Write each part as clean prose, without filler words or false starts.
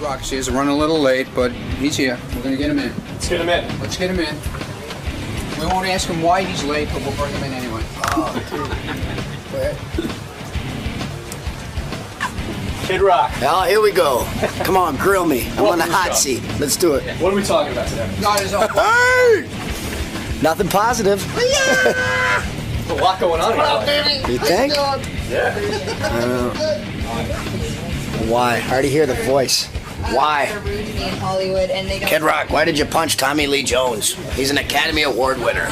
Rock is running a little late, but he's here. We're going to get him in. Let's get him in. Let's get him in. We won't ask him why he's late, but we'll bring him in anyway. Oh, dude. Go ahead. Kid Rock. Well, here we go. Come on, grill me. I'm on the hot seat. Let's do it. What are we talking about today? Hey! Nothing positive. There's a lot going on here. You think? Yeah. Why? I already hear the voice. Why? In Hollywood, and they don't. Kid Rock, why did you punch Tommy Lee Jones? He's an Academy Award winner.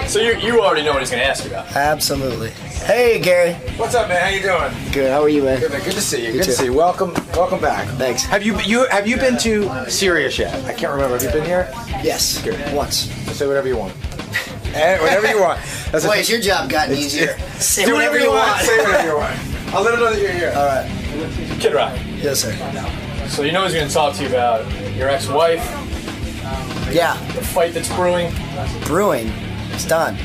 So you already know what he's going to ask you about. Absolutely. Hey, Gary. What's up, man? How you doing? Good. How are you, man? Good, man. Good to see you. Good too. to see you. Welcome back. Thanks. Have you been to Sirius yet? I can't remember. Have you been here? Yes. Good. Once. Say whatever you want. Whatever you want. Boy, has your job gotten easier. Say Do whatever you want. Say whatever you want. I'll let him know that you're here. All right. Kid Rock. Yes, sir. So you know he's going to talk to you about your ex-wife, Yeah. the fight that's brewing. Brewing. It's done.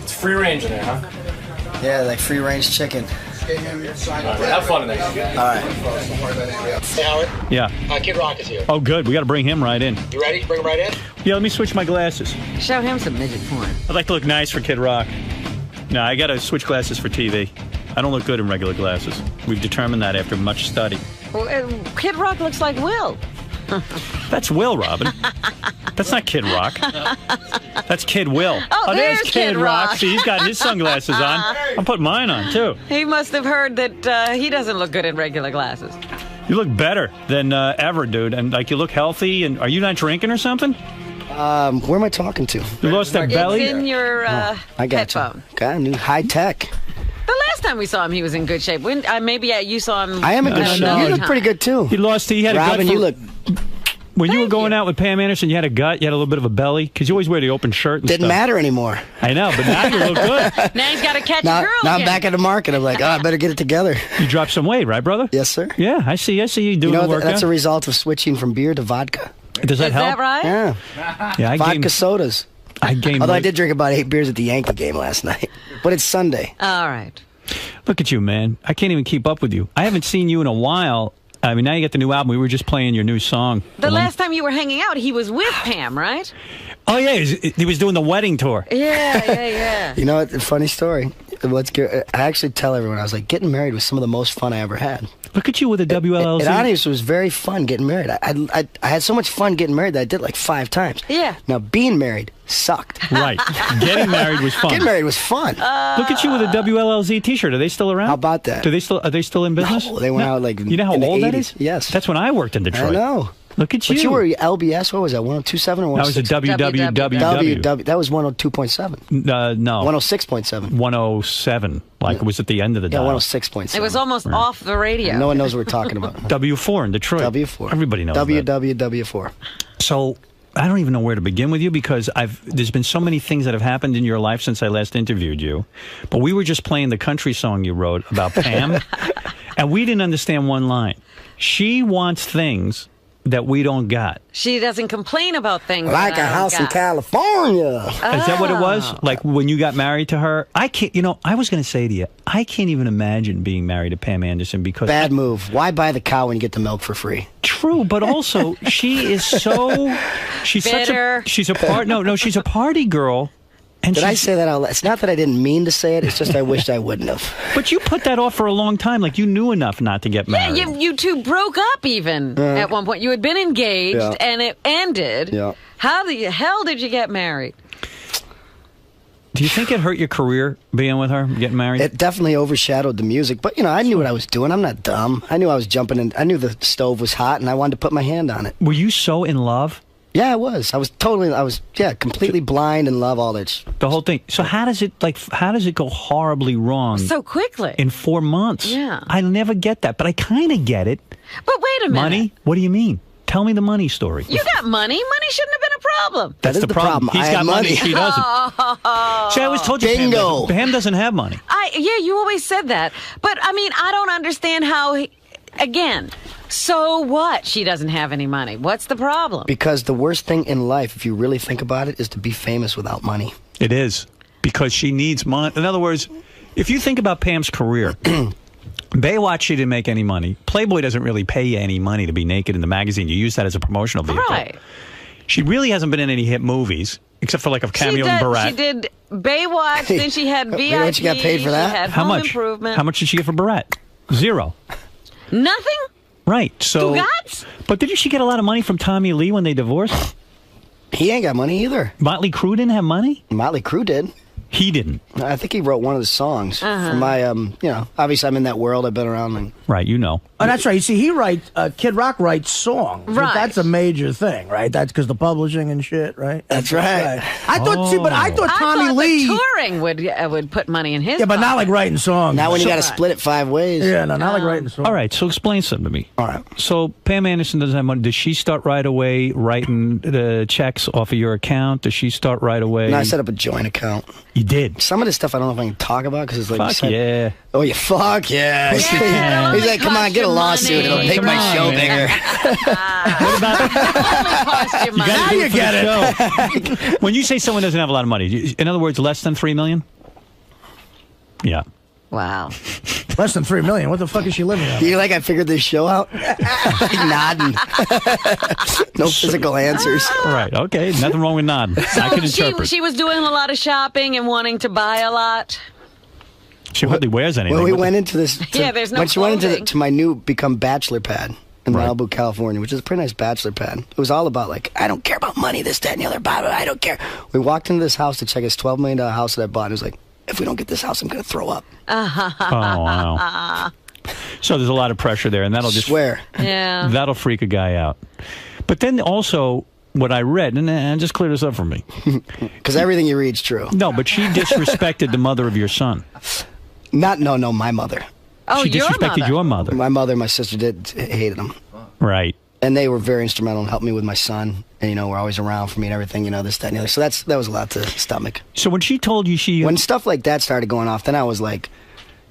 It's free range in there, huh? Yeah, like free range chicken. Have fun in there. All right. Hey, Howard. Yeah. Kid Rock is here. Oh, good. We got to bring him right in. You ready? Bring him right in? Yeah, let me switch my glasses. Show him some midget porn. I'd like to look nice for Kid Rock. No, I got to switch glasses for TV. I don't look good in regular glasses. We've determined that after much study. Well, Kid Rock looks like Will. That's Will, Robin. That's not Kid Rock. That's Kid Will. Oh, there's Kid Rock. See, he's got his sunglasses on. I'm putting mine on, too. He must have heard that he doesn't look good in regular glasses. You look better than ever, dude. And, like, you look healthy. And are you not drinking or something? Where am I talking to? You lost that belly? It's in your I got headphone. you. Got a new high tech. The last time we saw him, he was in good shape. When, maybe you saw him. I am in good shape. no. You look pretty good too. He had a gut. Robin, you look. When you were going out with Pam Anderson, you had a gut, you had a little bit of a belly, because you always wear the open shirt and Didn't stuff. matter anymore. I know, but now you look good. Now he's got to catch Now, a girl now I'm again. back at the market. I'm like, I better get it together. You dropped some weight, right, brother? Yes, sir. Yeah, I see you doing You know, the workout. that's a result of switching from beer to vodka. Does that Is help? that right? Yeah. Yeah, Vodka sodas. I gained Although I weight. did drink about 8 beers at the Yankee game last night. But it's Sunday. All right. Look at you, man. I can't even keep up with you. I haven't seen you in a while. I mean, now you got the new album. We were just playing your new song. The last time you were hanging out, he was with Pam, right? Oh, yeah. He was doing the wedding tour. Yeah. You know what? Funny story. I actually tell everyone, I was like, getting married was some of the most fun I ever had. Look at you with a WLLZ. It honestly was very fun getting married. I had so much fun getting married that I did like 5 times. Yeah. Now, being married sucked. Right. Getting married was fun. Getting married was fun. Look at you with a WLLZ T-shirt. Are they still around? How about that? Are they still in business? No, they went out like You know how in the old that 80s. is? Yes. That's when I worked in Detroit. I know. Look at you. But you were LBS, what was that, 1027 or That was a 106? WWW. That was 102.7. No. 106.7. 107. Like, it was at the end of the Yeah, dial. 106.7. It was almost off the radio. No one knows what we're talking about. W4 in Detroit. W4. Everybody knows that. WWW4. So, I don't even know where to begin with you because there's been so many things that have happened in your life since I last interviewed you. But we were just playing the country song you wrote about Pam, and we didn't understand one line. She wants things that we don't got. She doesn't complain about things Like that a I don't house in got. California. Is that what it was? Like when you got married to her? I can't, I was going to say to you, I can't even imagine being married to Pam Anderson because... Bad move. Why buy the cow when you get the milk for free? True, but also she is so... She's Bitter. she's a she's a party girl. And Did I say that out loud? It's not that I didn't mean to say it. It's just I wished I wouldn't have. But you put that off for a long time. Like you knew enough not to get married. Yeah, you two broke up even at one point. You had been engaged and it ended. Yeah. How the hell did you get married? Do you think it hurt your career being with her, getting married? It definitely overshadowed the music. But, I knew what I was doing. I'm not dumb. I knew I was jumping in. I knew the stove was hot, and I wanted to put my hand on it. Were you so in love? Yeah, I was. I was completely blind in love, all that. The whole thing. So how does it go horribly wrong? So quickly. In 4 months. Yeah. I never get that, but I kind of get it. But wait a minute. Money? What do you mean? Tell me the money story. You got money. Money shouldn't have been a problem. That's is the the problem. problem. He's I got have money. money. She doesn't. See, I always told you Bingo. Pam doesn't have money. Yeah, you always said that. But, I don't understand how, again, so what? She doesn't have any money. What's the problem? Because the worst thing in life, if you really think about it, is to be famous without money. It is. because she needs money. In other words, if you think about Pam's career, Baywatch, she didn't make any money. Playboy doesn't really pay you any money to be naked in the magazine. You use that as a promotional vehicle. Right. She really hasn't been in any hit movies, except for like a cameo in Borat. She did Baywatch, then she had VIP. You know what you got paid for that? She had How Home much? Improvement. How much did she get for Borat? 0. Nothing? Right. So, Dugats? but didn't she get a lot of money from Tommy Lee when they divorced? He ain't got money either. Motley Crue didn't have money? Motley Crue did. He didn't. I think he wrote one of the songs for my, obviously I'm in that world. I've been around. And Right, you know. Oh, that's right. You see, he writes, Kid Rock writes songs. Right. That's a major thing, right? That's because the publishing and shit, right? That's right. I thought, see, but I thought Tommy I thought Lee. the touring would put money in his Yeah, but not like pocket. writing songs. now when you got to split it 5 ways. Yeah, no, not like writing songs. All right, so explain something to me. All right. So Pam Anderson doesn't have money. Does she start right away writing the checks off of your account? Does she start right away? No, I set up a joint account. You did? Some of this stuff I don't know if I can talk about because it's like Fuck yeah. Oh, you fuck yeah. Yeah, He's like, come on, get a lawsuit. It'll make my show bigger. What about... Cost you money. gotta Now do you it for get the it. show. When you say someone doesn't have a lot of money, in other words, less than $3 million? Yeah. Wow. Less than $3 million. What the fuck is she living on? You like I figured this show out? Like nodding. No physical answers. Right, okay. Nothing wrong with nodding. I can interpret. She was doing a lot of shopping and wanting to buy a lot. She hardly wears anything. When we What the- went into this, Yeah, there's no when she went into clothing. to my new become bachelor pad in Right. Malibu, California, which is a pretty nice bachelor pad. It was all about like, I don't care about money, this, that, and the other, blah, blah, I don't care. We walked into this house to check this $12 million house that I bought, and it was like, if we don't get this house, I'm going to throw up. Oh, wow. So there's a lot of pressure there, and that'll just Swear. Yeah. that'll freak a guy out. But then also, what I read, and just clear this up for me. Because everything you read's true. No, but she disrespected the mother of your son. No, my mother. Oh, She your disrespected mother. your mother. My mother and my sister hated him. Right. And they were very instrumental in helping me with my son. And, we're always around for me and everything, this, that, and the other. So that was a lot to stomach. So when she told you When stuff like that started going off, then I was like,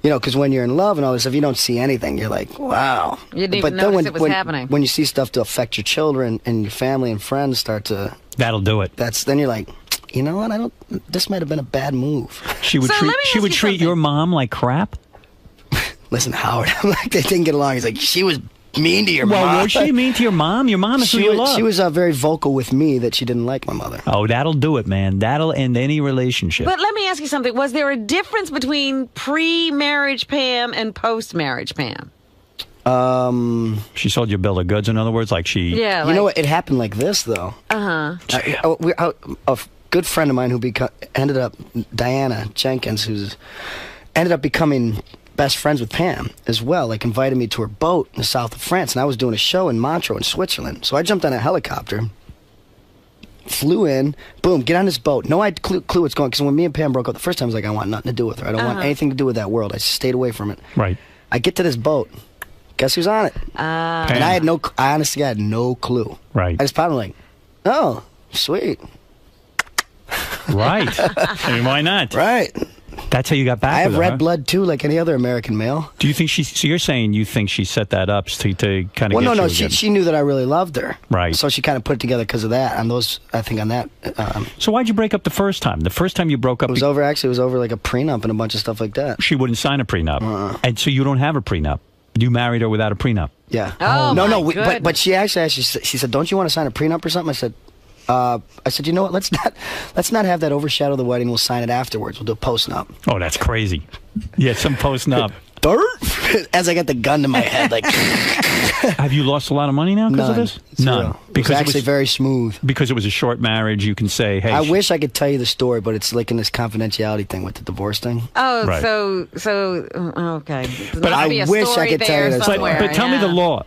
because when you're in love and all this stuff, you don't see anything. You're like, wow. You didn't But even then notice it was happening. When you see stuff to affect your children and your family and friends start to, that'll do it. then you're like, you know what? This might have been a bad move. She would So treat let me she ask would you treat something. your mom like crap. Listen, Howard, I'm like, they didn't get along. He's like, she was mean to your mom. Well, was she mean to your mom? Your mom is who She you was, love. she was very vocal with me that she didn't like my mother. Oh, that'll do it, man. That'll end any relationship. But let me ask you something. Was there a difference between pre-marriage Pam and post-marriage Pam? She sold you a bill of goods, in other words, like she... Yeah. You know what? It happened like this, though. A good friend of mine who ended up, Diana Jenkins, who's ended up becoming best friends with Pam as well, like invited me to her boat in the south of France, and I was doing a show in Montreux in Switzerland. So I jumped on a helicopter, flew in, boom, get on this boat. No clue what's going on, because when me and Pam broke up the first time, I was like, I want nothing to do with her. I don't want anything to do with that world. I stayed away from it. Right. I get to this boat. Guess who's on it? And I honestly had no clue. Right. I just probably like, oh, sweet. Right. I mean, why not? Right. That's how you got back I have with her, red huh? blood too, like any other American male. Do you think so you're saying you think she set that up to kind of Well, get no, you she, again. she knew that I really loved her. Right. So she kind of put it together because of that. On those, I think on that. So why'd you break up the first time? The first time you broke up, It was over like a prenup and a bunch of stuff like that. she wouldn't sign a prenup. And so you don't have a prenup. You married her without a prenup. Yeah. Oh, no, my but she actually asked, she said, don't you want to sign a prenup or something? I said, you know what? Let's not have that overshadow the wedding. We'll sign it afterwards. We'll do a post-nup. Oh, that's crazy. Yeah, some post-nup. As I got the gun to my head, like Have you lost a lot of money now because of none. this? Zero. It was Because actually very smooth. because it was a short marriage, you can say, hey, I wish I could tell you the story, but it's like in this confidentiality thing with the divorce thing. Oh, Right. so okay. But I wish I could tell you that story. somewhere, but tell me yeah. the law.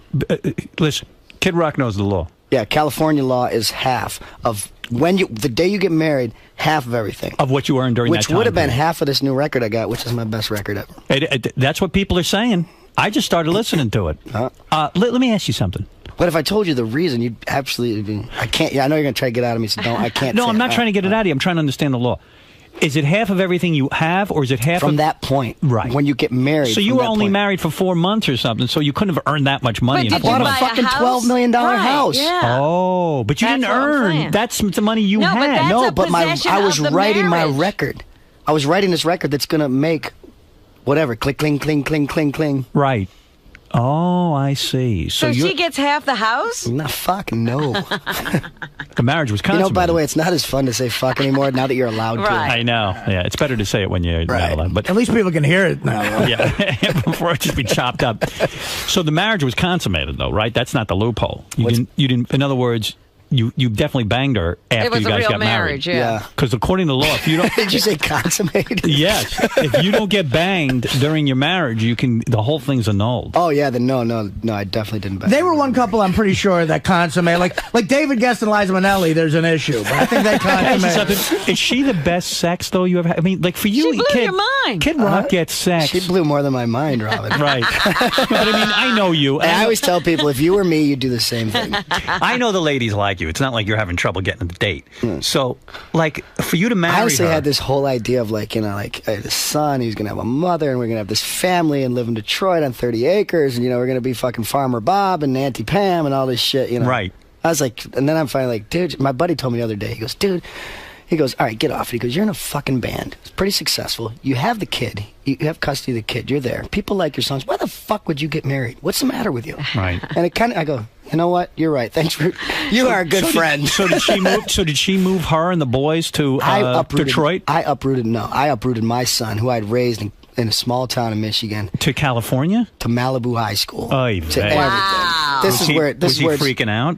Listen, Kid Rock knows the law. Yeah, California law is half of the day you get married, half of everything. Of what you earned during that Which time would have been period. half of this new record I got, which is my best record ever. That's what people are saying. I just started listening to it. Let me ask you something. But if I told you the reason, you'd absolutely be... I can't... Yeah, I know you're going to try to get out of me, so don't... I can't No, say I'm not trying to get it out of you. I'm trying to understand the law. Is it half of everything you have, or is it half From of... that point. Right. When you get married. So you from were that only point. married for 4 months or something, so you couldn't have earned that much money. But in did you bought a buy fucking house? $12 million Right, house. Yeah. Oh, but you That's didn't what I'm earn. saying. That's the money you No, but had. that's No, a but possession I was of the writing my marriage. record. I was writing this record that's gonna make whatever click, cling, cling, cling, cling, cling. Right. Oh, I see. So she gets half the house? Nah, fuck no. The marriage was consummated. By the way, it's not as fun to say fuck anymore now that you're allowed to. I know. Yeah, it's better to say it when you're not allowed. But at least people can hear it now. Yeah, before it just be chopped up. So the marriage was consummated, though, right? That's not the loophole. You didn't. In other words, you definitely banged her after you guys got married. Yeah. Because according to law, if you don't, did you say consummated? Yes. If you don't get banged during your marriage, the whole thing's annulled. Oh yeah, then no, I definitely didn't bang. They were one couple, I'm pretty sure, that consummated. Like David Guest and Liza Minnelli, there's an issue, but I think they consummated. Is she the best sex though you ever had? I mean, like for you, she blew your mind. Kid Rock gets sex. She blew more than my mind, Robin. Right. But I mean, I know you. I always tell people, if you were me, you'd do the same thing. I know the ladies like you. It's not like you're having trouble getting a date. So, like, for you to marry I honestly her, had this whole idea of like, a son, he's gonna have a mother, and we're gonna have this family and live in Detroit on 30 acres, and we're gonna be fucking Farmer Bob and Auntie Pam and all this shit, Right. I was like, and then I'm finally like, dude, my buddy told me the other day, he goes, all right, get off it. He goes, you're in a fucking band. It's pretty successful. You have the kid. You have custody of the kid. You're there. People like your songs. Why the fuck would you get married? What's the matter with you? Right. And it kind of, I go, you know what? You're right. Thanks for, you are a good friend. Did she move her and the boys to Detroit? I uprooted my son, who I'd raised in a small town in Michigan. To California? To Malibu High School. Oy to vey. Wow. Was he freaking out?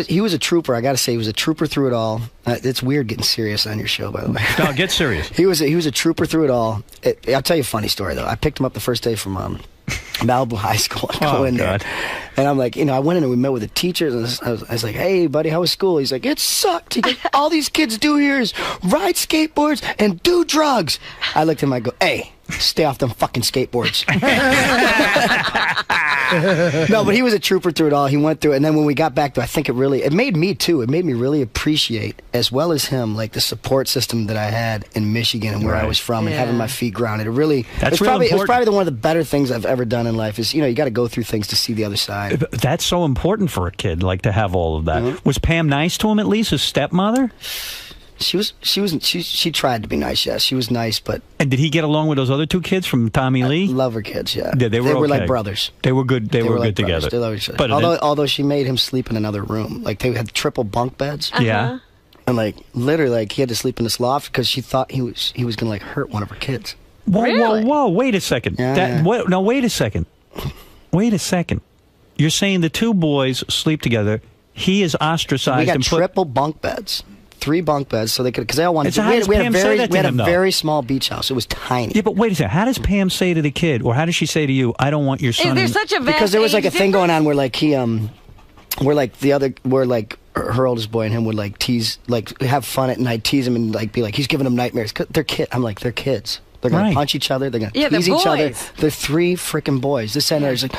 He was a trooper. I got to say, he was a trooper through it all. It's weird getting serious on your show, by the way. No, get serious. He was a trooper through it all. I'll tell you a funny story though. I picked him up the first day from Malibu High School. I go in there, and I'm like, I went in and we met with the teachers, and I was like, hey, buddy, how was school? He's like, it sucked. He goes, all these kids do here is ride skateboards and do drugs. I looked at him. I go, hey, stay off them fucking skateboards. No, but he was a trooper through it all. He went through it, and then when we got back to, I think it made me too. It made me really appreciate, as well as him, like the support system that I had in Michigan and where I was from, and having my feet grounded. It was probably one of the better things I've ever done in life. Is you got to go through things to see the other side. That's so important for a kid, like to have all of that. Was Pam nice to him at least, his stepmother? She tried to be nice, yes. She was nice, but... And did he get along with those other two kids from Tommy Lee? Love her kids, yeah. They were like brothers. They were good. They were like good brothers. together. They loved each other. Although she made him sleep in another room. Like, they had triple bunk beds. Yeah. And, like, literally, he had to sleep in this loft because she thought he was going to, like, hurt one of her kids. Whoa, wait a second. No, wait a second. Wait a second. You're saying the two boys sleep together. He is ostracized. We got and triple bunk beds. 3 bunk beds, so they could, because they all wanted to. We had a very small beach house. It was tiny. Yeah, but wait a second. How does Pam say to the kid, or how does she say to you, "I don't want your son"? Is there such a vast because there was like a age thing going on where like her oldest boy and him would like tease, like have fun at night, tease him and like be like he's giving them nightmares. They're they're kids. They're gonna punch each other. They're gonna tease each other. They're 3 freaking boys. This and is like,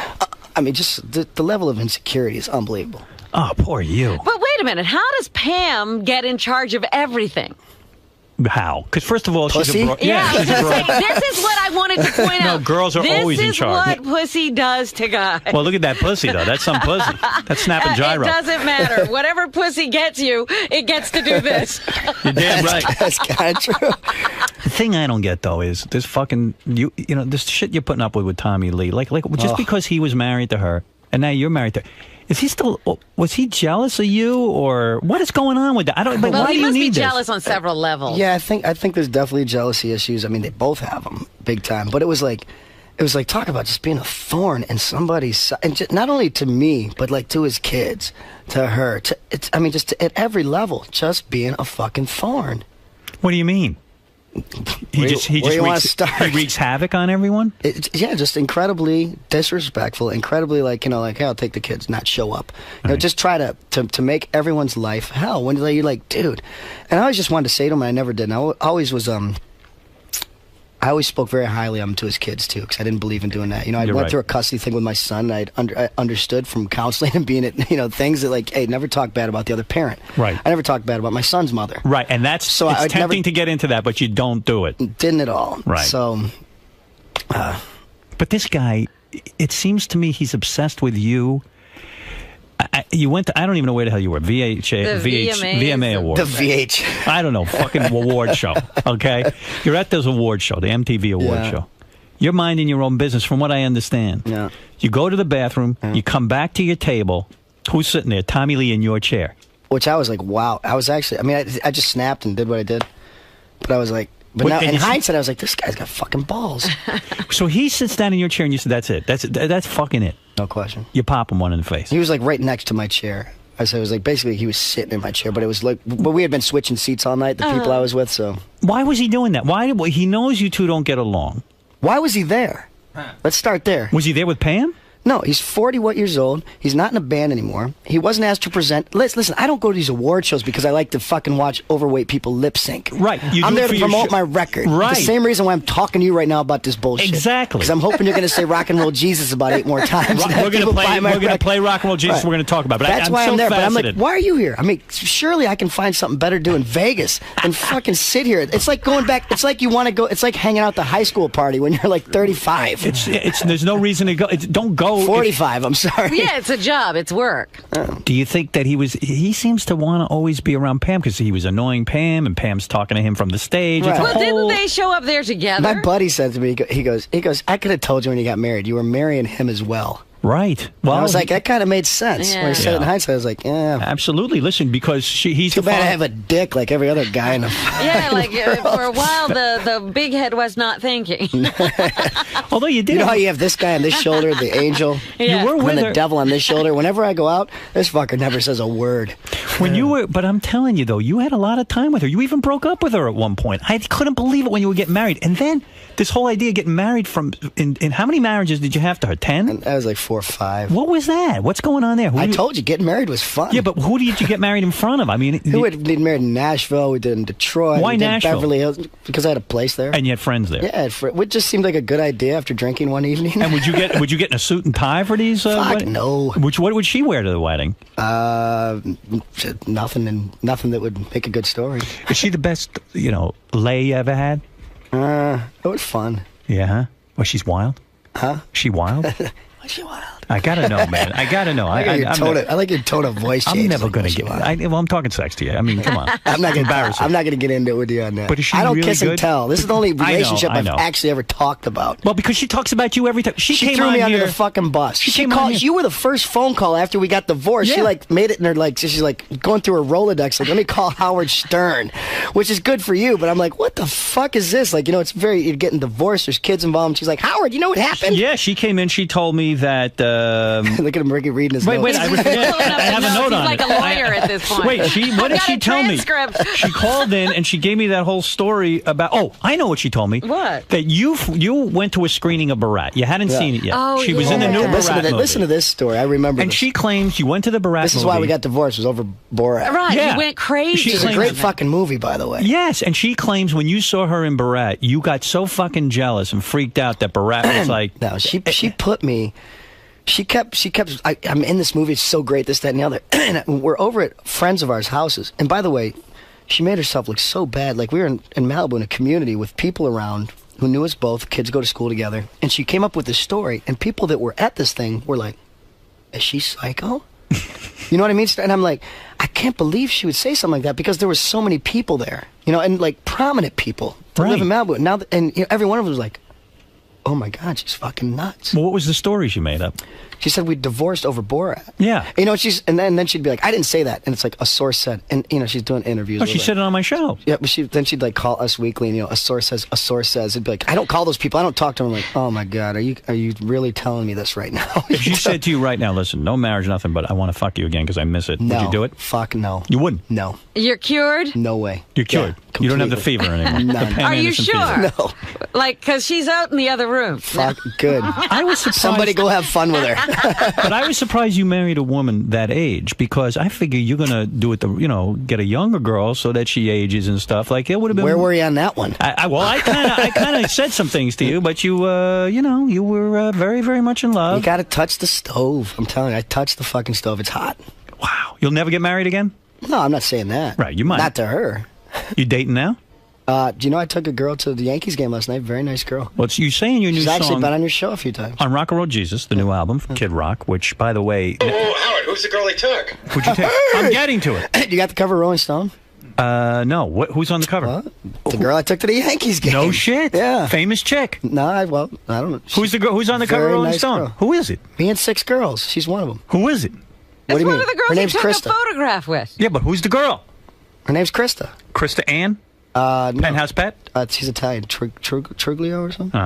I mean, just the level of insecurity is unbelievable. Oh, poor you. But wait a minute. How does Pam get in charge of everything? How? Because first of all, pussy? she's a broad. Yeah, she's a broad. This is what I wanted to point out. No, girls are always in charge. This is what pussy does to guys. Well, look at that pussy, though. That's some pussy. That's snapping gyro. It doesn't matter. Whatever pussy gets you, it gets to do this. You're damn right. That's kind of true. The thing I don't get though is this fucking this shit you're putting up with Tommy Lee. Like just because he was married to her and now you're married to her. Was he jealous of you, or what is going on with that? Well, why he do you must need be jealous on several levels. Yeah, I think there's definitely jealousy issues. I mean, they both have them big time. But it was like talk about just being a thorn in somebody's side, and just, not only to me, but like to his kids, to her. At every level, just being a fucking thorn. What do you mean? He wreaks havoc on everyone. Just incredibly disrespectful, incredibly hey, I'll take the kids, not show up. Just try to make everyone's life hell. When you're like, dude, and I always just wanted to say to him, and I never did. And I always was I always spoke very highly of him to his kids too, because I didn't believe in doing that. I went through a custody thing with my son. And I understood from counseling and being at things that like, hey, never talk bad about the other parent. Right. I never talked bad about my son's mother. Right, and it's tempting to get into that, but you don't do it. Didn't at all. Right. So, but this guy, it seems to me he's obsessed with you. You went to, I don't even know where the hell you were. VMA Awards. The VH. I don't know, fucking award show, okay? You're at this award show, the MTV award show. You're minding your own business, from what I understand. Yeah. You go to the bathroom, you come back to your table. Who's sitting there? Tommy Lee in your chair. Which I was like, wow. I was actually, I mean, I just snapped and did what I did. But I was like, but now in hindsight, I was like, this guy's got fucking balls. So he sits down in your chair and you said, that's it. That's fucking it. No question. You pop him one in the face. He was like right next to my chair. It was like basically he was sitting in my chair, but it was like, but we had been switching seats all night, the people I was with, so. Why was he doing that? Why? He knows you two don't get along. Why was he there? Let's start there. Was he there with Pam? No, he's 41 years old. He's not in a band anymore. He wasn't asked to present. Listen, I don't go to these award shows because I like to fucking watch overweight people lip sync. Right. I'm there to promote my record. Right. The same reason why I'm talking to you right now about this bullshit. Exactly. Because I'm hoping you're going to say Rock and Roll Jesus about 8 more times. We're going to play Rock and Roll Jesus. Right. We're going to talk about it. But that's why so I'm there. Fascinated. But I'm like, why are you here? I mean, surely I can find something better to do in Vegas than fucking sit here. It's like going back. It's like you want to go. It's like hanging out at the high school party when you're like 35. There's no reason to go. Don't go. 45. I'm sorry. Yeah, it's a job. It's work. Do you think that he seems to want to always be around Pam because he was annoying Pam and Pam's talking to him from the stage? Right. Well, didn't they show up there together? My buddy said to me, he goes, I could have told you when you got married. You were marrying him as well. Right. Well, I was like, that kind of made sense. Yeah. When I said it in hindsight, I was like, yeah. Absolutely. Listen, because he's Too bad I have a dick like every other guy in the. Yeah, like for a while, the big head was not thinking. Although you did. You know how you have this guy on this shoulder, the angel? Yeah. You were with and the her. devil on this shoulder. Whenever I go out, this fucker never says a word. When you were, but I'm telling you though, you had a lot of time with her. You even broke up with her at one point. I couldn't believe it when you were getting married. And then this whole idea of getting married in how many marriages did you have to her? 10? And I was like 4 or 5. What was that? What's going on there? I told you, getting married was fun. Yeah, but who did you get married in front of? I mean, we did married in Nashville. We did in Detroit. Why we did Nashville? Beverly Hills, because I had a place there. And you had friends there. Yeah, it just seemed like a good idea after drinking one evening. And would you get in a suit and tie for these? Fuck no. What would she wear to the wedding? Nothing that would make a good story. Is she the best, lay you ever had? It was fun. Yeah, huh? Well, she's wild. Huh? She wild? Was she wild? I gotta know, man. I gotta know. I like your tone of voice change. I'm never gonna get. I'm talking sex to you. I mean, come on. I'm not gonna get into it with you on that. But is she I don't really kiss good? and tell. This is the only relationship I know. I've actually ever talked about. Well, because she talks about you every time. She came threw on me here. under the fucking bus. She came on called. here. You were the first phone call after we got divorced. Yeah. She like made it in her like. She's like going through her Rolodex. Like, let me call Howard Stern, which is good for you. But I'm like, what the fuck is this? Like, it's you're getting divorced. There's kids involved. She's like, Howard, you know what happened? Yeah, she came in. She told me that. Look at him, Ricky, reading his notes. Wait, I have a note on He's like it. a lawyer at this point. Wait, what did she tell me? Transcript. She called in and she gave me that whole story about. Oh, I know what she told me. What? That you went to a screening of Barat. You hadn't seen it yet. Oh, she was in the new Barat movie. Listen to this story. I remember. And this. she claims you went to the Barat This is movie. why we got divorced. Was over Borat. Right, Yeah. you went crazy. It's a great fucking movie, by the way. Yes, and she claims when you saw her in Barat, you got so fucking jealous and freaked out that Barat was like. No, she put me. She kept. I'm in this movie. It's so great. This, that, and the other. And we're over at friends of ours' houses. And by the way, she made herself look so bad. Like we were in Malibu in a community with people around who knew us both. Kids go to school together. And she came up with this story. And people that were at this thing were like, "Is she psycho?" You know what I mean? And I'm like, I can't believe she would say something like that because there were so many people there. And like prominent people to live in Malibu. And every one of them was like, oh my God, she's fucking nuts. Well, what was the story she made up? She said we divorced over Borat. Yeah. And then she'd be like, I didn't say that. And it's like, a source said. And, she's doing interviews. Oh, she said it on my show. Yeah, but then she'd like call us weekly and, a source says. It'd be like, I don't call those people. I don't talk to them. I'm like, oh my God, are you really telling me this right now? If she said to you right now, listen, no marriage, nothing, but I want to fuck you again because I miss it. No, would you do it? Fuck no. You wouldn't? No. You're cured? No way. You're cured. Yeah, you don't have the completely. fever anymore. None. The Pam Are you Anderson sure? fever. No. Like, because she's out in the other room. Fuck, good. I was surprised. Somebody go have fun with her. But I was surprised you married a woman that age because I figure you're going to do it, get a younger girl so that she ages and stuff. Like, it would have been. Where were you on that one? I kind of said some things to you, but you were very, very much in love. You got to touch the stove. I'm telling you, I touched the fucking stove. It's hot. Wow. You'll never get married again? No, I'm not saying that. Right, you might. Not to her. You dating now? Do you know I took a girl to the Yankees game last night? Very nice girl. Well, you say in your new She's song... actually been on your show a few times. On Rock and Roll Jesus, the new album from Kid Rock, which, by the way... Oh, Howard, who's the girl he took? Who'd you take? I'm getting to it. You got the cover of Rolling Stone? No. Who's on the cover? What? The girl I took to the Yankees game. No shit. Yeah. Famous chick. No, I don't know. Who's the girl? Who's on the cover of Very Rolling nice Stone? girl. Who is it? Me and 6 girls. She's one of them. Who is it? What do you one mean? of the girls Her he name's took Krista. a photograph with. Yeah, but who's the girl? Her name's Krista. Krista Ann? No. Penthouse Pet? She's Italian. Truglio or something?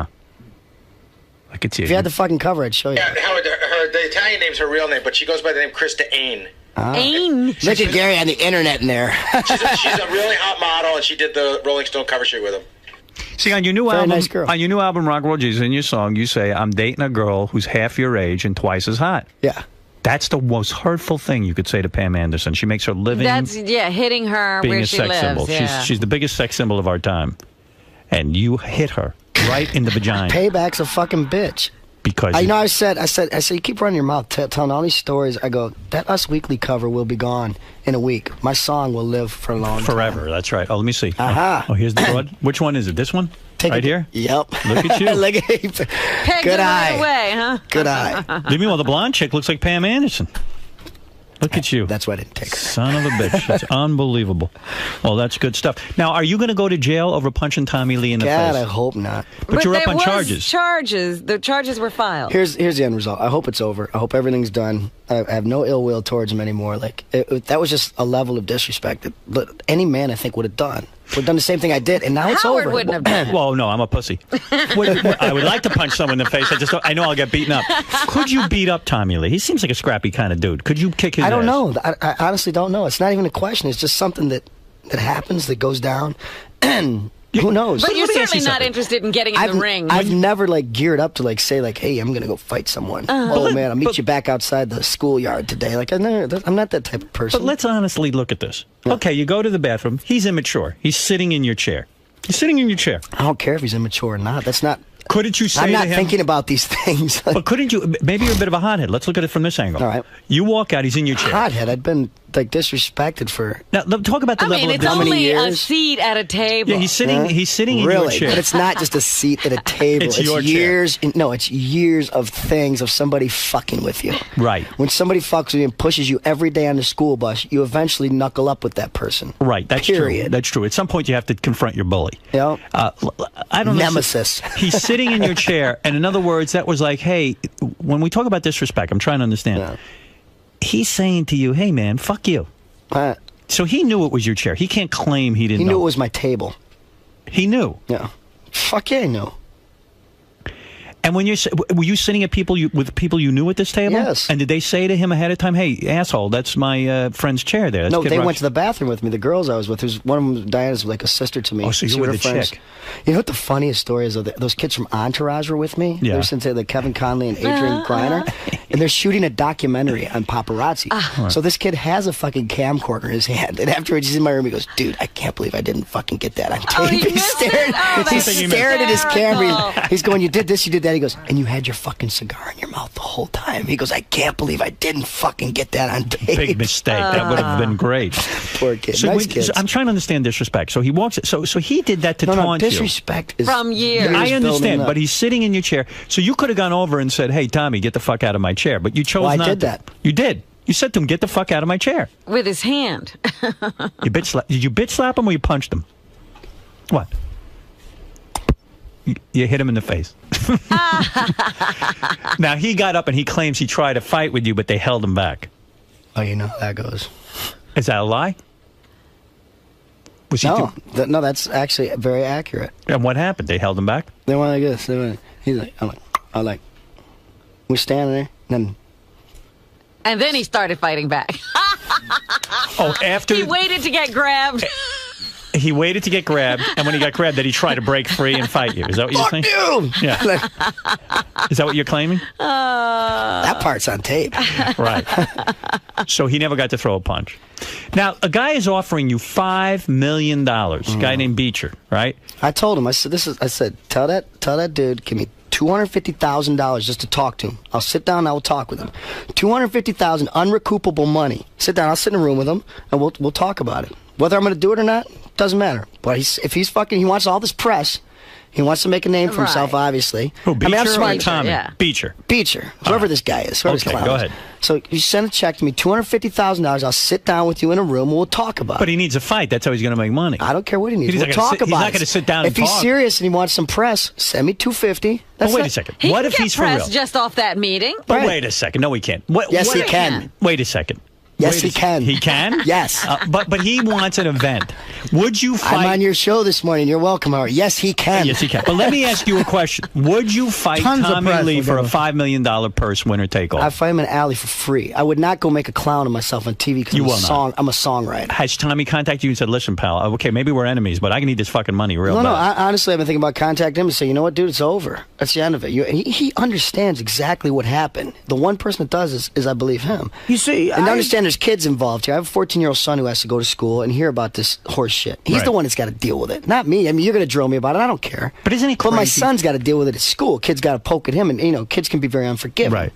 I could see it. If you had the fucking cover, I'd show you. Yeah, Howard, the Italian name's her real name, but she goes by the name Krista Ain. Ain. Look at Gary on the internet in there. She's a really hot model, and she did the Rolling Stone cover shoot with him. See, on your new Very album, nice girl. on your new album, Rock and Roll Jesus, in your song, you say, "I'm dating a girl who's half your age and twice as hot." Yeah. That's the most hurtful thing you could say to Pam Anderson. She makes her living That's hitting her being where a she sex lives. symbol. Yeah. She's the biggest sex symbol of our time, and you hit her right in the vagina Payback's a fucking bitch. because I said, you keep running your mouth telling all these stories. I go, that Us Weekly cover will be gone in a week. My song will live for a long time. forever. That's right. Oh, let me see. Aha. Oh, here's the broad. Which one is it? This one? Right here? Yep. Look at you. Look at you. Pegged Good her eye. right away, huh? Good eye. Leave me, well, the blonde chick looks like Pam Anderson. Look at you. That's why I didn't take her. Son of a bitch. It's unbelievable. Well, that's good stuff. Now, are you going to go to jail over punching Tommy Lee in the God, I face? hope not. But you're up there on was charges. The charges were filed. Here's the end result. I hope it's over. I hope everything's done. I have no ill will towards him anymore. Like that was just a level of disrespect that any man I think would have done. Would have done the same thing I did, and now it's Howard over. wouldn't have done it. Well, no, I'm a pussy. I would like to punch someone in the face. I know I'll get beaten up. Could you beat up Tommy Lee? He seems like a scrappy kind of dude. Could you kick his ass? I don't know. I honestly don't know. It's not even a question. It's just something that happens, that goes down, and who knows? But you're Let me ask you certainly not something. interested in getting in the ring. I've never geared up to say hey, I'm gonna go fight someone. Oh man, I'll meet you back outside the schoolyard today. I'm not that type of person. But let's honestly look at this. Okay, you go to the bathroom. He's immature. He's sitting in your chair. He's sitting in your chair. I don't care if he's immature or not. That's not. Couldn't you say I'm not to him, thinking about these things. But couldn't you? Maybe you're a bit of a hothead. Let's look at it from this angle. All right. You walk out. He's in your chair. Hothead. I've been disrespected for. Now, talk about the level of it's how many only a years? seat at a table. Yeah, he's sitting. He's sitting in Really, your chair. but it's not just a seat at a table. It's your chair. years. No, it's years of things of somebody fucking with you. Right. When somebody fucks with you and pushes you every day on the school bus, you eventually knuckle up with that person. Right. That's Period. true. That's true. At some point, you have to confront your bully. Yeah. I don't know. Nemesis. He's sitting in your chair, and in other words, that was like, hey, when we talk about disrespect, I'm trying to understand. Yeah. He's saying to you, hey, man, fuck you. So he knew it was your chair. He can't claim he didn't He know. knew it was my table. He knew. Yeah. Fuck yeah, he knew. And when were you sitting at with people you knew at this table? Yes. And did they say to him ahead of time, "Hey, asshole, that's my friend's chair there"? That's No, Kid they Rock's- went to the bathroom with me. The girls I was with, one of them, Diana's like a sister to me. Oh, so She you're with were the friends. chick. You know what the funniest story is? Those kids from Entourage were with me. Yeah. Ever since they Kevin Conley and Adrian Griner. And they're shooting a documentary on paparazzi. So this kid has a fucking camcorder in his hand. And afterwards, he's in my room. He goes, dude, I can't believe I didn't fucking get that on tape. he He's missed staring, it? Oh, he's that's staring at his camera. hysterical. He's going, you did this, you did that. He goes, and you had your fucking cigar in your mouth the whole time. He goes, I can't believe I didn't fucking get that on tape. Big mistake. That would have been great. Poor kid. So, Nice kids. so I'm trying to understand disrespect. So he walks. So he did that to taunt you. Disrespect is From years. I building understand, up. but he's sitting in your chair. So you could have gone over and said, "Hey, Tommy, get the fuck out of my chair." But you chose Well, I not did to. that. You did. You said to him, "Get the fuck out of my chair." With his hand. Did you bitch slap him or you punched him? What? You hit him in the face. Now, he got up and he claims he tried to fight with you, but they held him back. Oh, you know how that goes. Is that a lie? Was he No, no, that's actually very accurate. and what happened? They held him back? They went like this. He's like, I'm like, we're standing there, and And then he started fighting back. Oh, after... He waited to get grabbed. He waited to get grabbed, and when he got grabbed, then he tried to break free and fight you. Is that what you're saying? you! Yeah. Is that what you're claiming? That part's on tape. Right. So he never got to throw a punch. Now, a guy is offering you $5 million. A guy named Beecher, right? I told him, I said, tell that dude, give me $250,000 just to talk to him. I'll sit down and I will talk with him. $250,000 unrecoupable money. Sit down, I'll sit in a room with him, and we'll talk about it. Whether I'm going to do it or not, doesn't matter. But if he's fucking, he wants all this press. He wants to make a name for himself, obviously. Who, Beecher I'm smart. or Tommy? Yeah. Beecher. Beecher, whoever this guy is. Okay, go ahead. So you send a check to me, $250,000. I'll sit down with you in a room and we'll talk about it. But he needs a fight. That's how he's going to make money. I don't care what he needs. We'll talk about it. He's not going to sit down and talk. If he's serious and he wants some press, send me $250. But wait a second. He What can if get he's for real? press just off that meeting. But wait a second. No, he can't. Yes, he can. Wait a second. Yes, he can. He can? Yes. But he wants an event. Would you fight? I'm on your show this morning. You're welcome, Howard. Yes, he can. Yes, he can. But let me ask you a question. Would you fight Tommy Lee for a $5 million purse winner take all? I'd fight him in an alley for free. I would not go make a clown of myself on TV because I'm a songwriter. Has Tommy contacted you and said, listen, pal, okay, maybe we're enemies, but I need this fucking money real bad? No, honestly, I've been thinking about contacting him and saying, you know what, dude, it's over. That's the end of it. He understands exactly what happened. The one person that does is I believe him. You see, and I understand there's kids involved here. I have a 14-year-old son who has to go to school and hear about this horse shit. He's the one that's got to deal with it, not me. I mean, you're going to drill me about it. I don't care. But isn't he crazy? But my son's got to deal with it at school. Kids got to poke at him, and kids can be very unforgiving. Right.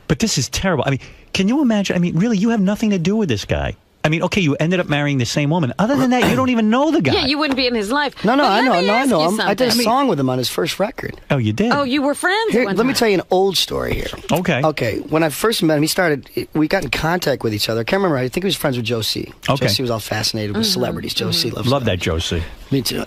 But this is terrible. I mean, can you imagine? I mean, really, you have nothing to do with this guy. I mean, okay, you ended up marrying the same woman. Other than that, you don't even know the guy. Yeah, you wouldn't be in his life. No, I know him. Something. I did a song with him on his first record. Oh, you did? Oh, you were friends. Let me tell you an old story here. Okay. Okay. When I first met him, we got in contact with each other. I can't remember. I think he was friends with Joe C. Okay. Joe C was all fascinated with celebrities. Joe C loves Love that Joe C. Me too.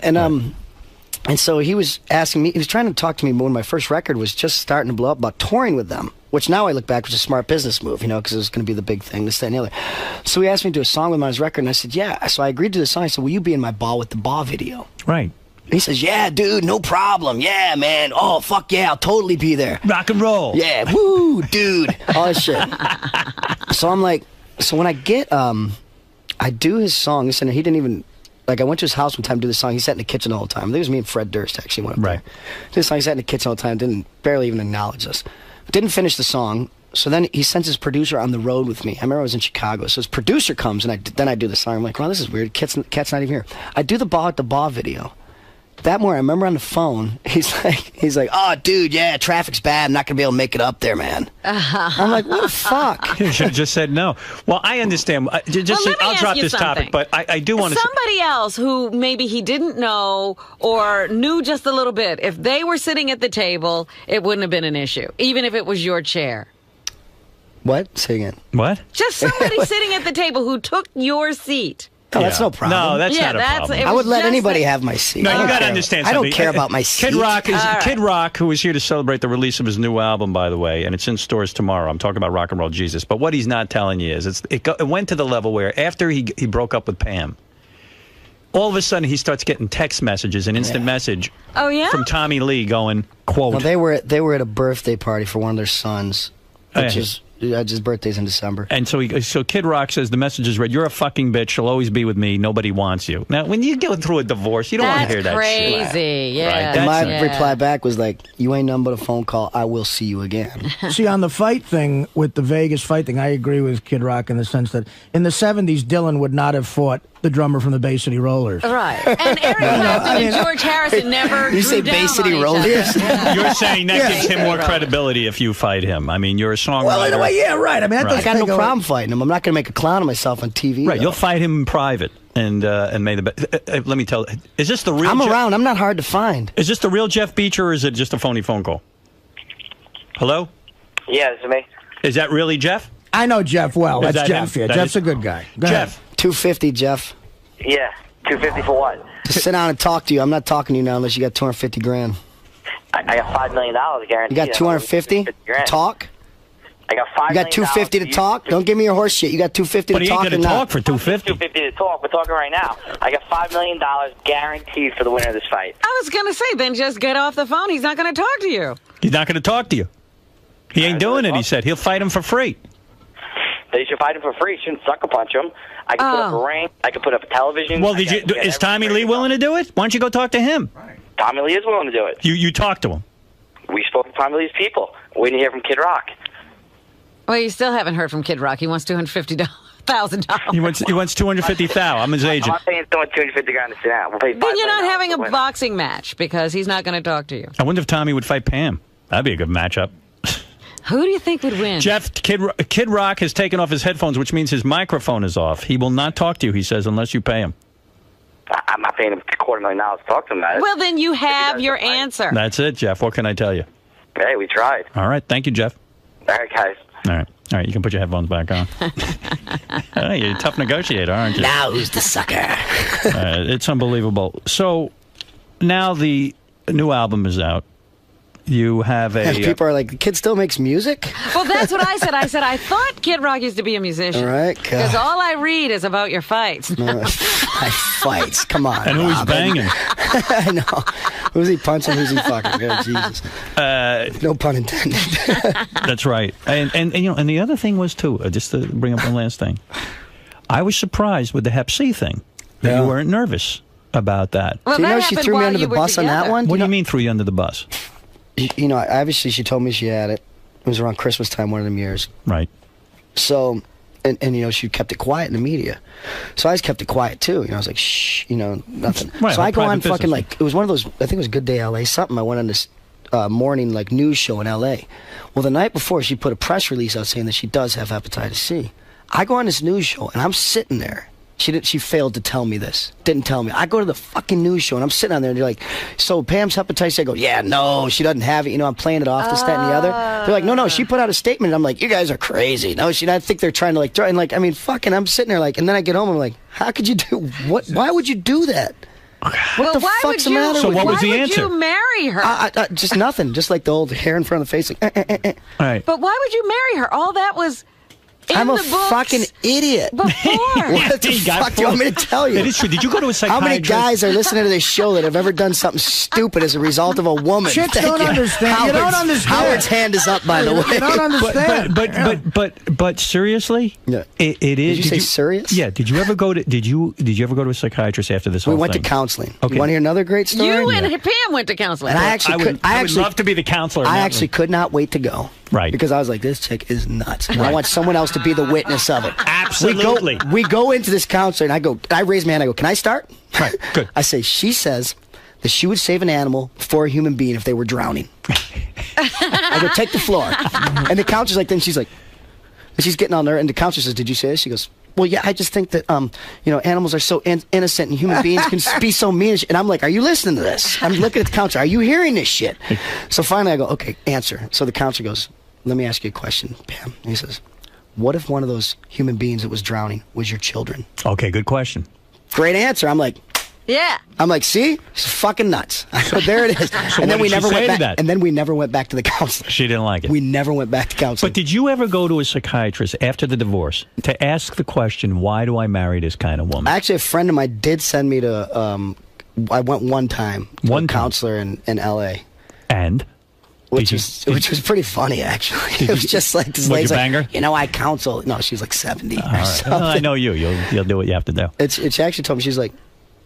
And so he was asking me, he was trying to talk to me when my first record was just starting to blow up about touring with them, which now I look back was a smart business move, because it was going to be the big thing, this, that, and the other. So he asked me to do a song with him on his record, and I said, yeah. So I agreed to the song. I said, will you be in my Ball with the Ball video? Right. And he says, yeah, dude, no problem. Yeah, man. Oh, fuck yeah, I'll totally be there. Rock and roll. Yeah, woo, dude. All that shit. So I'm like, so when I get, I do his song, listen, he didn't even... Like, I went to his house one time to do the song. He sat in the kitchen the whole time. I think it was me and Fred Durst, actually, went up there. Did the song. He sat in the kitchen all the time, barely even acknowledge us. Didn't finish the song. So then he sends his producer on the road with me. I remember I was in Chicago. So his producer comes, and then I do the song. I'm like, well, this is weird. Cat's not even here. I do the Ball at the Ball video. That morning, I remember on the phone, he's like, oh, dude, yeah, traffic's bad. I'm not going to be able to make it up there, man. I'm like, what the fuck? You should have just said no. Well, I understand. I'll drop this topic, but I do want to... Somebody else who maybe he didn't know or knew just a little bit, if they were sitting at the table, it wouldn't have been an issue, even if it was your chair. What? Say again. What? Just somebody sitting at the table who took your seat. No, that's no problem. No, that's not a problem. I would let anybody have my seat. No, you got to understand something. I don't care about my seat. Kid Rock, who is here to celebrate the release of his new album, by the way, and it's in stores tomorrow. I'm talking about Rock and Roll Jesus. But what he's not telling you is it went to the level where after he broke up with Pam, all of a sudden he starts getting text messages, an instant message from Tommy Lee going, quote. Well, they were at a birthday party for one of their sons, which is... his birthday's in December. And so Kid Rock says the message is read, you're a fucking bitch, she'll always be with me, nobody wants you. Now, when you go through a divorce, you don't want to hear that shit. That's crazy, yeah. Right? And my reply back was like, you ain't nothing but a phone call, I will see you again. See, on the fight thing, with the Vegas fight thing, I agree with Kid Rock in the sense that in the 70s, Dylan would not have fought the drummer from the Bay City Rollers. Right. And Eric Clapton and George Harrison never You say Bay City Rollers? You're saying that gives him more credibility if you fight him. I mean, you're a songwriter. Well, in a way, yeah, right. I mean, I got no problem fighting him. I'm not going to make a clown of myself on TV. Right, you'll fight him in private and may the best. Let me tell you, is this the real... I'm around. I'm not hard to find. Is this the real Jeff Beecher or is it just a phony phone call? Hello? Yeah, this is me. Is that really Jeff? I know Jeff well. Is That's that Jeff him? here. That Jeff's is- a good guy. Go Jeff. ahead. $250, Jeff. Yeah, $250 for what? To sit down and talk to you. I'm not talking to you now unless you got $250 grand. I got $5 million guaranteed. You got 250 to talk? I got $5 You got 250 to talk? Don't give me your horse shit. You got 250 But to he talk ain't going or to not? talk for 250. 250 to talk. We're talking right now. I got $5 million guaranteed for the winner of this fight. I was going to say, then just get off the phone. He's not going to talk to you. He's not going to talk to you. He ain't doing it, he said. He'll fight him for free. They should fight him for free. Shouldn't sucker punch him. I can put up a ring. I can put up a television. Well, is Tommy Lee willing to do it? Why don't you go talk to him? Tommy Lee is willing to do it. You talk to him. We spoke to Tommy Lee's people. Waiting to hear from Kid Rock. Well, you still haven't heard from Kid Rock. He wants $250,000. He wants $250,000. I'm his agent. I'm not paying someone $250 grand to sit down. We'll pay $5 Then you're not million having a to win. boxing match because he's not going to talk to you. I wonder if Tommy would fight Pam. That'd be a good matchup. Who do you think would win? Jeff, Kid Rock has taken off his headphones, which means his microphone is off. He will not talk to you, he says, unless you pay him. I'm not paying him $250,000 to talk to him about it. Well, then you have your answer. That's it, Jeff. What can I tell you? Hey, we tried. All right. Thank you, Jeff. All right, guys. All right. All right. You can put your headphones back on. You're a tough negotiator, aren't you? Now who's the sucker? It's unbelievable. So now the new album is out. You have a... And people are like, the kid still makes music? Well, that's what I said. I said, I thought Kid Rock used to be a musician. All right, because all I read is about your fights. My fights. Come on. And who he's Robin. banging. I know. Who's he punching? Who's he fucking? Oh, Jesus. No pun intended. That's right. And you know, and the other thing was, too, just to bring up one last thing, I was surprised with the Hep C thing that you weren't nervous about that. Well, do you know she threw me under the bus on that one? What do you mean threw you under the bus? You know, obviously she told me she had it. It was around Christmas time, one of them years. Right. So, and you know, she kept it quiet in the media. So I just kept it quiet, too. You know, I was like, shh, you know, nothing. Right, so I go on business. fucking, like, it was one of those, I think it was Good Day LA, something. I went on this morning, like, news show in LA. Well, the night before, she put a press release out saying that she does have hepatitis C. I go on this news show, and I'm sitting there. She failed to tell me this. Didn't tell me. I go to the fucking news show, and I'm sitting on there, and they're like, so Pam's hepatitis C? I go, yeah, no, she doesn't have it. You know, I'm playing it off, this, that, and the other. They're like, no, she put out a statement. And I'm like, you guys are crazy. No, I think they're trying to, like, throw, and, like, I mean, fucking, I'm sitting there, like, and then I get home, and I'm like, how could you do, what, why would you do that? What the fuck's the matter So with what you? was the Why answer? would you marry her? Just nothing. Just like the old hair in front of the face. Like, All right. But why would you marry her? All that was in I'm the a books fucking idiot. before. What the fuck do you want me to tell you? It is true. Did you go to a How many psychiatrist? guys are listening to this show that have ever done something stupid as a result of a woman? Chicks Thank don't you. understand. You don't understand. Howard's hand is up, by the way. You don't understand. But seriously, Yeah. it is. Did you say serious? Yeah. Did you ever go to? Did you ever go to a psychiatrist after this We whole went thing? to counseling. Okay. You want to hear another great story? You and Pam went to counseling. And I actually I would love to be the counselor. in I that actually could not wait to go. Right. Because I was like, this chick is nuts. And I want someone else to be the witness of it. Absolutely. We go into this counselor, and I raise my hand. I go, can I start? Right. Good. I say, she says that she would save an animal for a human being if they were drowning. I go, take the floor. And the counselor's like, then she's like, and she's getting on there, and the counselor says, did you say this? She goes, well, yeah, I just think that, you know, animals are so innocent and human beings can be so mean. And I'm like, are you listening to this? I'm looking at the counselor. Are you hearing this shit? So finally I go, okay, answer. So the counselor goes, let me ask you a question, Pam. And he says, what if one of those human beings that was drowning was your children? Okay. Good question. Great answer. I'm like, Yeah. I'm like, see, she's fucking nuts. So there it is. So and then what we did she never say went to back. that? And then we never went back to the counselor. She didn't like it. We never went back to counseling. But did you ever go to a psychiatrist after the divorce to ask the question, why do I marry this kind of woman? Actually, a friend of mine did send me to. I went one time to a counselor in L.A. And? Which was pretty funny, actually. It was just like this lady's like, her? you know, I counsel. No, she's like 70 or All right. something. Well, I know you. You'll do what you have to do. She actually told me, she's like,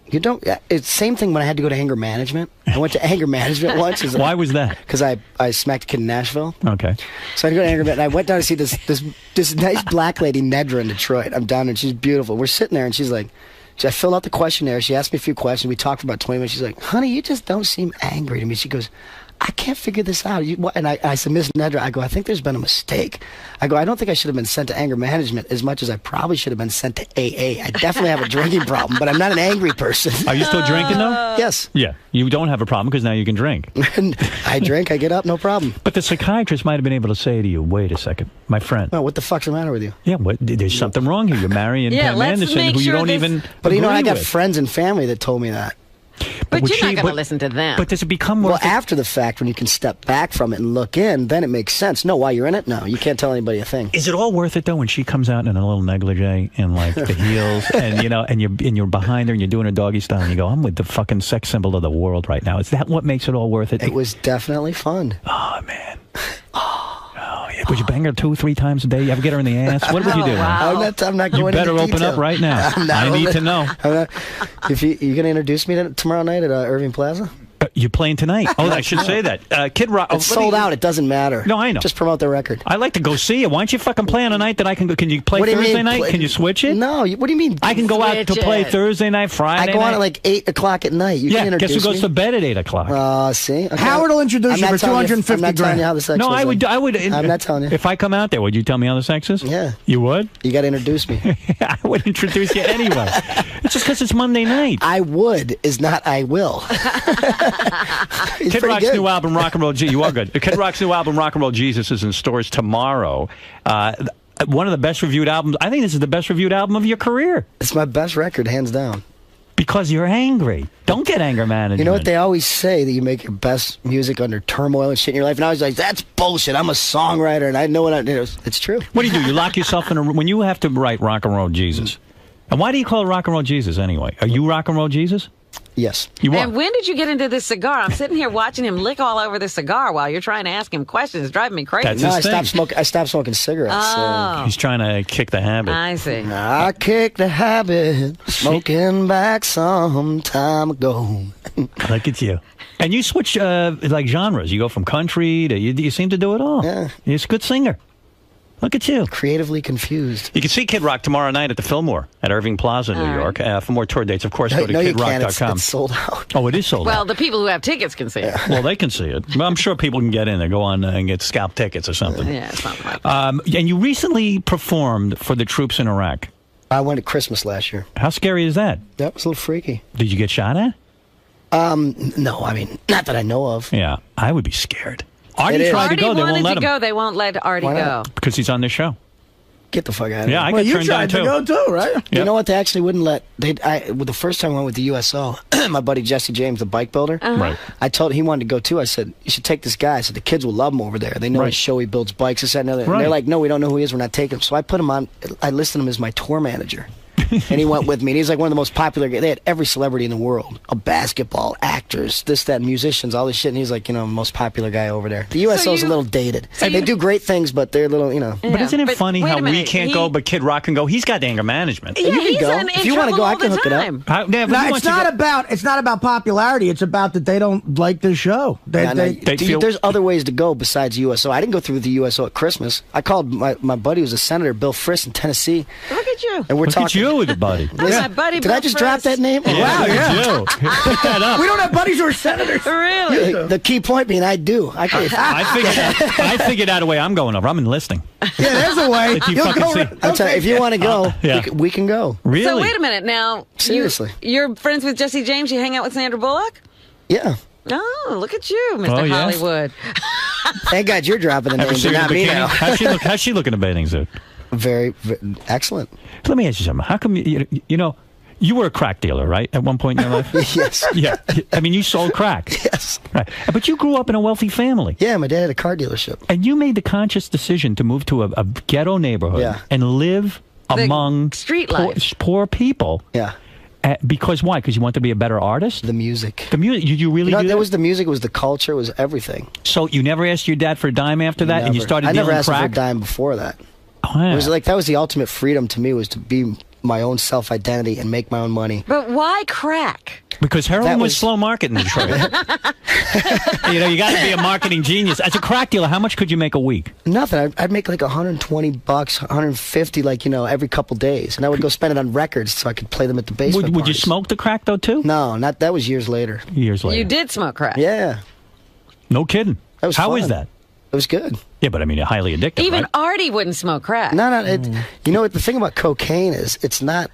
you don't. It's the same thing when I had to go to anger management. I went to anger management once. Why was that? Because I smacked a kid in Nashville. Okay. So I had to go to anger management, and I went down to see this nice black lady, Nedra, in Detroit. I'm down there, and she's beautiful. We're sitting there, and she's like, I filled out the questionnaire. She asked me a few questions. We talked for about 20 minutes. She's like, honey, you just don't seem angry to me. She goes, I can't figure this out. And I said, Miss Nedra, I go, I think there's been a mistake. I go, I don't think I should have been sent to anger management as much as I probably should have been sent to AA. I definitely have a drinking problem, but I'm not an angry person. Are you still drinking, though? Yes. Yeah. You don't have a problem because now you can drink. I drink, I get up, no problem. But the psychiatrist might have been able to say to you, wait a second, my friend. Well, what the fuck's the matter with you? Yeah, there's something wrong here. You're marrying Pam Anderson, who you don't even But you know, I agree got with. friends and family that told me that. But would you're not she- going to but- listen to them. But does it become more... Well, after the fact, when you can step back from it and look in, then it makes sense. No, while you're in it, no, you can't tell anybody a thing. Is it all worth it though when she comes out in a little negligee and like the heels and and you're behind her and you're doing a doggy style and you go, I'm with the fucking sex symbol of the world right now. Is that what makes it all worth it? It was definitely fun. Oh man. Yeah. Would you bang her 2-3 times a day? You ever get her in the ass? What would you do? wow. I'm not You going better into open detail. up right now. I'm not I need open- to know. I'm not, if you're going to introduce me tomorrow night at Irving Plaza? You're playing tonight. Oh, I should say that. Kid Rock. It's sold out. It doesn't matter. No, I know. Just promote the record. I'd like to go see it. Why don't you fucking play on a night that I can go? Can you play Thursday night? Can you switch it? No. What do you mean? I can go out to play Thursday night, Friday I go night. on at like 8 o'clock at night. You can introduce guess who goes me? to bed at 8 o'clock? See? Okay. Howard will introduce you for 250 I'm not telling you how the sex No, is. I would. I'm not telling you. If I come out there, would you tell me how the sex is? Yeah. You would? You got to introduce me. I would introduce you anyway. It's just because it's Monday night. I would is not I will. Kid Rock's new album, Rock and Roll Jesus. You are good. Kid Rock's new album, Rock and Roll Jesus, is in stores tomorrow. One of the best reviewed albums. I think this is the best reviewed album of your career. It's my best record, hands down. Because you're angry. Don't get anger management. You know what they always say, that you make your best music under turmoil and shit in your life. And I was like, that's bullshit. I'm a songwriter and I know what I do. It's true. What do? You lock yourself in a room when you have to write Rock and Roll Jesus. And why do you call it Rock and Roll Jesus anyway? Are you Rock and Roll Jesus? Yes. You are. And when did you get into this cigar? I'm sitting here watching him lick all over the cigar while you're trying to ask him questions. It's driving me crazy. That's No, his thing. I stopped smoking cigarets. Oh. He's trying to kick the habit. I see. I kicked the habit, smoking back some time ago. Look at you. And you switch like genres. You go from country to you seem to do it all. Yeah. You're a good singer. Look at you. Creatively confused. You can see Kid Rock tomorrow night at the Fillmore at Irving Plaza, New York. For more tour dates, of course, go to kidrock.com. It's sold out. Oh, it is sold out. Well, the people who have tickets can see it. Well, they can see it. Well, I'm sure people can get in there, go on and get scalp tickets or something. Yeah, something like that. And you recently performed for the troops in Iraq. I went at Christmas last year. How scary is that? That was a little freaky. Did you get shot at? No, I mean, not that I know of. Yeah, I would be scared. Artie tried to go. They won't let him. They won't let Artie go. Because he's on their show. Get the fuck out of Yeah, here. I Well, got you turned down tried to too. go too, right? Yep. You know what? They actually wouldn't let. The first time I went with the USO, my buddy Jesse James, the bike builder. Right. I told he wanted to go too. I said, you should take this guy. I said, the kids will love him over there. They know Right. his show. He builds bikes, this, that, and the other. Right. And they're like, no, we don't know who he is. We're not taking him. So I put him on. I listed him as my tour manager. And he went with me. And he's like one of the most popular guys. They had every celebrity in the world. A basketball, actors, this, that, musicians, all this shit. And he's like, most popular guy over there. The USO's a little dated. They do great things, but they're a little, But isn't it funny wait how a we minute, can't go, but Kid Rock can go? He's got anger management. Yeah, You can he's go. in If you wanna trouble go, I all can the hook it up. time. No, it's not about popularity. It's about that they don't like the show. There's other ways to go besides USO. I didn't go through the USO at Christmas. I called my buddy who's a senator, Bill Frist in Tennessee. Look at you. And we're Look talking. at you with a buddy. My buddy Did I just drop that name? Oh, Yeah, wow, look at you. Pick that up. We don't have buddies who are senators. Really? The key point being, I do. I figured out a way I'm going over. I'm enlisting. Yeah, there's a way. If you You'll fucking go see. I'll tell you, if you want to go, yeah. we can go. Really? So wait a minute now. Seriously. You're friends with Jesse James. You hang out with Sandra Bullock? Yeah. Oh, look at you, Mr. Oh, yeah? Hollywood. Thank God you're dropping the Ever names see and her in not me bikini? now. How's she look in a bathing suit? Very excellent. Let me ask you something. How come you were a crack dealer, right? At one point in your life? Yes. Yeah. I mean, you sold crack. Yes. Right. But you grew up in a wealthy family. Yeah, my dad had a car dealership. And you made the conscious decision to move to a ghetto neighborhood Yeah. and live among street poor, life. poor people. Yeah. Because why? Because you want to be a better artist? The music. The music. You really do there that? was the music, it was the culture, it was everything. So you never asked your dad for a dime after that, and you started I dealing never asked him for a crack? dime before that. Wow. It was like that was the ultimate freedom to me, was to be my own self-identity and make my own money. But why crack? Because heroin That was was- slow market in Detroit. You got to be a marketing genius. As a crack dealer, how much could you make a week? Nothing. I'd make like $120, $150, every couple days, and I would go spend it on records so I could play them at the basement. Would you parties. smoke the crack though too? No, not that. Was years later. Years later. You did smoke crack. Yeah, No kidding. that was. How fun. is that? It was good. Yeah, but I mean, highly addictive. Even right? Artie wouldn't smoke crack. No. You know what? The thing about cocaine is it's not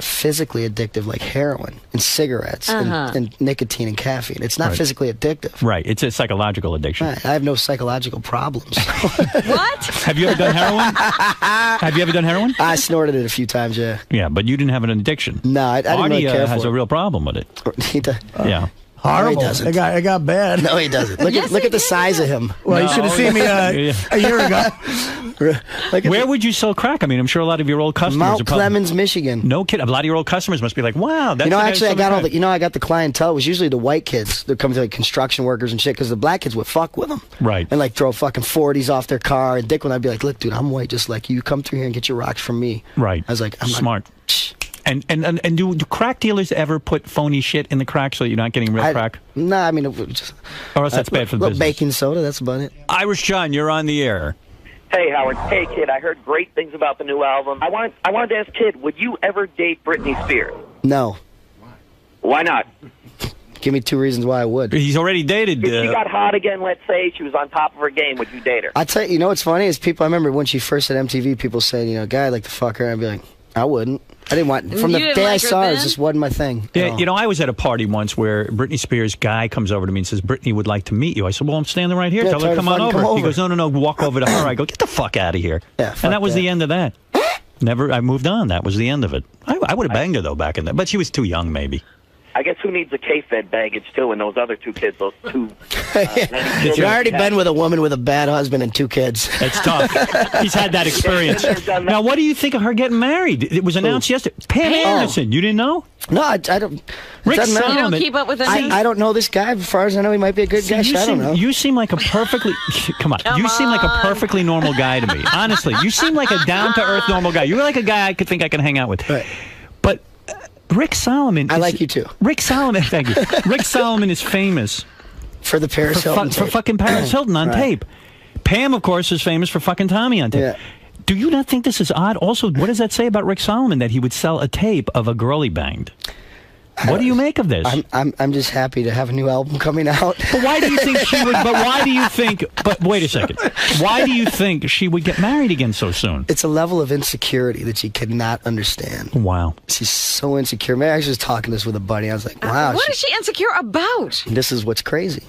physically addictive like heroin and cigarettes and nicotine and caffeine. It's not physically addictive. Right. It's a psychological addiction. Right. I have no psychological problems. What? Have you ever done heroin? Have you ever done heroin? I snorted it a few times. Yeah. Yeah, but you didn't have an addiction. No, I didn't Artie really care has for a real problem with it. it. He does. Yeah. Horrible. No, he doesn't. It got bad. No, he doesn't. Look Yes, look he at the did. size of him. Well, you should have seen me a year ago. Look at Where would you sell crack? I mean, I'm sure a lot of your old customers Mount are probably... Clemens, Michigan. No kid. A lot of your old customers must be like, wow, that's Actually, I got all the. I got the clientele. It was usually the white kids that come to like construction workers and shit, because the black kids would fuck with them, Right. And like throw fucking 40s off their car. And Dick, when I'd be like, look, dude, I'm white, just like you. Come through here and get your rocks from me. Right. I was like, I'm smart. Shh. And do crack dealers ever put phony shit in the crack so that you're not getting real crack? No, I mean, just, or else that's bad for the business. Baking soda, that's about it. Irish John, you're on the air. Hey, Howard. Hey, kid. I heard great things about the new album. I wanted to ask, kid, would you ever date Britney Spears? No. Why not? Give me 2 reasons why I would. He's already dated. If she got hot again, let's say she was on top of her game, would you date her? I tell you, you know what's funny is people. I remember when she first at MTV, people saying, you know, guy, I'd like to fuck her. I'd be like, I wouldn't. I didn't want. From the day I saw her, it just wasn't my thing. Yeah, you know, I was at a party once where Britney Spears' guy comes over to me and says, Britney would like to meet you. I said, well, I'm standing right here. Yeah, Tell her to come on over. He goes, no, walk over to her. I go, get the fuck out of here. Yeah, and that was the end of that. I moved on. That was the end of it. I would have banged her, though, back in that. But she was too young, maybe. I guess who needs a K-Fed baggage, too, and those other 2 kids, those 2... You've already been with a woman with a bad husband and 2 kids. It's tough. He's had that experience. Now, what do you think of her getting married? It was announced yesterday. Pam Anderson, you didn't know? No, I don't. Rick Solomon. You don't keep up with anything? I don't know this guy. As far as I know, he might be a good guy. I don't know. You seem like a perfectly... Come on. You seem like a perfectly normal guy to me. Honestly, you seem like a down-to-earth normal guy. You're like a guy I could think I can hang out with. Right. But... Rick Solomon. I like you too. Rick Solomon, thank you. Rick Solomon is famous for the Paris Hilton for fucking Paris Hilton on tape. Pam, of course, is famous for fucking Tommy on tape. Yeah. Do you not think this is odd? Also, what does that say about Rick Solomon that he would sell a tape of a girl he banged? What do you make of this? I'm just happy to have a new album coming out. But why do you think she would? But why do you think? But wait a second. Why do you think she would get married again so soon? It's a level of insecurity that she cannot understand. Wow. She's so insecure. Maybe I was just talking this with a buddy. I was like, wow. What is she insecure about? This is what's crazy.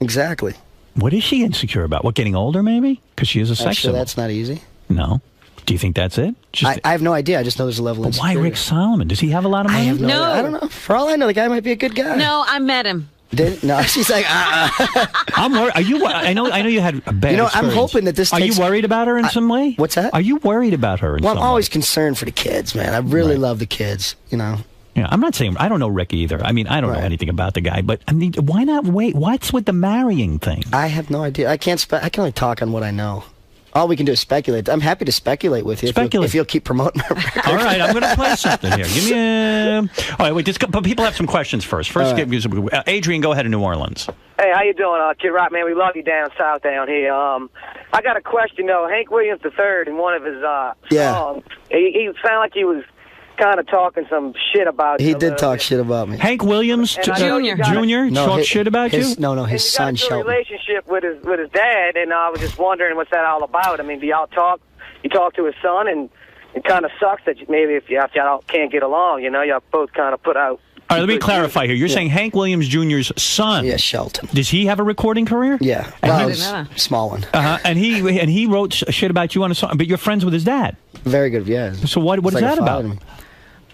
Exactly. What is she insecure about? What, getting older, maybe? Because she is a sex symbol. That's not easy. No. Do you think that's it? I have no idea. I just know there's a level of insecurity. Why Rick Solomon? Does he have a lot of money? I have no idea. I don't know. For all I know, the guy might be a good guy. No, I met him. No, she's like, I'm worried. Are you? I know you had a bad. I'm hoping that this. Are you worried about her in some way? What's that? Are you worried about her in some way? Well, I'm always concerned for the kids, man. I really love the kids. You know. Yeah, I'm not saying I don't know Rick either. I mean, I don't know anything about the guy, but I mean, why not wait? What's with the marrying thing? I have no idea. I can only talk on what I know. All we can do is speculate. I'm happy to speculate with you if you'll keep promoting my record. All right, I'm going to play something here. Give me a... All right, wait, but people have some questions first. Adrian, go ahead in New Orleans. Hey, how you doing, Kid Rock, man? We love you down south down here. I got a question, though. Hank Williams III, in one of his songs, he sounded like he was kind of talking some shit about you. He did talk shit about me. Hank Williams Jr. Talk shit about you? No, his son Shelton. Relationship with his dad, and I was just wondering what's that all about. I mean, do y'all talk? You talk to his son, and it kind of sucks that maybe if y'all can't get along, you know, y'all both kind of put out. All right, let me clarify here. You're saying Hank Williams Jr.'s son. Yeah, Shelton. Does he have a recording career? Yeah, small one. And he wrote shit about you on a song, but you're friends with his dad. Very good, yeah. So what is that about?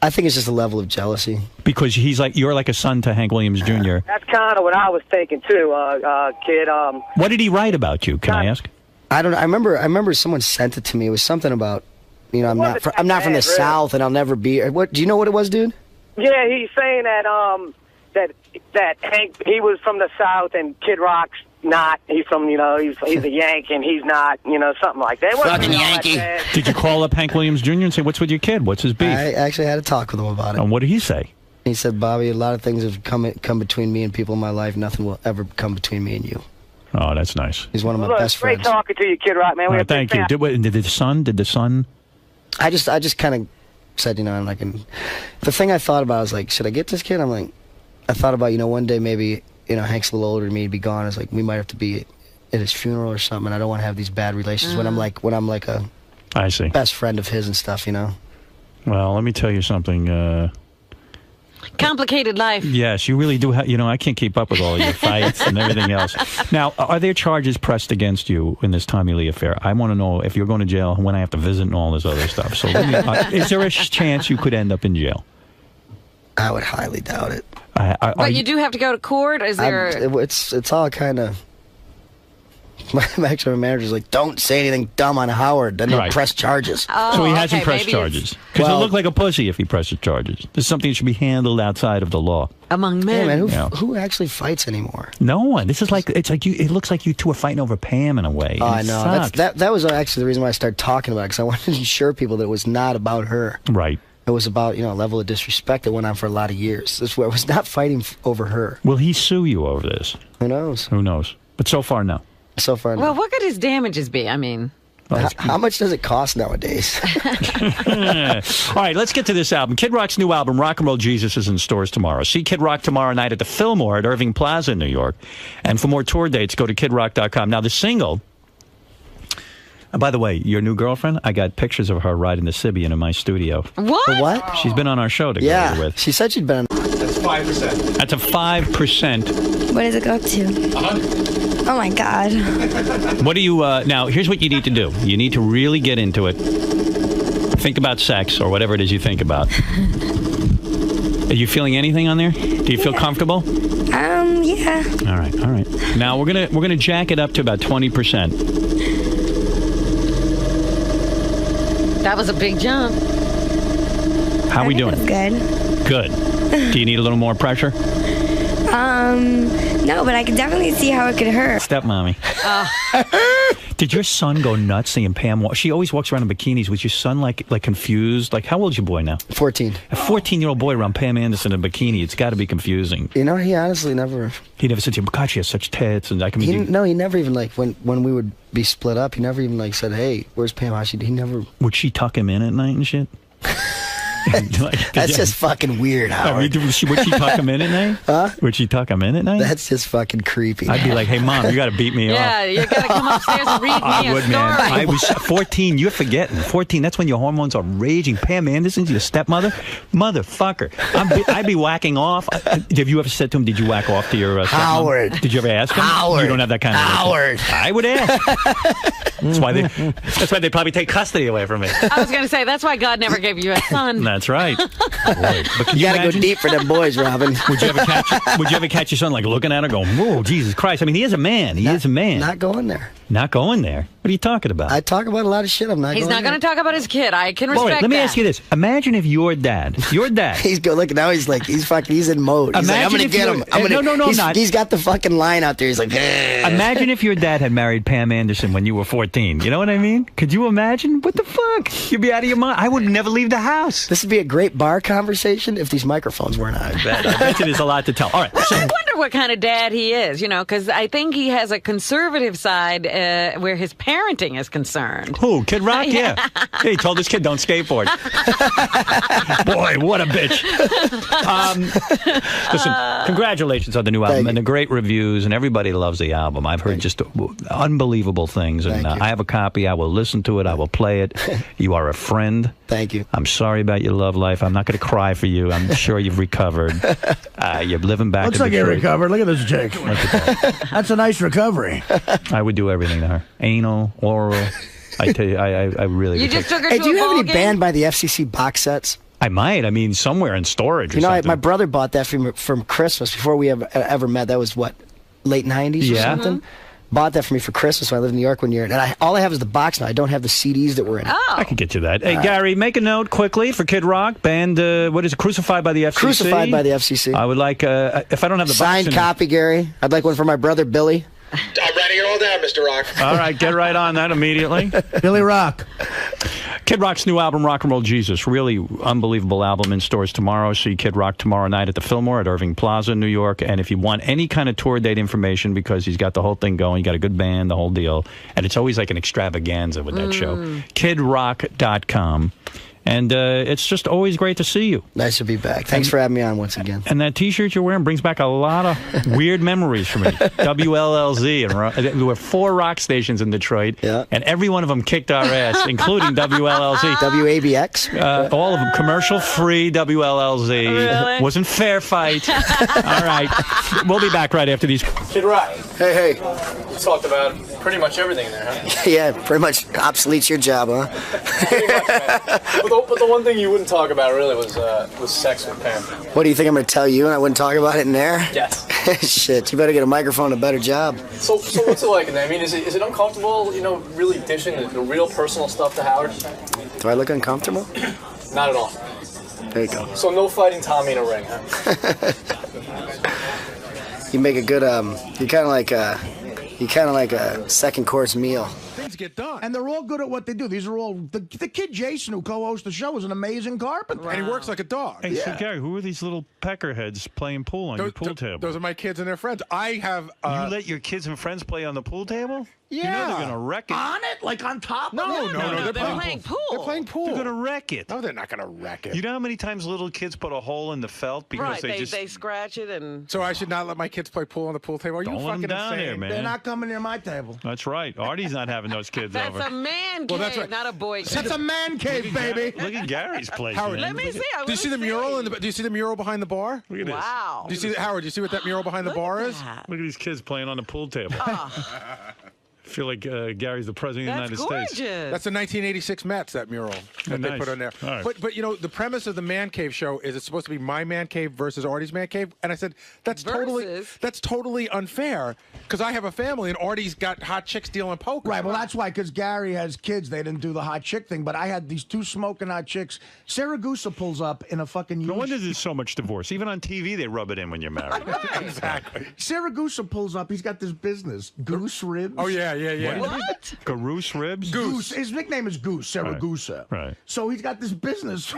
I think it's just a level of jealousy. Because you're like a son to Hank Williams Jr. That's kind of what I was thinking too, kid. What did he write about you? Can I ask? I don't know. I remember someone sent it to me. It was something about, you know, I'm not from the South, and I'll never be. What? Do you know what it was, dude? Yeah, he's saying that Hank, he was from the South, and Kid Rock's not. He's from, you know, he's a Yank, and he's not, you know, something like that. Fucking Yankee. Did you call up Hank Williams Jr. and say, what's with your kid? What's his beef? I actually had a talk with him about it. And what did he say? He said, Bobby, a lot of things have come between me and people in my life. Nothing will ever come between me and you. Oh, that's nice. He's one of my best friends. Great talking to you, Kid Rock, man. Thank you. Did the son? I just kind of said, you know, the thing I thought about was like, should I get this kid? I'm like, I thought about, you know, one day maybe, you know, Hank's a little older than me, he'd be gone. It's like, we might have to be at his funeral or something. I don't want to have these bad relations when I'm like a best friend of his and stuff, you know. Well, let me tell you something. Complicated life. Yes, you really do. You know, I can't keep up with all your fights and everything else. Now, are there charges pressed against you in this Tommy Lee affair? I want to know if you're going to jail, when I have to visit, and all this other stuff. So, is there a chance you could end up in jail? I would highly doubt it. But you do have to go to court? Is there... It's all kind of... My manager's like, don't say anything dumb on Howard, then they'll press charges. Oh, so he hasn't pressed charges. Because he'll look like a pussy if he presses charges. There's something that should be handled outside of the law. Among men. Yeah, man, who actually fights anymore? No one. This is like, it looks like you two are fighting over Pam in a way. Oh, I know. That was actually the reason why I started talking about it, because I wanted to ensure people that it was not about her. Right. It was about, a level of disrespect that went on for a lot of years. This where I was not fighting over her. Will he sue you over this? Who knows? Who knows? But so far, no. So far, no. Well, what could his damages be? I mean... How much does it cost nowadays? All right, let's get to this album. Kid Rock's new album, Rock and Roll Jesus, is in stores tomorrow. See Kid Rock tomorrow night at the Fillmore at Irving Plaza in New York. And for more tour dates, go to kidrock.com. Now, the single... And by the way, your new girlfriend, I got pictures of her riding the Sibian in my studio. What? She's been on our show together with. She said she'd been on... That's 5%. That's a 5%. What does it go up to? 100. Oh my God. What do you, now, here's what you need to do. You need to really get into it. Think about sex or whatever it is you think about. Are you feeling anything on there? Do you feel comfortable? Yeah. All right. Now, we're gonna jack it up to about 20%. That was a big jump. How are we doing? Good. Good. Do you need a little more pressure? No, but I can definitely see how it could hurt. Stepmommy. Did your son go nuts seeing Pam? She always walks around in bikinis. Was your son like confused? Like, how old's your boy now? 14. A 14-year-old boy around Pam Anderson in a bikini. It's got to be confusing. He honestly never... He never said to you, God, she has such tits. And I mean, he never even, when we would be split up, he never even, said, hey, where's Pam? He never... Would she tuck him in at night and shit? That's just fucking weird, Howard. I mean, would she tuck him in at night? Huh? Would she tuck him in at night? That's just fucking creepy. I'd be like, hey, Mom, you got to beat me off. Yeah, you got to come upstairs and read me I would, a story. man. I was 14. You're forgetting. 14, that's when your hormones are raging. Pam Anderson's your stepmother? Motherfucker. I'd be whacking off. Have you ever said to him, did you whack off to your stepmom? Howard. Did you ever ask him? Howard. You don't have that kind of... Howard. I would ask. That's why they probably take custody away from me. I was going to say, that's why God never gave you a son. That's right. Boy, but you gotta go deep for them boys, Robin. Would you ever catch your son looking at her going, whoa, Jesus Christ? I mean, he is a man. He is a man. Not going there. Not going there. What are you talking about? I talk about a lot of shit. I'm not. He's not going to talk about his kid. I can respect let me ask you this. Imagine if your dad. He's good. Look, now he's in mode. He's like, I'm going to get him. No, not. He's got the fucking line out there. He's like, imagine if your dad had married Pam Anderson when you were 14. You know what I mean? Could you imagine? What the fuck? You'd be out of your mind. I would never leave the house. This would be a great bar conversation if these microphones weren't on. I bet you there's a lot to tell. All right. I wonder what kind of dad he is, because I think he has a conservative side where his parenting is concerned. Who? Kid Rock? Yeah. Hey, he told this kid don't skateboard. Boy, what a bitch. Listen, congratulations on the new album and the great reviews, and everybody loves the album. I've heard just unbelievable things, and I have a copy. I will listen to it. I will play it. You are a friend. Thank you. I'm sorry about your love life. I'm not going to cry for you. I'm sure you've recovered. You're living back Looks to like you recovered. Look at this chick. That's a nice recovery. I would do everything to her. Anal, oral. I tell you, I really You would. just took her Hey, to do a you have ball any game? banned by the FCC box sets? I might. I mean, somewhere in storage or something. My brother bought that from Christmas before we ever met. That was, what, late 90s or something? Bought that for me for Christmas when I lived in New York one year. And all I have is the box now. I don't have the CDs that were in it. Oh. I can get you that. Hey, Gary, make a note quickly for Kid Rock. Band, what is it, Crucified by the FCC? Crucified by the FCC. I would like, if I don't have the signed box... copy, Gary. I'd like one for my brother, Billy. I'm writing it all down, Mr. Rock. All right, get right on that immediately. Billy Rock. Kid Rock's new album, Rock and Roll Jesus. Really unbelievable album in stores tomorrow. See Kid Rock tomorrow night at the Fillmore at Irving Plaza, New York. And if you want any kind of tour date information, because he's got the whole thing going, you got a good band, the whole deal. And it's always like an extravaganza with that show. KidRock.com. And it's just always great to see you. Nice to be back. Thanks for having me on once again. And that T-shirt you're wearing brings back a lot of weird memories for me. WLLZ. And there were 4 rock stations in Detroit, and every one of them kicked our ass, including WLLZ. WABX? All of them. Commercial-free WLLZ. Really? Wasn't fair fight. All right. We'll be back right after these. Kid Rock. Hey. We talked about pretty much everything there, huh? Yeah, pretty much obsoletes your job, huh? Pretty much, man. But the one thing you wouldn't talk about really was sex with Pam. What do you think I'm going to tell you and I wouldn't talk about it in there? Yes. Shit, you better get a microphone and a better job. So what's it like in there? I mean, is it uncomfortable, really dishing the real personal stuff to Howard? Do I look uncomfortable? Not at all. There you go. So no fighting Tommy in a ring, huh? You make a good, you're kind of like, You kind of like a second course meal. Things get done. And they're all good at what they do. These are all the kid Jason who co-hosts the show is an amazing carpenter. And he works like a dog. Hey, so Gary, who are these little peckerheads playing pool on your pool table? Those are my kids and their friends. I have. You let your kids and friends play on the pool table? Yeah. You know they're gonna wreck it. On it, like on top. No, of it? no. They're playing pool. They're playing pool. They're gonna wreck it. No, they're not gonna wreck it. You know how many times little kids put a hole in the felt because they scratch it and. So I should not let my kids play pool on the pool table? Are you Don't let fucking them down insane? there, man. They're not coming near my table. That's right. Artie's not having those kids That's over. a man cave, Well, that's right. not a boy cave. That's a man cave, baby. Look at Gary's place. Howard, man. Let me see. Do you see the mural? Do you see the mural behind the bar? Look at this. Wow. Do you see Howard? Do you see what that mural behind the bar is? Look at these kids playing on the pool table. I feel like Gary's the president of the United States. That's the 1986 Mets, that mural that they put on there. All right. But you know, the premise of the Man Cave show is it's supposed to be my man cave versus Artie's man cave, and I said that's totally unfair because I have a family and Artie's got hot chicks dealing poker. Right, well, that's why, because Gary has kids. They didn't do the hot chick thing, but I had these two smoking hot chicks. Saragusa pulls up in a fucking huge... No wonder there's so much divorce. Even on TV, they rub it in when you're married. Exactly. Saragusa pulls up. He's got this business, Goose Ribs. Oh, yeah. What? Garoose ribs? Goose. His nickname is Goose, Saragusa. Right. So he's got this business...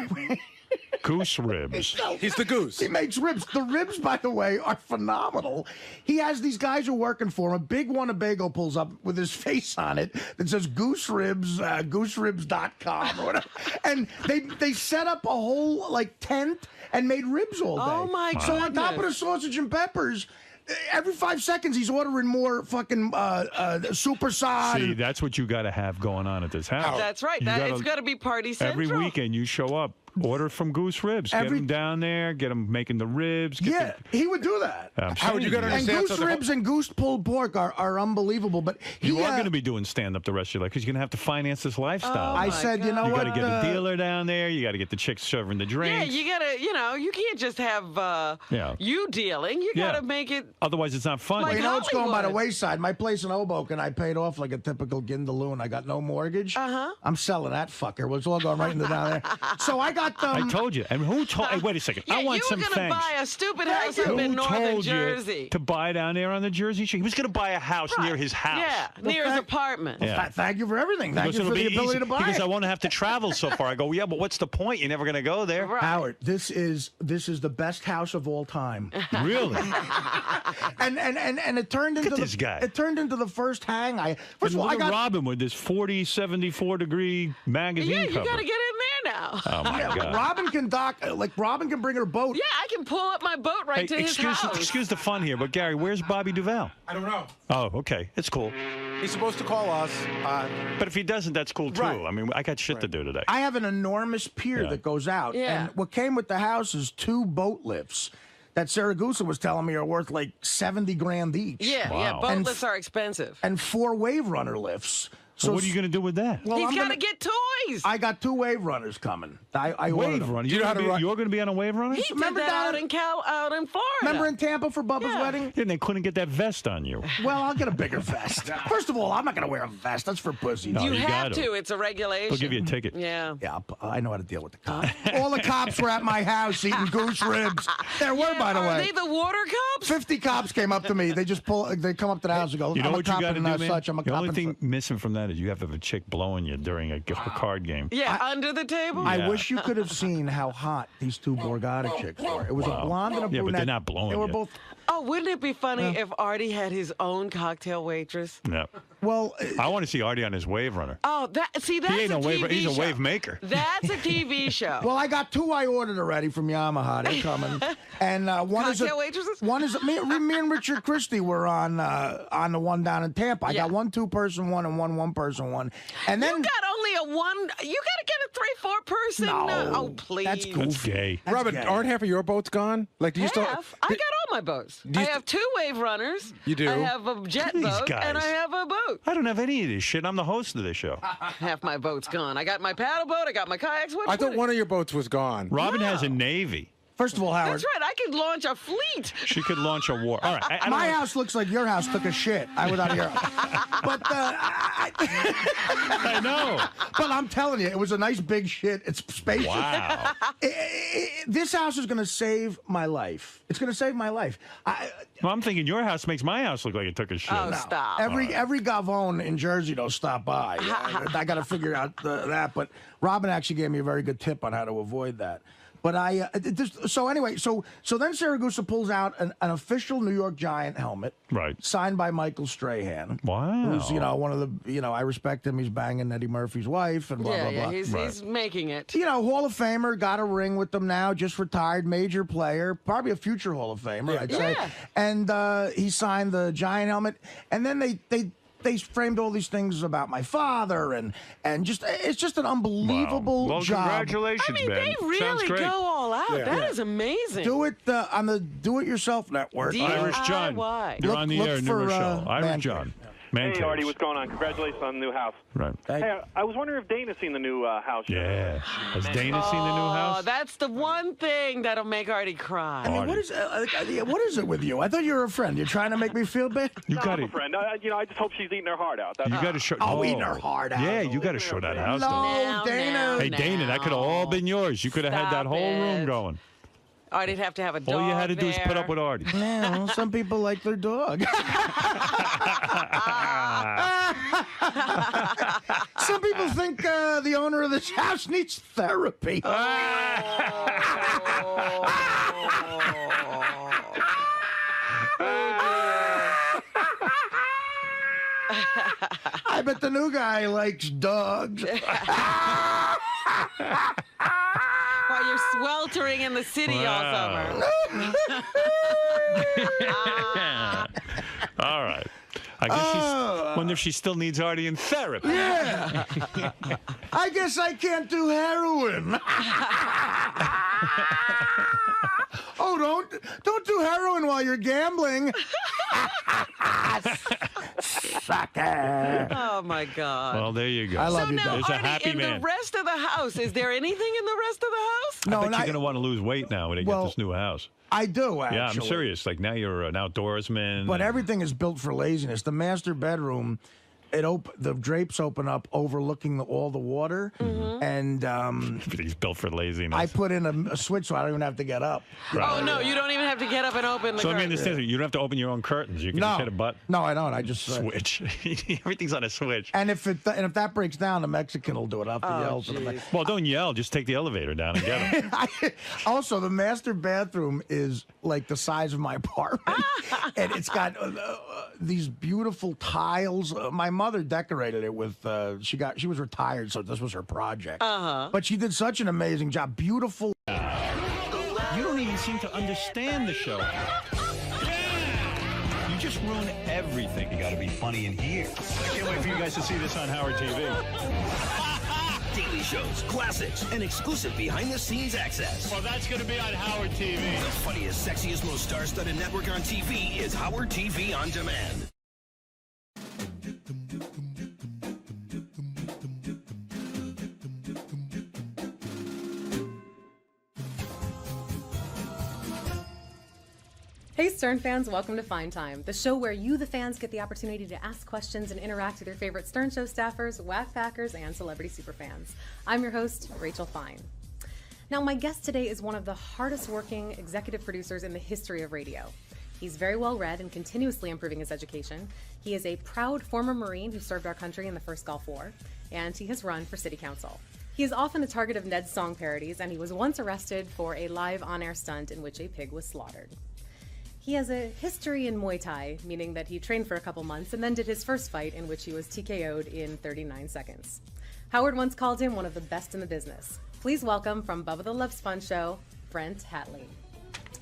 Goose ribs. He's the goose. He makes ribs. The ribs, by the way, are phenomenal. He has these guys who are working for him. A big Winnebago pulls up with his face on it that says Goose Ribs, gooseribs.com or whatever. And they set up a whole like tent and made ribs all day. Oh my god! So on top of the sausage and peppers, every 5 seconds he's ordering more fucking supersized. See, that's what you got to have going on at this house. That's right. It's got to be party central. Every weekend you show up. Order from Goose Ribs. Get them down there. Get them making the ribs. He would do that. How would you got to understand? And Goose Ribs and Goose pulled pork are unbelievable. But you are going to be doing stand up the rest of your life because you're going to have to finance this lifestyle. I said, you know what? You got to get a dealer down there. You got to get the chicks serving the drinks. Yeah, you got to. You can't just have you dealing. You got to make it. Otherwise, it's not fun. Well, you know what's going by the wayside? My place in Hoboken, I paid off like a typical Gindaloon. I got no mortgage. I'm selling that fucker. Well, it's all going right into down there. So I got I told you. And who told? Hey, wait a second. I want some thanks. You were going to buy a stupid house up in northern Jersey. To buy down there on the Jersey Shore? He was going to buy a house near his house. Yeah, near his apartment. Well, thank you for everything. Thank you for the ability to buy because it. I won't have to travel so far. I go, yeah, but what's the point? You're never going to go there. Right. Howard, this is the best house of all time. Really? and it turned into this guy. It turned into the first hang. First of all, I got Robin with this 40, 74 degree magazine Yeah, you cover. got to get in there now. Oh my God. Robin can Robin can bring her boat. Yeah, I can pull up my boat right to his house. Excuse the fun here, but Gary, where's Bobby Duvall? I don't know. Oh, okay. It's cool. He's supposed to call us. But if he doesn't, that's cool too. Right. I mean, I got shit to do today. I have an enormous pier that goes out. Yeah. And what came with the house is 2 boat lifts that Saragusa was telling me are worth like 70 grand each. Yeah, boat lifts are expensive. And 4 wave runner lifts. So what are you going to do with that? Well, He's got to get toys. I got 2 wave runners coming. I wave runner? You know how to run? You're going to be on a wave runner? He did that out in Florida. Remember in Tampa for Bubba's wedding? Yeah, and they couldn't get that vest on you. Well, I'll get a bigger vest. First of all, I'm not going to wear a vest. That's for pussies. No, you have got to. It's a regulation. They'll give you a ticket. Yeah. Yeah, I know how to deal with the cops. All the cops were at my house eating goose ribs. There were, by the way. Are they the water cops? 50 cops came up to me. They just they come up to the house and go, You know I'm what a you cop got to and do, as man? such, I'm a the cop. only thing missing from that is you have to have a chick blowing you during a card game. Yeah, under the table. I wish you could have seen how hot these 2 Borgata chicks were. It was a blonde and a brunette. Yeah, but they're not blowing They were you. both. Oh, wouldn't it be funny if Artie had his own cocktail waitress? No. Well, I want to see Artie on his wave runner. Oh, that's He ain't a a wave. TV He's a show. wave maker. That's a TV show. Well, I got 2 I ordered already from Yamaha. They're coming. And one is Cocktail waitresses? One is me and Richard Christie were on the one down in Tampa. I got 1 2-person one and 1 1-person one. And then you got only a one. You got to get a 3-4 person. No, oh, please. that's goofy. That's gay. That's Robin, gay. aren't half of your boats gone? Like, do you still? I got all my boats. I have 2 wave runners. You do? I have a jet These boat guys. and I have a boat. I don't have any of this shit. I'm the host of this show. Half my boat's gone. I got my paddle boat. I got my kayaks. I thought one of your boats was gone. Robin has a Navy. First of all, Howard. That's right. I could launch a fleet. She could launch a war. All right. I don't My know. house looks like your house took a shit. I was out of your house. But I know. But I'm telling you, it was a nice big shit. It's spacious. Wow. This house is going to save my life. It's going to save my life. Well, I'm thinking your house makes my house look like it took a shit. Oh, stop. Every Gavone in Jersey, don't stop by. I got to figure out that. But Robin actually gave me a very good tip on how to avoid that. But so then Siragusa pulls out an official New York Giant helmet, right, signed by Michael Strahan. Wow, who's one of the I respect him. He's banging Eddie Murphy's wife and blah blah blah. He's making it. Hall of Famer, got a ring with them now, just retired, major player, probably a future Hall of Famer, I'd say. And he signed the Giant helmet, and then they framed all these things about my father, and just it's just an unbelievable job. Congratulations, man. They really go all out. That is amazing. Do it on the Do It Yourself Network. Irish John, you're on the air, new show. Irish John. Hey, Artie, what's going on? Congratulations on the new house. Right. Hey, I was wondering if Dana's seen the new house. Yeah. Has Dana seen the new house? Oh, that's the one thing that'll make Artie cry. I mean, what is it with you? I thought you were a friend. You're trying to make me feel bad? You got I'm a friend. I just hope she's eating her heart out. You got to show. Eating her heart out. Yeah, you got to show that house. No, Dana. Hey, Dana, that could have all been yours. You could have had that whole room going. Artie'd have to have a dog. All you had to do is put up with Artie. Yeah, well, some people like their dog. Some people think the owner of this house needs therapy. I bet the new guy likes dogs. While you're sweltering in the city all summer. All right. I guess wonder if she still needs Artie in therapy. Yeah. I guess I can't do heroin. Oh, don't do heroin while you're gambling. Sucker. Oh my God. Well, there you go. I love you, now, There's a Artie, happy in man. the rest of the house, is there anything in the rest of the house? I bet you're going to want to lose weight now when they get this new house. I do, actually. Yeah, I'm serious. Like, now you're an outdoorsman. But everything is built for laziness. The master bedroom, the drapes open up overlooking all the water, and everything's built for laziness. I put in a switch so I don't even have to get up. Right. Oh no, you don't even have to get up and open the So curtain. let me understand, you don't have to open your own curtains. You can just hit a button. No, I don't. I just switch. Everything's on a switch. And if that breaks down, the Mexican will do it. I'll have to yell to the Mexican. Well, don't yell. Just take the elevator down and get him. Also, the master bathroom is like the size of my apartment, and it's got these beautiful tiles. My mother decorated it with. She was retired, so this was her project. But she did such an amazing job. Beautiful. You don't even seem to understand the show. You just ruin everything. You got to be funny in here. I can't wait for you guys to see this on Howard TV. Daily shows, classics, and exclusive behind-the-scenes access. Well, that's going to be on Howard TV. The funniest, sexiest, most star-studded network on TV is Howard TV On Demand. Hey Stern fans, welcome to Fine Time, the show where you, the fans, get the opportunity to ask questions and interact with your favorite Stern Show staffers, whack packers, and celebrity superfans. I'm your host, Rachel Fine. Now, my guest today is one of the hardest working executive producers in the history of radio. He's very well read and continuously improving his education. He is a proud former Marine who served our country in the first Gulf War, and he has run for city council. He is often a target of Ned's song parodies, and he was once arrested for a live on-air stunt in which a pig was slaughtered. He has a history in Muay Thai, meaning that he trained for a couple months and then did his first fight in which he was TKO'd in 39 seconds. Howard once called him one of the best in the business. Please welcome from Bubba the Love Sponge Show, Brent Hatley.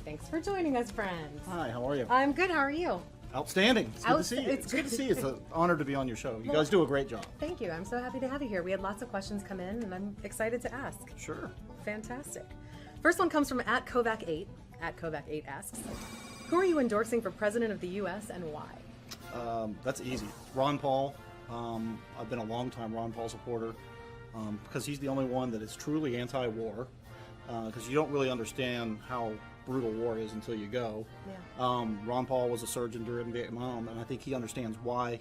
Thanks for joining us, Brent. Hi, how are you? I'm good, how are you? Outstanding. It's good to see you. It's good to see you. It's an honor to be on your show. You guys do a great job. Thank you. I'm so happy to have you here. We had lots of questions come in, and I'm excited to ask. Sure. Fantastic. First one comes from @Kovac8. @Kovac8 asks, who are you endorsing for President of the U.S. and why? That's easy. Ron Paul. I've been a long-time Ron Paul supporter because he's the only one that is truly anti-war. because you don't really understand how brutal war is until you go. Yeah. Ron Paul was a surgeon during Vietnam, and I think he understands why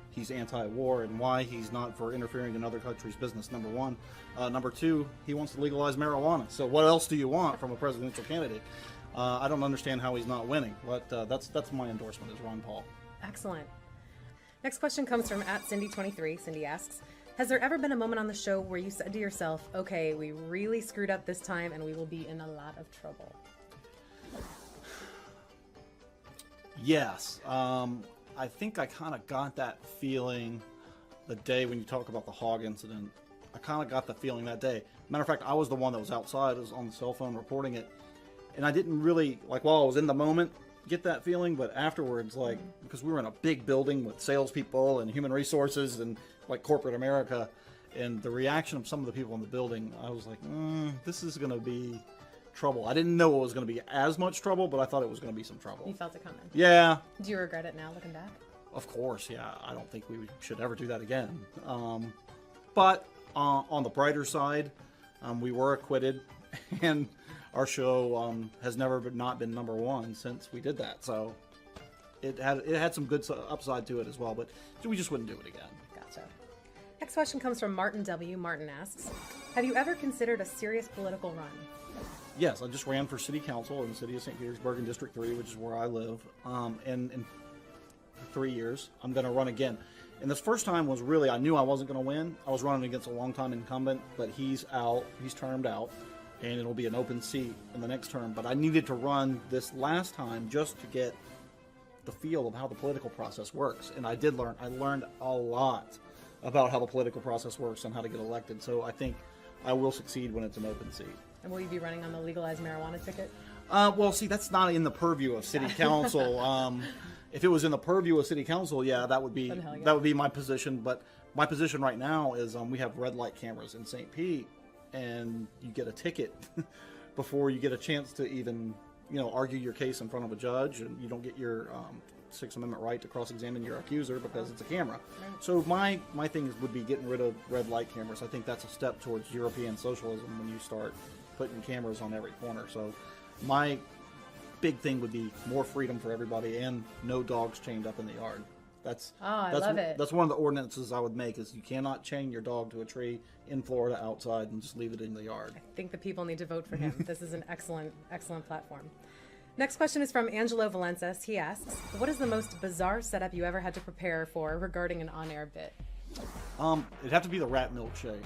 he's anti-war and why he's not for interfering in other countries' business, number one. Number two, he wants to legalize marijuana. So what else do you want from a presidential candidate? I don't understand how he's not winning, but that's my endorsement, is Ron Paul. Excellent. Next question comes from @Cindy23. Cindy asks, has there ever been a moment on the show where you said to yourself, okay, we really screwed up this time and we will be in a lot of trouble? Yes. I think I kind of got that feeling the day when you talk about the hog incident. I kind of got the feeling that day. Matter of fact, I was the one that was outside, I was on the cell phone reporting it, and I didn't really, like, while I was in the moment, get that feeling, but afterwards, like, because we were in a big building with salespeople and human resources and like corporate America, and the reaction of some of the people in the building, I was like, this is going to be trouble. I didn't know it was going to be as much trouble, but I thought it was going to be some trouble. You felt it coming. Yeah. Do you regret it now, looking back? Of course, yeah. I don't think we should ever do that again. But on the brighter side, we were acquitted, and our show has never not been number one since we did that. So it had some good upside to it as well, but we just wouldn't do it again. Gotcha. Next question comes from Martin W. Martin asks, have you ever considered a serious political run? Yes, I just ran for city council in the city of St. Petersburg in District 3, which is where I live. And in 3 years, I'm going to run again. And this first time was really, I knew I wasn't going to win. I was running against a longtime incumbent, but he's out, he's termed out, and it'll be an open seat in the next term. But I needed to run this last time just to get the feel of how the political process works. And I did learn. I learned a lot about how the political process works and how to get elected. So I think I will succeed when it's an open seat. And will you be running on the legalized marijuana ticket? Well, see, that's not in the purview of city council. If it was in the purview of city council, yeah, that would be my position. But my position right now is we have red light cameras in St. Pete, and you get a ticket before you get a chance to even, argue your case in front of a judge, and you don't get your Sixth Amendment right to cross-examine your accuser because it's a camera. Right. So my thing would be getting rid of red light cameras. I think that's a step towards European socialism when you start putting cameras on every corner. So my big thing would be more freedom for everybody and no dogs chained up in the yard. I love it. That's one of the ordinances I would make, is you cannot chain your dog to a tree in Florida outside and just leave it in the yard. I think the people need to vote for him. This is an excellent platform. Next question is from Angelo Valences. He asks, what is the most bizarre setup you ever had to prepare for regarding an on-air bit? It'd have to be the rat milkshake.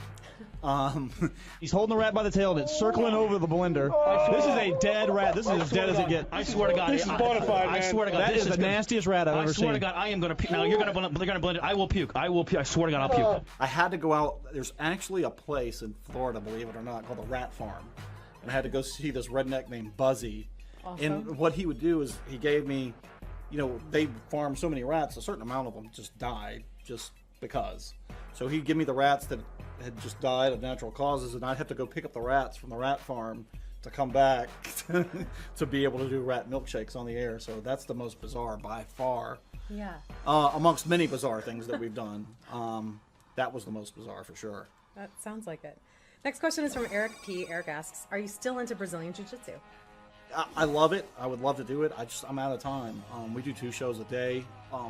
He's holding the rat by the tail and it's circling over the blender. This is a dead rat. This is as dead as it gets. I swear to God. This is bona fide, man. I swear to God. That is the nastiest rat I've ever seen. I swear to God, I am going to puke. Now, they're going to blend it. I will puke. I swear to God, I'll puke. I had to go out. There's actually a place in Florida, believe it or not, called the Rat Farm. And I had to go see this redneck named Buzzy. Awesome. And what he would do is he gave me, they farm so many rats, a certain amount of them just died just because. So he'd give me the rats that had just died of natural causes, and I'd have to go pick up the rats from the rat farm to come back to be able to do rat milkshakes on the air. So that's the most bizarre by far. Yeah. Amongst many bizarre things that we've done, that was the most bizarre for sure. That sounds like it. Next question is from Eric P. Eric asks, are you still into Brazilian Jiu-Jitsu? I love it. I would love to do it. I'm out of time. We do 2 shows a day.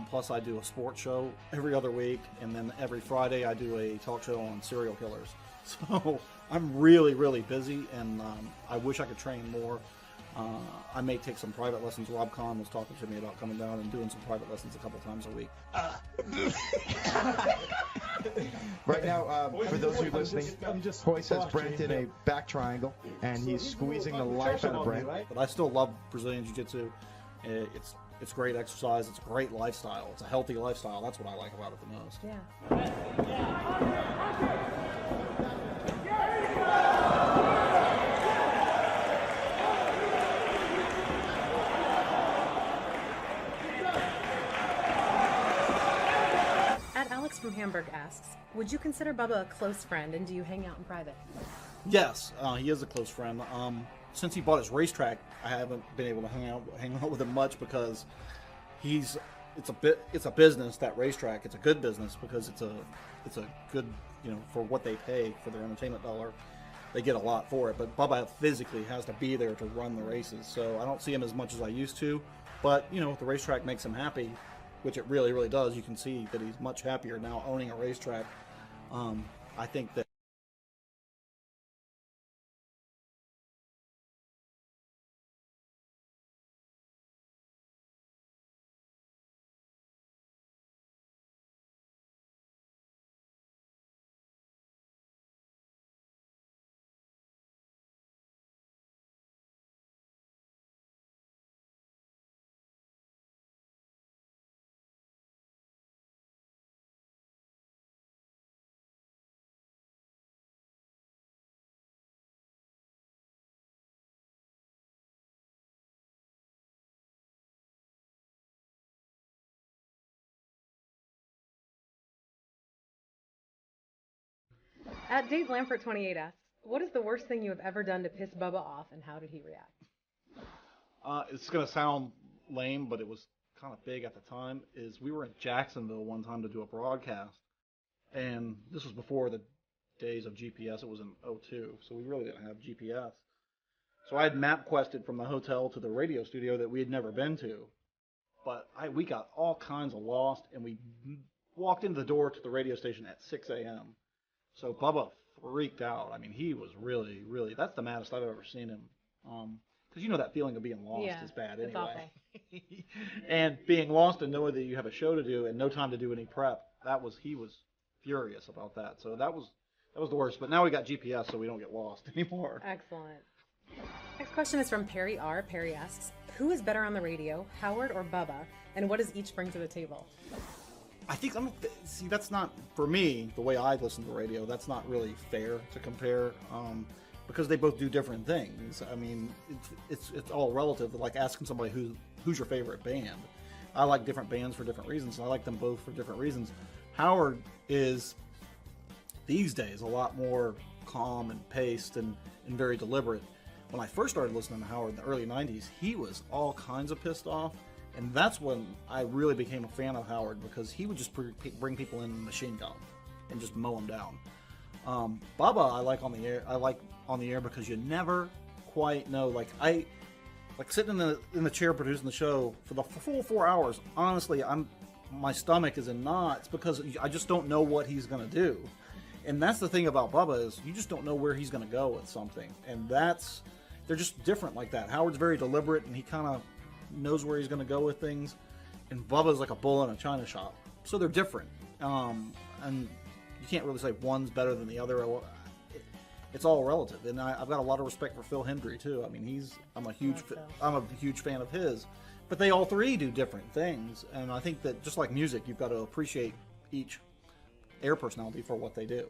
Plus I do a sports show every other week. And then every Friday I do a talk show on serial killers. So I'm really, really busy, and I wish I could train more. I may take some private lessons. Rob Kahn was talking to me about coming down and doing some private lessons a couple times a week. Right now, for those of you listening, Hoyce has Brent in a back triangle, and he's squeezing the life out of Brent. But I still love Brazilian Jiu-Jitsu. It's great exercise. It's a great lifestyle. It's a healthy lifestyle. That's what I like about it the most. Yeah. Alex from Hamburg asks, would you consider Bubba a close friend, and do you hang out in private? Yes, he is a close friend. Since he bought his racetrack, I haven't been able to hang out with him much because it's a business, that racetrack. It's a good business because it's a good, for what they pay for their entertainment dollar. they get a lot for it. But Bubba physically has to be there to run the races, so I don't see him as much as I used to. But, you know, if the racetrack makes him happy, which it really, really does, you can see that he's much happier now owning a racetrack. I think that At Dave Lamford 28 asks, what is the worst thing you have ever done to piss Bubba off, and how did he react? it's going to sound lame, but it was kind of big at the time, is we were in Jacksonville one time to do a broadcast, and this was before the days of GPS. It was in '02, so we really didn't have GPS. So I had MapQuested from the hotel to the radio studio that we had never been to, but we got all kinds of lost, and we walked into the door to the radio station at 6 a.m. So Bubba freaked out. I mean, he was really, really, that's the maddest I've ever seen him. Because you know that feeling of being lost is bad anyway. Awful. And being lost and knowing that you have a show to do and no time to do any prep, he was furious about that. So that was the worst. But now we got GPS, so we don't get lost anymore. Excellent. Next question is from Perry R. Perry asks, who is better on the radio, Howard or Bubba, and what does each bring to the table? I think that's not, for me, the way I listen to radio, that's not really fair to compare, because they both do different things. I mean, it's all relative. Like asking somebody who's your favorite band. I like different bands for different reasons, and I like them both for different reasons. Howard is, these days, a lot more calm and paced and very deliberate. When I first started listening to Howard in the early 90s, he was all kinds of pissed off. And that's when I really became a fan of Howard, because he would just bring people in machine gun and just mow them down. Bubba, I like on the air because you never quite know. Like sitting in the chair producing the show for the full 4 hours. Honestly, my stomach is in knots because I just don't know what he's gonna do. And that's the thing about Bubba, is you just don't know where he's gonna go with something. And they're just different like that. Howard's very deliberate, and he kind of knows where he's going to go with things, and Bubba's like a bull in a china shop, so they're different, and you can't really say one's better than the other. It's all relative, and I've got a lot of respect for Phil Hendry too. I mean, I'm a huge fan of his, but they all three do different things, and I think that just like music, you've got to appreciate each air personality for what they do.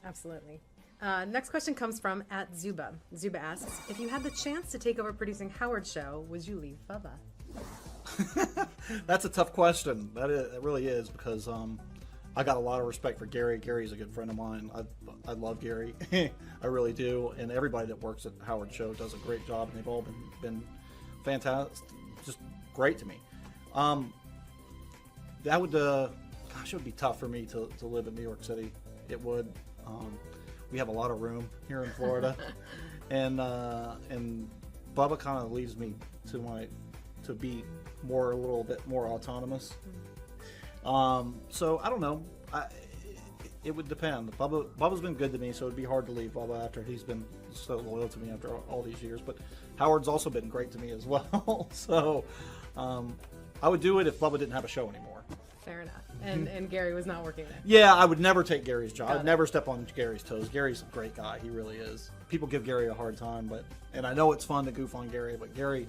Absolutely. Next question comes from @Zuba. Zuba asks, if you had the chance to take over producing Howard's show, would you leave Bubba? That's a tough question. It really is, because I got a lot of respect for Gary. Gary's a good friend of mine. I love Gary. I really do. And everybody that works at Howard's show does a great job, and they've all been fantastic, just great to me. That would, gosh, it would be tough for me to live in New York City. It would. We have a lot of room here in Florida, and Bubba kind of leaves me to be a little bit more autonomous. So I don't know. It would depend. Bubba's been good to me, so it'd be hard to leave Bubba after he's been so loyal to me after all these years. But Howard's also been great to me as well. So I would do it if Bubba didn't have a show anymore. Fair enough. And Gary was not working there. Yeah, I would never take Gary's job. I'd never step on Gary's toes. Gary's a great guy. He really is. People give Gary a hard time, and I know it's fun to goof on Gary, but Gary,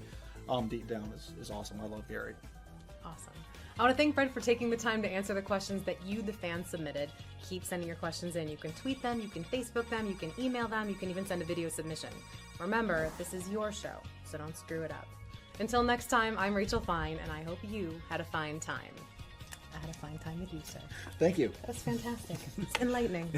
deep down, is awesome. I love Gary. Awesome. I want to thank Fred for taking the time to answer the questions that you, the fans, submitted. Keep sending your questions in. You can tweet them, you can Facebook them, you can email them, you can even send a video submission. Remember, this is your show, so don't screw it up. Until next time, I'm Rachel Fine, and I hope you had a fine time. I had a fine time with you, sir. Thank you. That's fantastic. It's enlightening.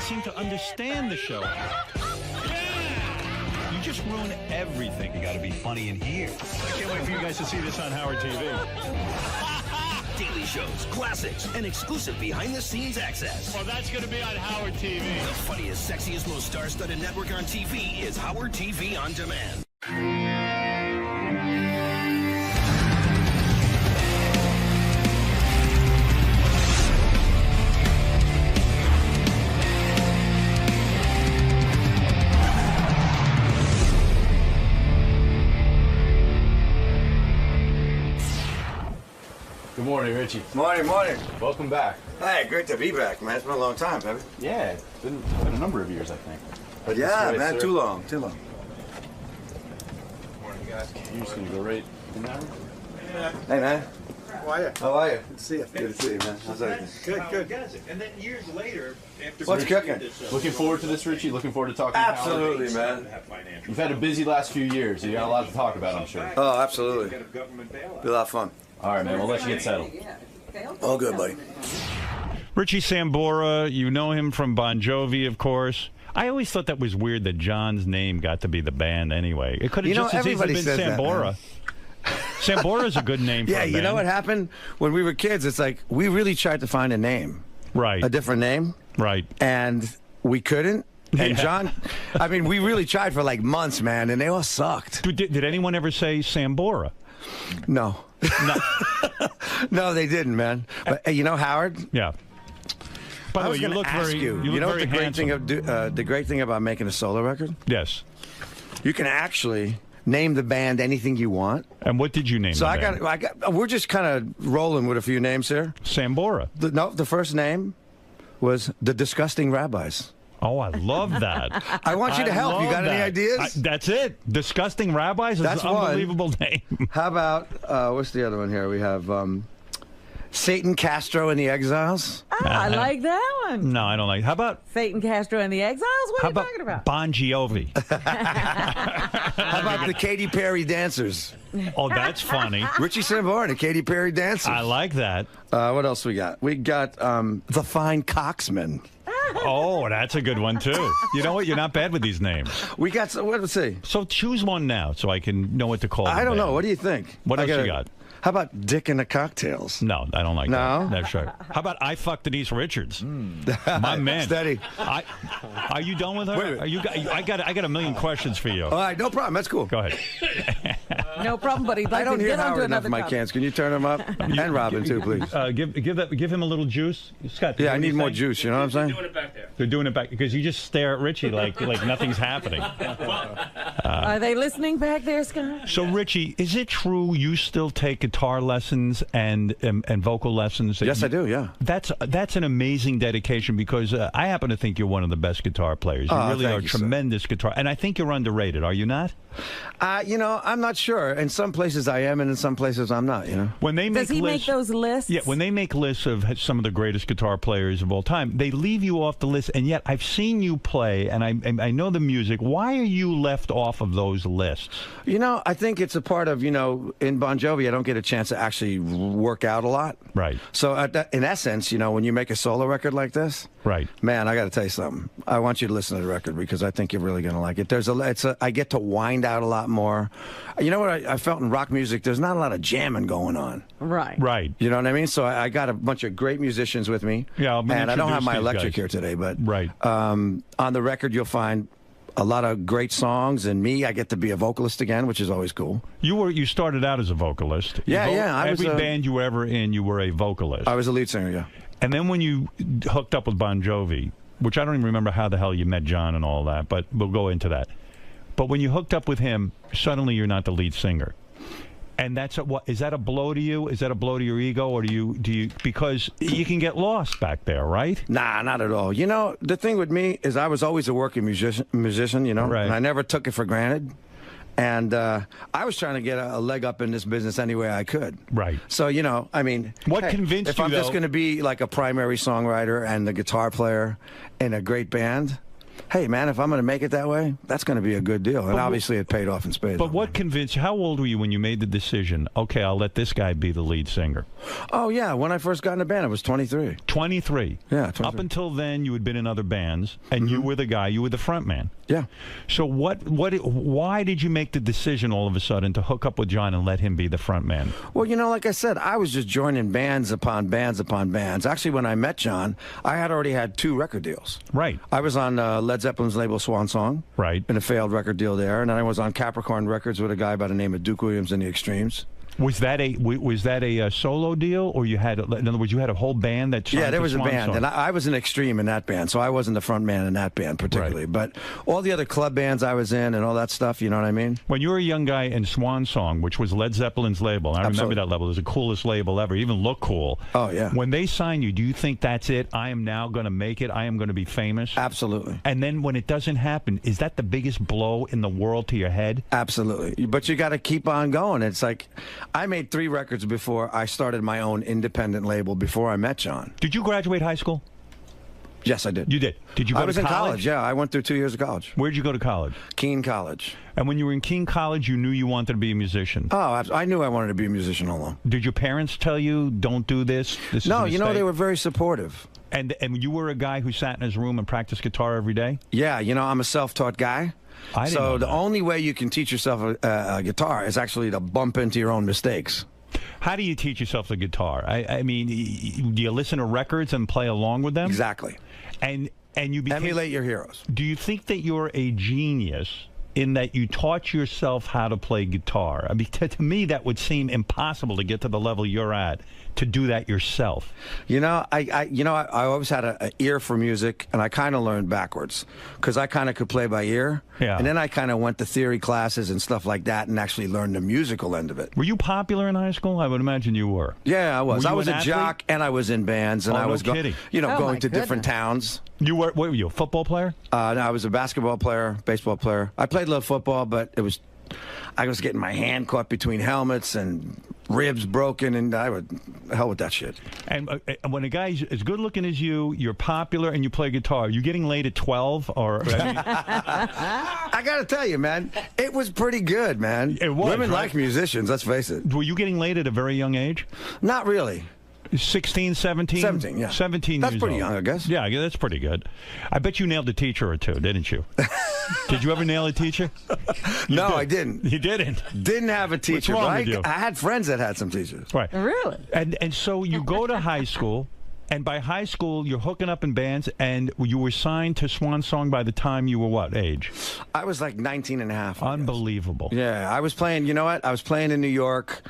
seem to understand the show. You just ruin everything. You got to be funny in here. I can't wait for you guys to see this on Howard TV. Daily shows, classics, and exclusive behind-the-scenes access. Well, that's going to be on Howard TV. The funniest, sexiest, most star-studded network on TV is Howard TV On Demand. Good morning, Richie. Morning. Welcome back. Hey, great to be back, man. It's been a long time, baby. Yeah, it's been a number of years, I think. But yeah, man, too long. Morning, guys. You're just gonna go right in that one? Hey, man. How are you? How are you? Good to see you. Good to see you, man. How's everything? Good. And then years later, after What's cooking? Looking forard to this, Richie? Looking forward to talking to Absolutely, Howard? man. You've had a busy last few years. You got a lot to talk about, I'm sure. Oh, absolutely. Be a lot of fun. All right, man. We'll let you get settled. All good, buddy. Richie Sambora, you know him from Bon Jovi, of course. I always thought that was weird that John's name got to be the band anyway. It could have just as easily been Sambora. Sambora's a good name for a band. You know what happened? When we were kids, it's like we really tried to find a name. Right. A different name. Right. And we couldn't. And Yeah. John, I mean, we really tried for like months, man, and they all sucked. Did anyone ever say Sambora? No. No. No, they didn't, man. But hey, you know, Howard? Yeah. By the I way, was you gonna look ask very. you look know what very the great thing handsome. of the great thing about making a solo record? Yes. You can actually name the band anything you want. And what did you name? So the I band? got. We're just kind of rolling with a few names here. Sambora. The first name was the Disgusting Rabbis. Oh, I love that. I want you to help. You got any ideas? That's it. Disgusting Rabbis is That's an one. unbelievable name. How about what's the other one here? We have Satan Castro and the Exiles. I like that one. No, I don't like. How about Satan Castro and the Exiles? What are you talking about? Bon Jovi? How about the Katy Perry Dancers? Oh, that's funny. Richie Sambora, the Katy Perry Dancers. I like that. What else we got? We got the Fine Coxmen. Oh, that's a good one too. You know what? You're not bad with these names. We got some. Let's see. So choose one now, so I can know what to call. I don't the know. band. What do you think? What else you got? How about Dick and the Cocktails? No, I don't like No? that. That's right. How about I Fucked Denise Richards? My man. Steady. Are you done with her? Wait a minute. Are you? I got a million questions for you. All right, no problem. That's cool. Go ahead. No problem, but he'd I like don't to hear get onto Howard enough another in my topic. cans. Can you turn them up? And Robin too, please. Give him a little juice, Scott. Yeah, I need more juice. juice. You know what I'm saying? Doing it back there. They're doing it back because you just stare at Richie like nothing's happening. Are they listening back there, Scott? So Richie, is it true you still take guitar lessons and vocal lessons? Yes, I do. Yeah. That's an amazing dedication because I happen to think you're one of the best guitar players. You really thank are a you, sir. tremendous guitar, and I think you're underrated. Are you not? You know, I'm not sure. In some places I am, and in some places I'm not. You know. When they make Does he lists, make those lists? Yeah, when they make lists of some of the greatest guitar players of all time, they leave you off the list. And yet, I've seen you play, and I know the music. Why are you left off of those lists? You know, I think it's a part of, in Bon Jovi, I don't get a chance to actually work out a lot. Right. So in essence, when you make a solo record like this, right, man, I got to tell you something. I want you to listen to the record because I think you're really going to like it. I get to wind out a lot more. You know what I felt in rock music? There's not a lot of jamming going on. Right. Right. You know what I mean? So I got a bunch of great musicians with me. Yeah, and I don't have my introduce these electric guys. here today, but Right. on the record you'll find a lot of great songs, and me, I get to be a vocalist again, which is always cool. You started out as a vocalist. Yeah, I was Every band you were ever in, you were a vocalist. I was a lead singer, yeah. And then when you hooked up with Bon Jovi, which I don't even remember how the hell you met John and all that, but we'll go into that. But when you hooked up with him, suddenly you're not the lead singer. And is that a blow to you? Is that a blow to your ego, or do you because you can get lost back there, right? Nah, not at all. The thing with me is I was always a working musician, Right. and I never took it for granted. And I was trying to get a leg up in this business any way I could. Right. So, What convinced if you, I'm just though- going to be like a primary songwriter and the guitar player in a great band, hey, man, if I'm going to make it that way, that's going to be a good deal. And obviously it paid off in spades. But what convinced you? How old were you when you made the decision, okay, I'll let this guy be the lead singer? Oh, yeah. When I first got in the band, I was 23. 23? Yeah, 23. Up until then, you had been in other bands, and you were the guy, you were the front man. Yeah. So why did you make the decision all of a sudden to hook up with John and let him be the front man? Well, you know, like I said, I was just joining bands upon bands upon bands. Actually, when I met John, I had already had 2 record deals. Right. I was on Led Zeppelin's label Swan Song. Right. In a failed record deal there. And then I was on Capricorn Records with a guy by the name of Duke Williams and the Extremes. Was that a solo deal, or you had, in other words, you had a whole band that? Yeah, there was a band, and I was an Extreme in that band, so I wasn't the front man in that band particularly. Right. But all the other club bands I was in and all that stuff, you know what I mean? When you were a young guy in Swan Song, which was Led Zeppelin's label, I remember that label. It was the coolest label ever. Even looked cool. Oh yeah. When they sign you, do you think that's it? I am now going to make it. I am going to be famous. Absolutely. And then when it doesn't happen, is that the biggest blow in the world to your head? Absolutely. But you got to keep on going. It's like I made 3 records before I started my own independent label before I met John. Did you graduate high school? Yes, I did. You did? Did you go to college? I was in college, yeah. I went through 2 years of college. Where'd you go to college? Keene College. And when you were in Keene College, you knew you wanted to be a musician? Oh, I knew I wanted to be a musician all along. Did your parents tell you, don't do this? This no, is you know, they were very supportive. And you were a guy who sat in his room and practiced guitar every day? Yeah, you know, I'm a self-taught guy. So the only way you can teach yourself a guitar is actually to bump into your own mistakes. How do you teach yourself the guitar? I mean, do you listen to records and play along with them? Exactly. And you emulate your heroes. Do you think that you're a genius in that you taught yourself how to play guitar? I mean, to me, that would seem impossible to get to the level you're at, to do that yourself. You know, I always had an ear for music, and I kind of learned backwards because I kind of could play by ear. Yeah. And then I kind of went to theory classes and stuff like that and actually learned the musical end of it. Were you popular in high school? I would imagine you were. Yeah, I was. I was a athlete? jock, and I was in bands, and I was kidding. Going to different towns. You were, what were you, a football player? No, I was a basketball player, baseball player. I played a little football, but I was getting my hand caught between helmets and ribs broken, and hell with that shit. And when a guy's as good looking as you, you're popular, and you play guitar, you getting laid at 12? Or I gotta tell you, man, it was pretty good, man. It was. Women right? like musicians, let's face it. Were you getting laid at a very young age? Not really. 16, 17? 17, yeah. 17 That's years pretty old. young, I guess. Yeah, that's pretty good. I bet you nailed a teacher or two, didn't you? Did you ever nail a teacher? No, I didn't. You didn't? Didn't have a teacher. What's wrong with you? I had friends that had some teachers. Right. Really? And so you go to high school, and by high school, you're hooking up in bands, and you were signed to Swan Song by the time you were what age? I was like 19 and a half. Unbelievable. Yeah, I was playing, you know what? I was playing in New York,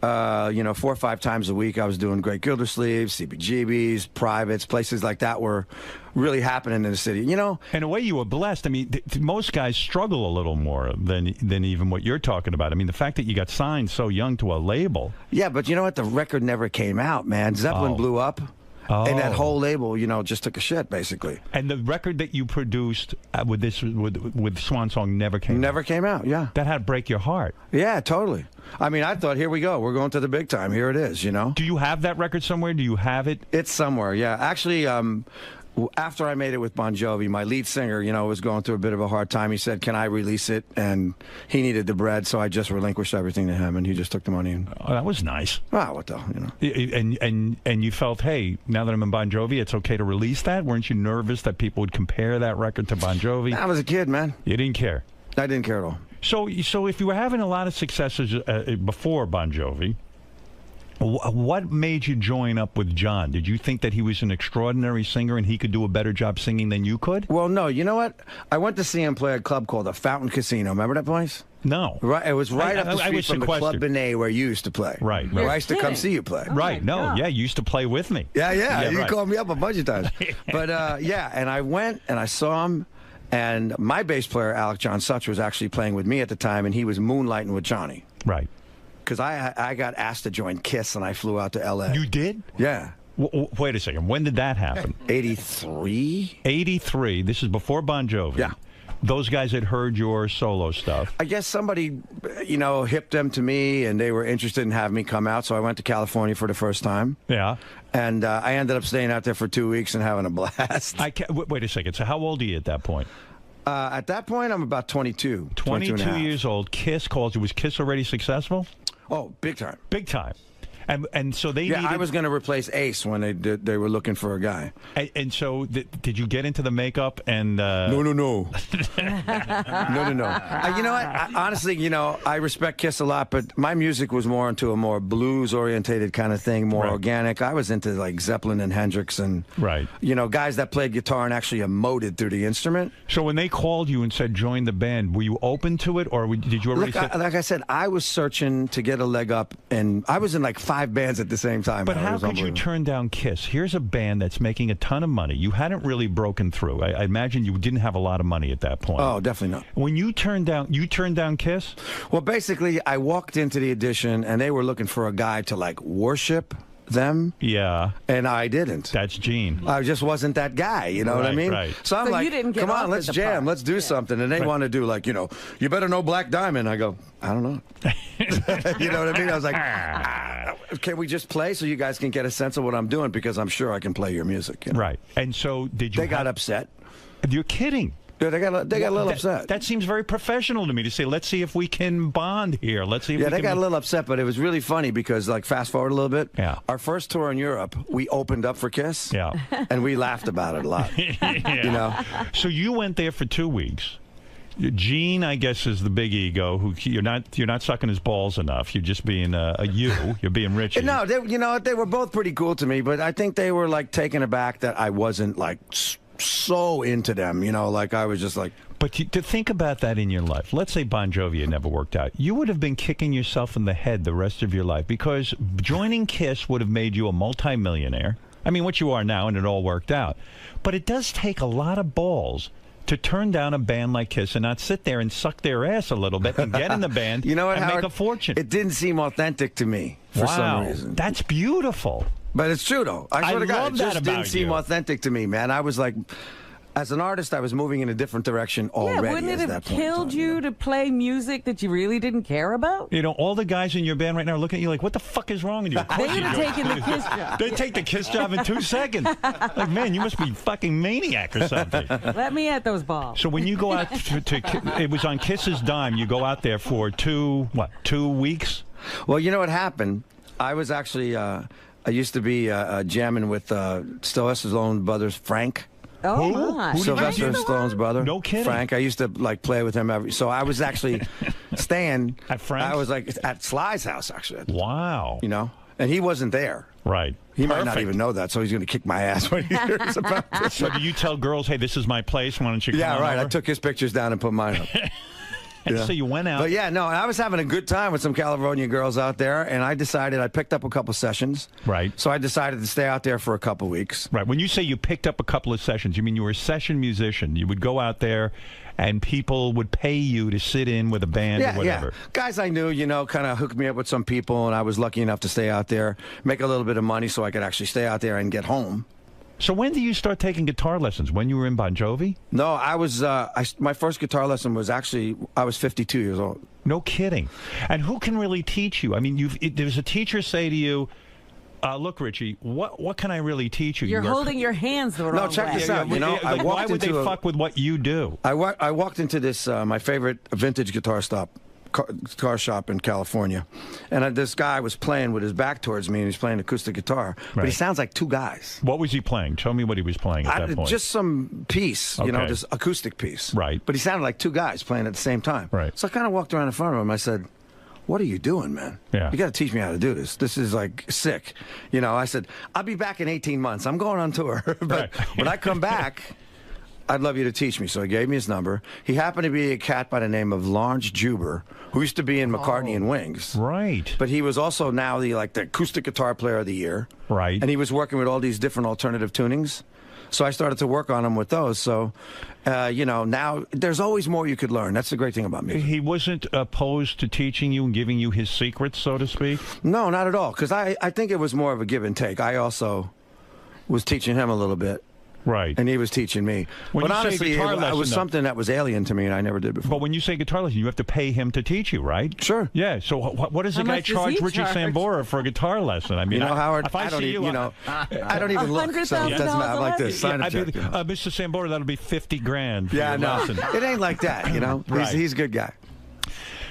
4 or 5 times a week. I was doing Great Gildersleeves, CBGBs, privates, places like that were really happening in the city, you know? In a way, you were blessed. I mean, most guys struggle a little more than even what you're talking about. I mean, the fact that you got signed so young to a label. Yeah, but you know what? The record never came out, man. Zeppelin blew up. And that whole label, just took a shit, basically. And the record that you produced with Swan Song never came out? Never came out, yeah. That had to break your heart. Yeah, totally. I mean, I thought, here we go. We're going to the big time. Here it is, Do you have that record somewhere? Do you have it? It's somewhere, yeah. Actually, after I made it with Bon Jovi, my lead singer, was going through a bit of a hard time. He said, can I release it? And he needed the bread, so I just relinquished everything to him, and he just took the money. And oh, that was nice. Wow, what the hell, And you felt, hey, now that I'm in Bon Jovi, it's okay to release that? Weren't you nervous that people would compare that record to Bon Jovi? I was a kid, man. You didn't care? I didn't care at all. So if you were having a lot of successes before Bon Jovi, what made you join up with John? Did you think that he was an extraordinary singer and he could do a better job singing than you could? Well, no. You know what? I went to see him play a club called the Fountain Casino. Remember that place? No. Right. It was right up the street from the Club Benet where you used to play. Right. Where I used to come see you play. Right. No. Yeah, you used to play with me. Yeah. You right. called me up a bunch of times. But, and I went and I saw him. And my bass player, Alec John Such, was actually playing with me at the time, and he was moonlighting with Johnny. Right. Because I got asked to join KISS, and I flew out to L.A. You did? Yeah. Wait a second. When did that happen? 83. 83. This is before Bon Jovi. Yeah. Those guys had heard your solo stuff. I guess somebody, hipped them to me, and they were interested in having me come out. So I went to California for the first time. Yeah. And I ended up staying out there for 2 weeks and having a blast. Wait a second. So how old are you at that point? At that point, I'm about 22. 22 years old. Kiss calls you. Was Kiss already successful? Oh, big time. Big time. And so they needed... I was going to replace Ace when they were looking for a guy. And so did you get into the makeup and... No. No. You know what? Honestly, I respect Kiss a lot, but my music was more into a more blues-orientated kind of thing, more organic. I was into like Zeppelin and Hendrix and guys that played guitar and actually emoted through the instrument. So when they called you and said join the band, were you open to it, or did you already... Like I said, I was searching to get a leg up, and I was in like 5 bands at the same time. But how could you turn down Kiss? Here's a band that's making a ton of money. You hadn't really broken through. I imagine you didn't have a lot of money at that point. Oh, definitely not. When you turned down Kiss? Well, basically, I walked into the audition, and they were looking for a guy to like worship them. Yeah. And I didn't. That's Gene. I just wasn't that guy, you know what I mean? Right. So I'm like, you didn't get come on, offered let's the jam, part. let's do something. And they want to do like, you better know Black Diamond. I go, I don't know. You know what I mean? I was like, can we just play so you guys can get a sense of what I'm doing? Because I'm sure I can play your music. Right. And so did you... They got upset. You're kidding. Yeah, they got a little upset. That seems very professional to me to say, let's see if we can bond here. Let's see if they got a little upset, but it was really funny because, like, fast forward a little bit. Yeah. Our first tour in Europe, we opened up for Kiss. Yeah. And we laughed about it a lot. Yeah. So you went there for 2 weeks. Gene, I guess, is the big ego. Who you're not sucking his balls enough. You're just being you're being Richie. No, they were both pretty cool to me, but I think they were like taken aback that I wasn't like so into them. Like I was just like. But to think about that in your life, let's say Bon Jovi had never worked out, you would have been kicking yourself in the head the rest of your life because joining Kiss would have made you a multimillionaire. I mean, what you are now, and it all worked out. But it does take a lot of balls to turn down a band like Kiss and not sit there and suck their ass a little bit and get in the band and Howard, make a fortune. It didn't seem authentic to me for some reason. That's beautiful. But it's true, though. I swear to God, it just didn't seem authentic to me, man. I was like, as an artist, I was moving in a different direction already. Yeah, wouldn't it have killed you to play music that you really didn't care about? All the guys in your band right now are looking at you like, what the fuck is wrong with you? They would have taken the Kiss job. They take the Kiss job in 2 seconds. Like, man, you must be fucking maniac or something. Let me at those balls. So when you go out it was on Kiss's dime, you go out there for 2 weeks? Well, you know what happened? I was actually, I used to be jamming with Sylvester Stallone's brothers, Frank. Oh, my. Sylvester Stallone's brother. No kidding. Frank. I used to like play with him so I was actually staying at Frank's? I was like at Sly's house actually. Wow. And he wasn't there. Right. He might not even know that, so he's going to kick my ass when he hears about this. So do you tell girls, hey, this is my place, why don't you come on right. over? I took his pictures down and put mine up. And so you went out. But yeah, no, I was having a good time with some California girls out there, and I picked up a couple sessions. Right. So I decided to stay out there for a couple weeks. Right. When you say you picked up a couple of sessions, you mean you were a session musician. You would go out there, and people would pay you to sit in with a band or whatever. Yeah. Guys I knew, kind of hooked me up with some people, and I was lucky enough to stay out there, make a little bit of money so I could actually stay out there and get home. So when did you start taking guitar lessons? When you were in Bon Jovi? No, I was. My first guitar lesson was actually I was 52 years old. No kidding. And who can really teach you? I mean, there's a teacher say to you, "Look, Richie, what can I really teach you?" You're holding your hands the wrong way. No, check this out. Why would they fuck with what you do? I walked into this my favorite vintage guitar shop in California, and this guy was playing with his back towards me, and he's playing acoustic guitar, but he sounds like 2 guys. What was he playing? Tell me what he was playing at that point. Just some piece, just acoustic piece. Right. But he sounded like 2 guys playing at the same time. Right. So I kind of walked around in front of him. I said, "What are you doing, man? Yeah. You got to teach me how to do this. This is like sick." I said, "I'll be back in 18 months. I'm going on tour, but when I come back, I'd love you to teach me." So he gave me his number. He happened to be a cat by the name of Lawrence Juber, who used to be in McCartney and Wings. Right. But he was also now the acoustic guitar player of the year. Right. And he was working with all these different alternative tunings. So I started to work on him with those. So, now there's always more you could learn. That's the great thing about music. He wasn't opposed to teaching you and giving you his secrets, so to speak? No, not at all. Because I think it was more of a give and take. I also was teaching him a little bit. Right. And he was teaching me. When but you say honestly, guitar it lesson, was though- something that was alien to me and I never did before. But when you say guitar lesson, you have to pay him to teach you, right? Sure. Yeah. So what does How the guy much does charge he Richie charge? Sambora for a guitar lesson? I mean, You know, Howard, if I I don't see even, you, you know, I don't even look. So it doesn't matter. I'm like this. Sign Yeah, up check. Mr. Sambora, that'll be 50 grand. For Yeah, your no. lesson. It ain't like that, you know? Right. He's a good guy.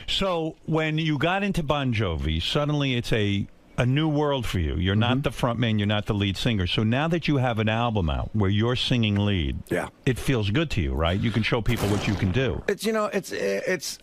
So when you got into Bon Jovi, suddenly it's a new world for you. You're not the front man, you're not the lead singer. So now that you have an album out where you're singing lead, it feels good to you, right? You can show people what you can do. It's, you know, it's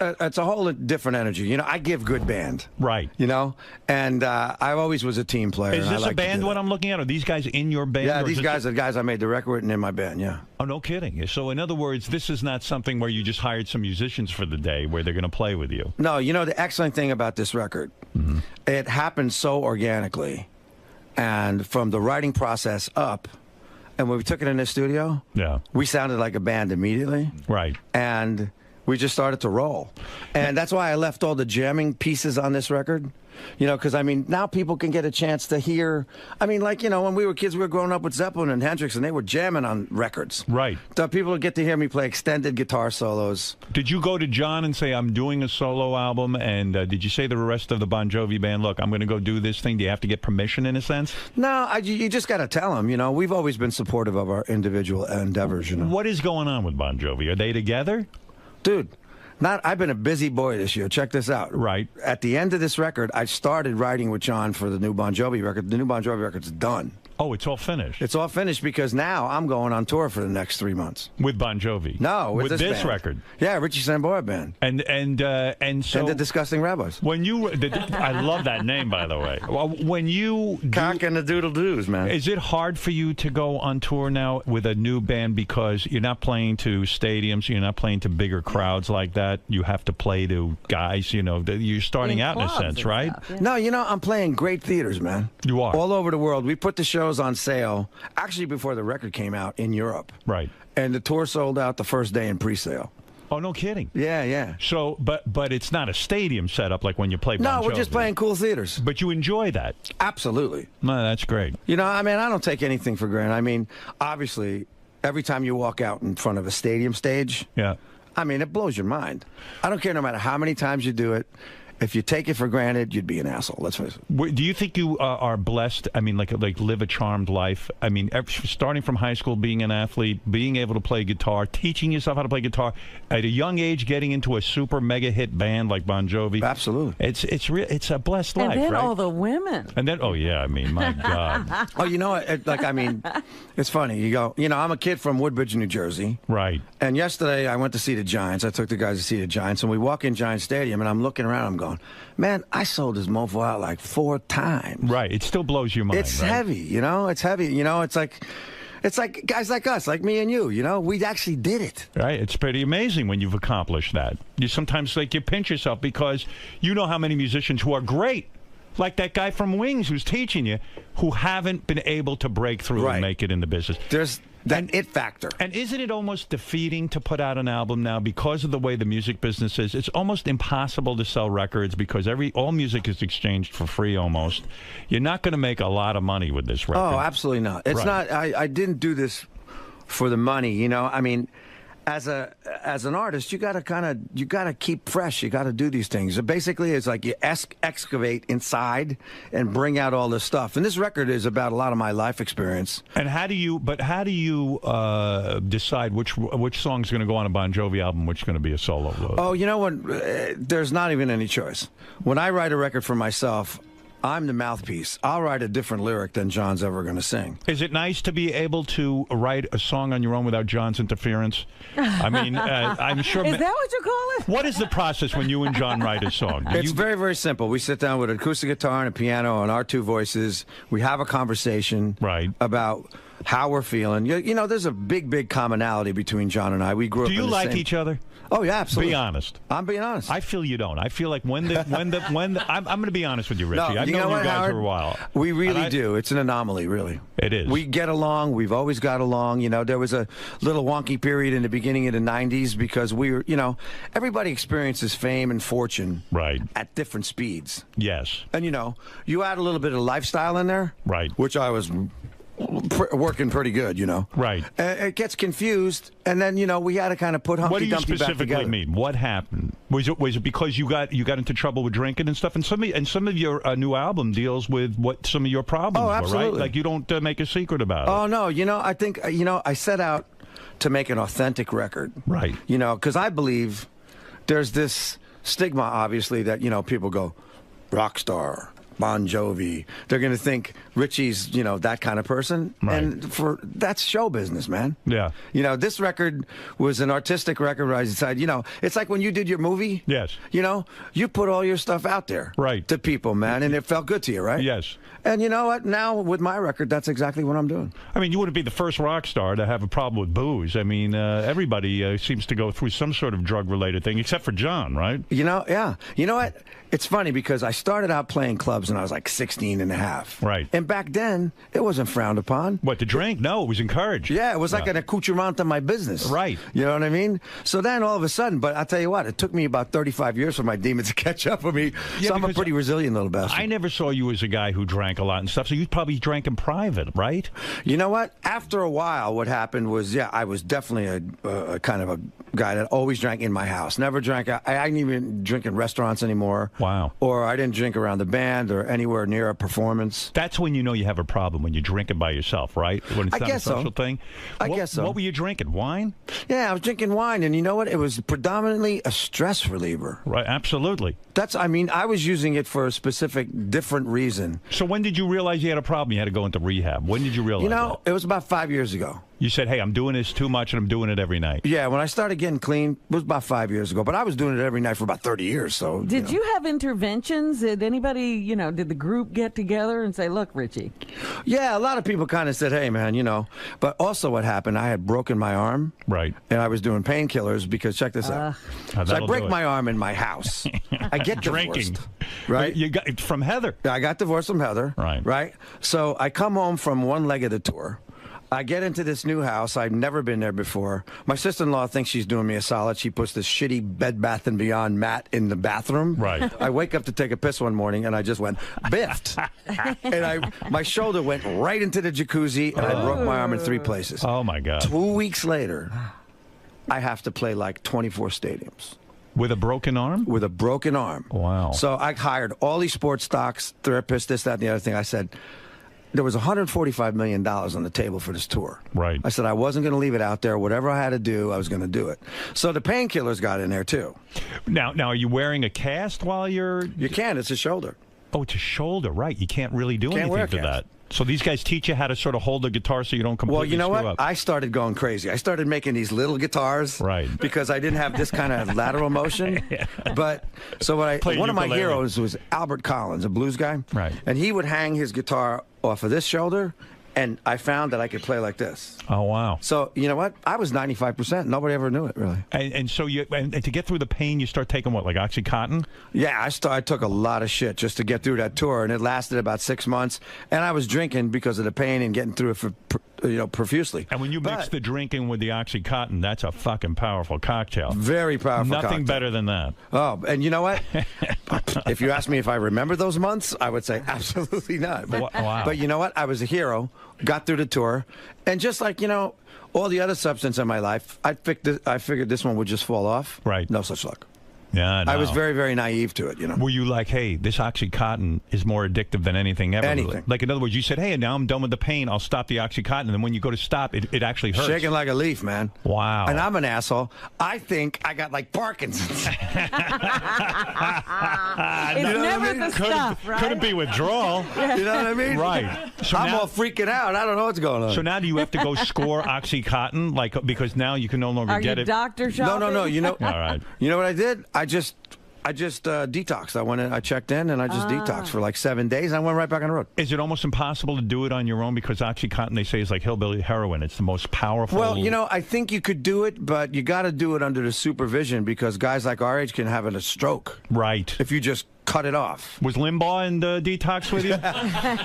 a whole different energy. You know, I give good band. Right. You know? And I always was a team player. Is and I this like a to band do what that. I'm looking at? Are these guys in your band? Yeah, or these is guys this- are the guys I made the record with and in my band, yeah. Oh, no kidding. So in other words, this is not something where you just hired some musicians for the day where they're going to play with you. No, you know, the excellent thing about this record, it happened so organically. And from the writing process up, and when we took it in the studio, we sounded like a band immediately. Right. And we just started to roll. And that's why I left all the jamming pieces on this record. You know, because, I mean, now people can get a chance to hear. I mean, like, you know, when we were kids, we were growing up with Zeppelin and Hendrix, and they were jamming on records. Right. So people would get to hear me play extended guitar solos. Did you go to John and say, I'm doing a solo album, and did you say to the rest of the Bon Jovi band, look, I'm going to go do this thing? Do you have to get permission in a sense? No, you just got to tell them, you know. We've always been supportive of our individual endeavors, you know. What is going on with Bon Jovi? Are they together? Dude. I've been a busy boy this year. Check this out. Right. At the end of this record, I started writing with John for the new Bon Jovi record. The new Bon Jovi record's done. Oh, it's all finished. It's all finished because now I'm going on tour for the next 3 months. With Bon Jovi? No, with this band. record. Yeah, Richie Sambora Band. And so the Disgusting Rabbis. When you, I love that name, by the way. When you Cock and the Doodle Doos, man. Is it hard for you to go on tour now with a new band because you're not playing to stadiums, you're not playing to bigger crowds like that? You have to play to guys, you know, you're starting out in a sense, right? No, you know, I'm playing great theaters, man. You are. All over the world. We put the shows on sale, actually before the record came out in Europe. Right. And the tour sold out the first day in pre-sale. Oh, no kidding. Yeah, yeah. So, but it's not a stadium setup like when you play Bon No, we're Jovi. just playing cool theaters. But you enjoy that. Absolutely. No, that's great. You know, I mean, I don't take anything for granted. I mean, obviously, every time you walk out in front of a stadium stage, I mean, it blows your mind. I don't care no matter how many times you do it. If you take it for granted, you'd be an asshole. Let's face it. Do you think you are blessed? I mean, like live a charmed life. I mean, starting from high school, being an athlete, being able to play guitar, teaching yourself how to play guitar at a young age, getting into a super mega hit band like Bon Jovi. Absolutely. It's a blessed life, And then right? all the women. And then, oh yeah, I mean, my God. Oh, you know, I mean, it's funny. You go, you know, I'm a kid from Woodbridge, New Jersey. Right. And yesterday I went to see the Giants. I took the guys to see the Giants, and we walk in Giant Stadium, and I'm looking around. I'm going, man, I sold this mofo out like 4 times. Right. It still blows your mind. It's right? heavy, you know. It's heavy, you know. It's like guys like us, like me and you. You know, we actually did it. Right. It's pretty amazing when you've accomplished that. You sometimes you pinch yourself because you know how many musicians who are great, like that guy from Wings who's teaching you, who haven't been able to break through and make it in the business. There's that it factor. And isn't it almost defeating to put out an album now because of the way the music business is? It's almost impossible to sell records because all music is exchanged for free almost. You're not going to make a lot of money with this record. Oh, absolutely not. It's not. I didn't do this for the money. You know, I mean, as an artist, you gotta keep fresh. You gotta do these things. So basically, it's like you excavate inside and bring out all this stuff. And this record is about a lot of my life experience. And how do you decide which song's going to go on a Bon Jovi album, which is going to be a solo? Oh, you know what? There's not even any choice. When I write a record for myself, I'm the mouthpiece. I'll write a different lyric than John's ever going to sing. Is it nice to be able to write a song on your own without John's interference? I mean, I'm sure. Is that what you call it? What is the process when you and John write a song? It's very, very simple. We sit down with an acoustic guitar and a piano and our 2 voices. We have a conversation about how we're feeling. You know, there's a big, big commonality between John and I. We grew up. Do you like each other? Oh yeah, absolutely. Be honest. I'm being honest. I feel you don't. I feel like when I'm going to be honest with you, Richie. No, I've known you guys Howard? for a while. We really do. It's an anomaly, really. It is. We get along. We've always got along. You know, there was a little wonky period in the beginning of the 90s because we were, you know, everybody experiences fame and fortune at different speeds. Yes. And, you know, you add a little bit of lifestyle in there. Right. Which I was working pretty good, you know. Right. It gets confused, and then, you know, we had to kind of put What do Humpty you Dumpty back specifically together. mean? What happened? Was it because you got into trouble with drinking and stuff? And some of your new album deals with what some of your problems were, right? absolutely. Like you don't make a secret about it. Oh, no. You know, I think, you know, I set out to make an authentic record. Right. You know, because I believe there's this stigma, obviously, that, you know, people go, rock star, Bon Jovi. They're going to think Richie's, you know, that kind of person. Right. And that's show business, man. Yeah. You know, this record was an artistic record where I decided, you know, it's like when you did your movie. Yes. You know, you put all your stuff out there. Right. To people, man, and it felt good to you, right? Yes. And you know what? Now, with my record, that's exactly what I'm doing. I mean, you wouldn't be the first rock star to have a problem with booze. I mean, everybody seems to go through some sort of drug-related thing, except for John, right? You know, yeah. You know what? It's funny because I started out playing clubs when I was like 16 and a half. Right. And back then, it wasn't frowned upon. What, to drink? No, it was encouraged. Yeah, it was like an accoutrement to my business. Right. You know what I mean? So then all of a sudden, but I'll tell you what, it took me about 35 years for my demons to catch up with me. Yeah, so I'm a pretty resilient little bastard. I never saw you as a guy who drank a lot and stuff, so you probably drank in private, right? You know what? After a while, what happened was, yeah, I was definitely a kind of a guy that always drank in my house. Never drank. I didn't even drink in restaurants anymore. Wow. Or I didn't drink around the band or anywhere near a performance. That's when you know you have a problem, when you drink it by yourself, right? When it's I not a guess so. social thing. I guess so. What were you drinking? Wine? Yeah, I was drinking wine, and you know what? It was predominantly a stress reliever. Right, absolutely. I mean, I was using it for a specific, different reason. So when did you realize you had a problem? You had to go into rehab. When did you realize You know, it was about 5 years ago. You said, hey, I'm doing this too much, and I'm doing it every night. Yeah, when I started getting clean, it was about 5 years ago. But I was doing it every night for about 30 years. So Did you have interventions? Did anybody, did the group get together and say, look, Richie? Yeah, a lot of people kind of said, hey, man, you know. But also what happened, I had broken my arm. Right. And I was doing painkillers because, check this out. So I break my arm in my house. I get Drinking. divorced. Right? You got from Heather. I got divorced from Heather. Right. Right? So I come home from one leg of the tour. I get into this new house. I've never been there before. My sister-in-law thinks she's doing me a solid. She puts this shitty Bed Bath & Beyond mat in the bathroom. Right. I wake up to take a piss one morning, and I just went, biffed. And my shoulder went right into the jacuzzi, and I broke my arm in 3 places. Oh, my God. 2 weeks later, I have to play like 24 stadiums. With a broken arm? With a broken arm. Wow. So I hired all these sports stocks, therapists, this, that, and the other thing. I said, there was $145 million on the table for this tour. Right. I said I wasn't going to leave it out there. Whatever I had to do, I was going to do it. So the painkillers got in there, too. Now, are you wearing a cast while you're... You can. It's a shoulder. Oh, it's a shoulder, right. You can't really do Can't wear anything a to cast. that. So these guys teach you how to sort of hold the guitar so you don't completely Well, you know screw what? up. I started going crazy. I started making these little guitars. Right. Because I didn't have this kind of lateral motion. But so one of my heroes was Albert Collins, a blues guy. Right. And he would hang his guitar off of this shoulder, and I found that I could play like this. Oh, wow. So, you know what? I was 95%. Nobody ever knew it, really. And so and to get through the pain, you start taking what, like OxyContin? Yeah, I took a lot of shit just to get through that tour, and it lasted about 6 months. And I was drinking because of the pain and getting through it profusely. And when you mix the drinking with the OxyContin, that's a fucking powerful cocktail. Very powerful Nothing cocktail. better than that. Oh, and you know what? If you ask me if I remember those months, I would say absolutely not. But, wow. But you know what? I was a hero, got through the tour, and just like, all the other substance in my life, I figured this one would just fall off. Right. No such luck. Yeah, I was very, very naive to it, Were you like, hey, this OxyContin is more addictive than anything ever? Anything. Like, in other words, you said, hey, now I'm done with the pain. I'll stop the OxyContin. And then when you go to stop, it actually hurts. Shaking like a leaf, man. Wow. And I'm an asshole. I think I got like Parkinson's. It's never the stuff, right? Couldn't be withdrawal. You know what I mean? Right. So I'm now, all freaking out. I don't know what's going on. So now do you have to go score OxyContin? Because now you can no longer get it? Doctor shopping? No. All right. You know what I did? I just detoxed. I went in, I checked in, and I just detoxed for like 7 days. I went right back on the road. Is it almost impossible to do it on your own? Because OxyContin, they say, is like hillbilly heroin. It's the most powerful. Well, I think you could do it, but you got to do it under the supervision because guys like our age can have a stroke. Right. If you just cut it off. Was Limbaugh in detox with you?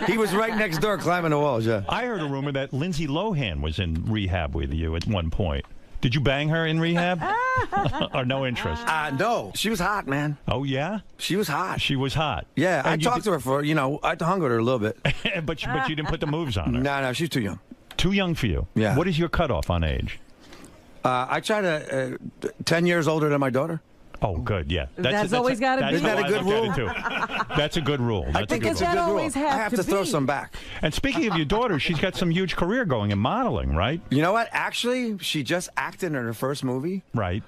He was right next door climbing the walls, yeah. I heard a rumor that Lindsay Lohan was in rehab with you at one point. Did you bang her in rehab? or no interest? No, she was hot, man. Oh yeah, she was hot. She was hot. Yeah, And I you talked to her for I hung with her a little bit. but you didn't put the moves on her. No, she's too young. Too young for you. Yeah. What is your cutoff on age? I try to 10 years older than my daughter. Oh, good. Yeah, That's always gotta be. Isn't that a good rule? That's a good rule. I think it's a good rule. I have to throw some back. And speaking of your daughter, she's got some huge career going in modeling, right? You know what? Actually, she just acted in her first movie. Right.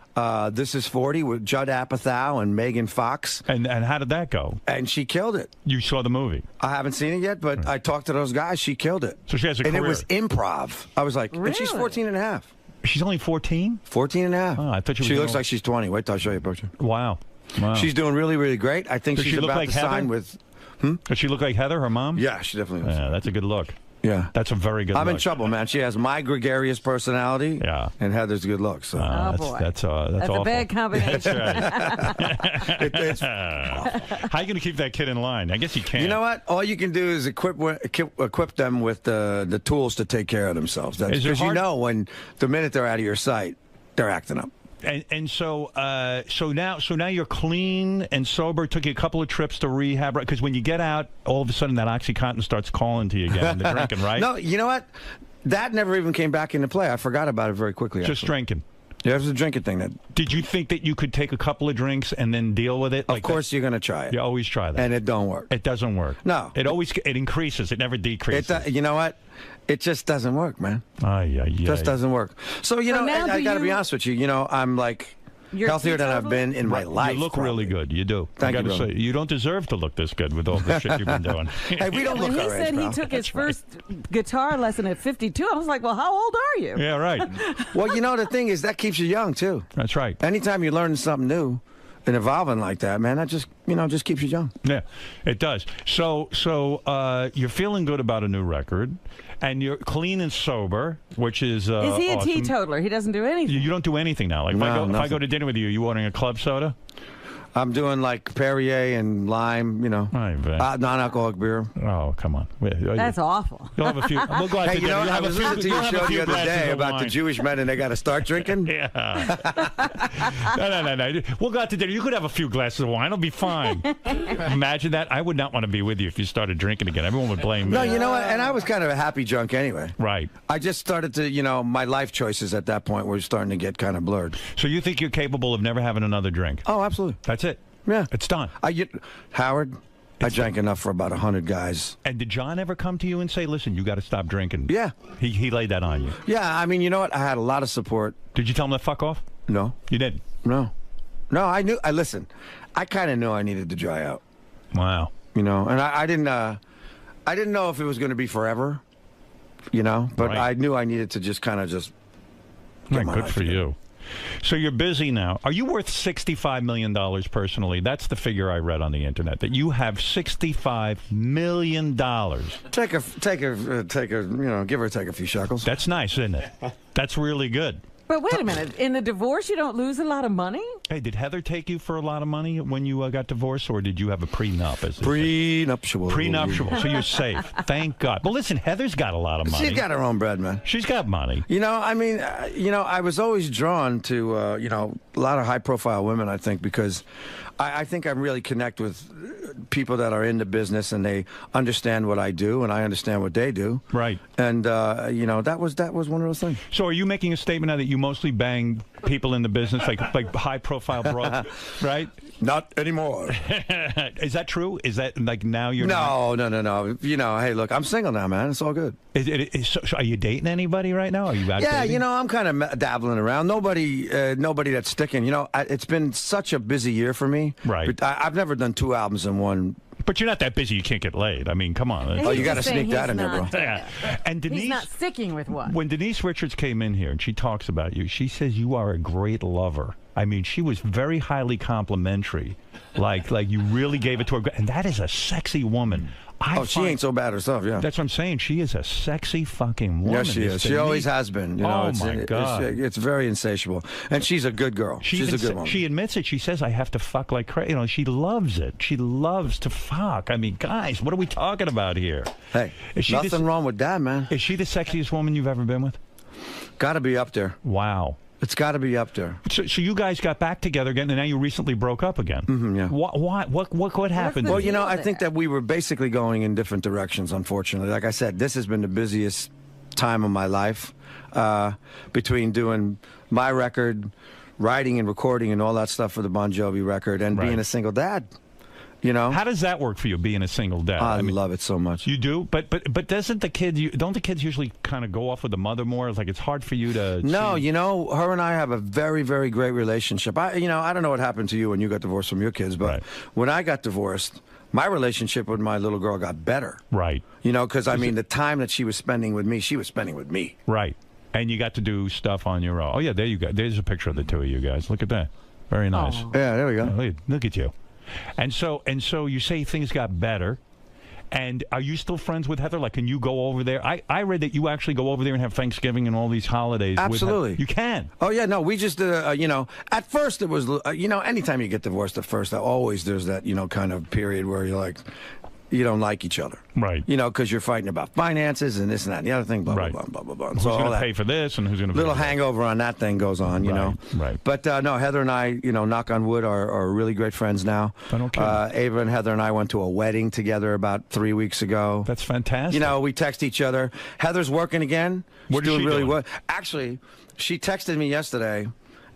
This is 40 with Judd Apatow and Megan Fox. And how did that go? And she killed it. You saw the movie? I haven't seen it yet, but I talked to those guys. She killed it. So she has a career. And it was improv. I was like, and she's 14 and a half. She's only 14? 14 and a half. Oh, I thought she looks like she's 20. Wait till I show you a picture. Wow. She's doing really, really great. I think Does she's she look about like to Heather? sign with... Does she look like Heather, her mom? Yeah, she definitely does. Yeah, that's a good look. Yeah. That's a very good I'm look. in trouble, man. She has my gregarious personality. Yeah. And Heather's good looks. So. boy. That's That's awful. a bad combination. That's right. How are you going to keep that kid in line? I guess you can't. You know what? All you can do is equip them with the tools to take care of themselves. Because you know when the minute they're out of your sight, they're acting up. And so now you're clean and sober. Took you a couple of trips to rehab, right? Because when you get out, all of a sudden that OxyContin starts calling to you again. The drinking, right? No, you know what? That never even came back into play. I forgot about it very quickly. Just drinking. Yeah, it was a drinking thing. Did you think that you could take a couple of drinks and then deal with it? Of course, you're going to try it. You always try that, and it don't work. It doesn't work. No, it increases. It never decreases. You know what? It just doesn't work, man. It just doesn't work. So you know, I got to be honest with you. You know, I'm like healthier than I've been in my life. You look really good. You do. Thank you, I gotta say, you don't deserve to look this good with all the shit you've been doing. Hey, we don't look When he our age, said he pal. took his first guitar lesson at 52, I was like, well, how old are you? Yeah, right. Well, you know, the thing is that keeps you young too. That's right. Anytime you're learning something new and evolving like that, man, that just keeps you young. Yeah, it does. So you're feeling good about a new record, and you're clean and sober, which is he a awesome. teetotaler? He doesn't do anything. You don't do anything now. Like if I go to dinner with you, you ordering a club soda? I'm doing like Perrier and lime, non-alcoholic beer. Oh, come on. That's awful. You'll have a few. We'll go out Hey, to dinner. I was listening to your show the other day about the Jewish men and they got to start drinking. Yeah. No. We'll go out to dinner. You could have a few glasses of wine. It'll be fine. Imagine that. I would not want to be with you if you started drinking again. Everyone would blame me. No, you know what? And I was kind of a happy drunk anyway. Right. I just started to, my life choices at that point were starting to get kind of blurred. So you think you're capable of never having another drink? Oh, absolutely. That's it. Yeah. It's done. Howard, I drank enough for about 100 guys. And did John ever come to you and say, listen, you got to stop drinking? Yeah. He laid that on you? Yeah, I mean, you know what? I had a lot of support. Did you tell him to fuck off? No. You didn't? No, I knew. Listen, I kind of knew I needed to dry out. Wow. And I didn't know if it was going to be forever, but Right. I knew I needed to just kind of just get my good life for together. you. So you're busy now. Are you worth $65 million personally? That's the figure I read on the internet, that you have $65 million. Take a, give or take a few shekels. That's nice, isn't it? That's really good. But wait a minute. In a divorce, you don't lose a lot of money? Hey, did Heather take you for a lot of money when you got divorced, or did you have a prenup? Prenuptial. Prenuptial. So you're safe. Thank God. But listen, Heather's got a lot of money. She's got her own bread, man. She's got money. I was always drawn to, a lot of high-profile women, I think, because I think I really connect with people that are in the business and they understand what I do and I understand what they do. Right. And, that was one of those things. So are you making a statement now that you mostly bang people in the business, like high-profile broads, right? Not anymore. Is that true? Is that like now you're No. Hey, look, I'm single now, man. It's all good. So are you dating anybody right now? Are you out dating? I'm kind of dabbling around. Nobody that's sticking. It's been such a busy year for me. Right. I've never done 2 albums in one. But you're not that busy. You can't get laid. I mean, come on. Oh, you got to sneak that in there, bro. Yeah. And Denise, he's not sticking with one. When Denise Richards came in here and she talks about you, she says you are a great lover. I mean, she was very highly complimentary. Like you really gave it to her. And that is a sexy woman. She ain't so bad herself, yeah. That's what I'm saying. She is a sexy fucking woman. Yes, she is. She always has been. Oh, my God. It's very insatiable. And she's a good girl. She's a good woman. She admits it. She says, I have to fuck like crazy. She loves it. She loves to fuck. I mean, guys, what are we talking about here? Hey, nothing wrong with that, man. Is she the sexiest woman you've ever been with? Got to be up there. Wow. It's got to be up there. So you guys got back together again, and now you recently broke up again. Yeah. Why? What happened? Well, you know, I think that we were basically going in different directions, unfortunately. Like I said, this has been the busiest time of my life, between doing my record, writing and recording and all that stuff for the Bon Jovi record, and being a single dad. You know, how does that work for you, being a single dad? I love it so much. You do, but doesn't the kid? Don't the kids usually kind of go off with the mother more? It's like it's hard for you to. No, you know, her and I have a very, very great relationship. I don't know what happened to you when you got divorced from your kids, but when I got divorced, my relationship with my little girl got better. Right. You know, because I mean, the time that she was spending with me, she was spending with me. Right. And you got to do stuff on your own. Oh yeah, there you go. There's a picture of the two of you guys. Look at that. Very nice. Oh. Yeah, there we go. Look at you. And so you say things got better, and are you still friends with Heather? Like, can you go over there? I read that you actually go over there and have Thanksgiving and all these holidays. Absolutely. With Heather. You can. Oh yeah, no, we just you know, at first it was you know, anytime you get divorced at first, there's that, you know, kind of period where you're like, you don't like each other. Right. You know, because you're fighting about finances and this and that and the other thing, blah, blah, blah, blah, blah, blah. Who's going to pay for this and who's going to little hangover on that thing goes on, you know. Right. But, no, Heather and I, you know, knock on wood, are really great friends now. Ava and Heather and I went to a wedding together about 3 weeks ago. That's fantastic. You know, we text each other. Heather's working again. She's doing really well. Actually, she texted me yesterday,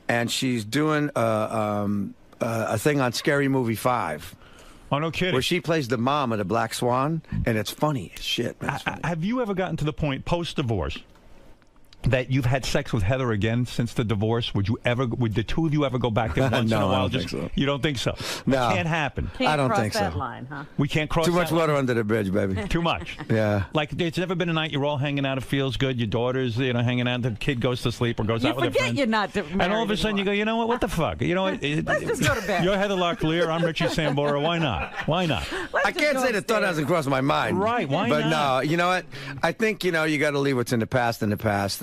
and she's doing a thing on Scary Movie 5. Oh, no kidding. Where she plays the mom of the Black Swan, and it's funny as shit, man. Have you ever gotten to the point, post-divorce, that you've had sex with Heather again since the divorce? Would the two of you ever go back there once in a while? I don't think so. You don't think so? No. It can't happen. I don't think so. That line, huh? We can't cross Too much that line? water under the bridge, baby. Too much. Yeah. Like, there's never been a night you're all hanging out, it feels good, your daughter's, you know, hanging out, the kid goes to sleep or goes out with her friends. You're not married and all of a sudden you go, you know what the fuck? You know what? Let's just go to bed. You're Heather Locklear, I'm Richie Sambora. Why not? Why not? I can't say the thought hasn't crossed my mind. Right, why but not? no, you know what? I think, you know, you got to leave what's in the past,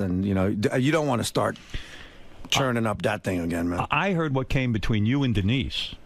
and, you know, you don't want to start churning up that thing again, man. I heard what came between you and Denise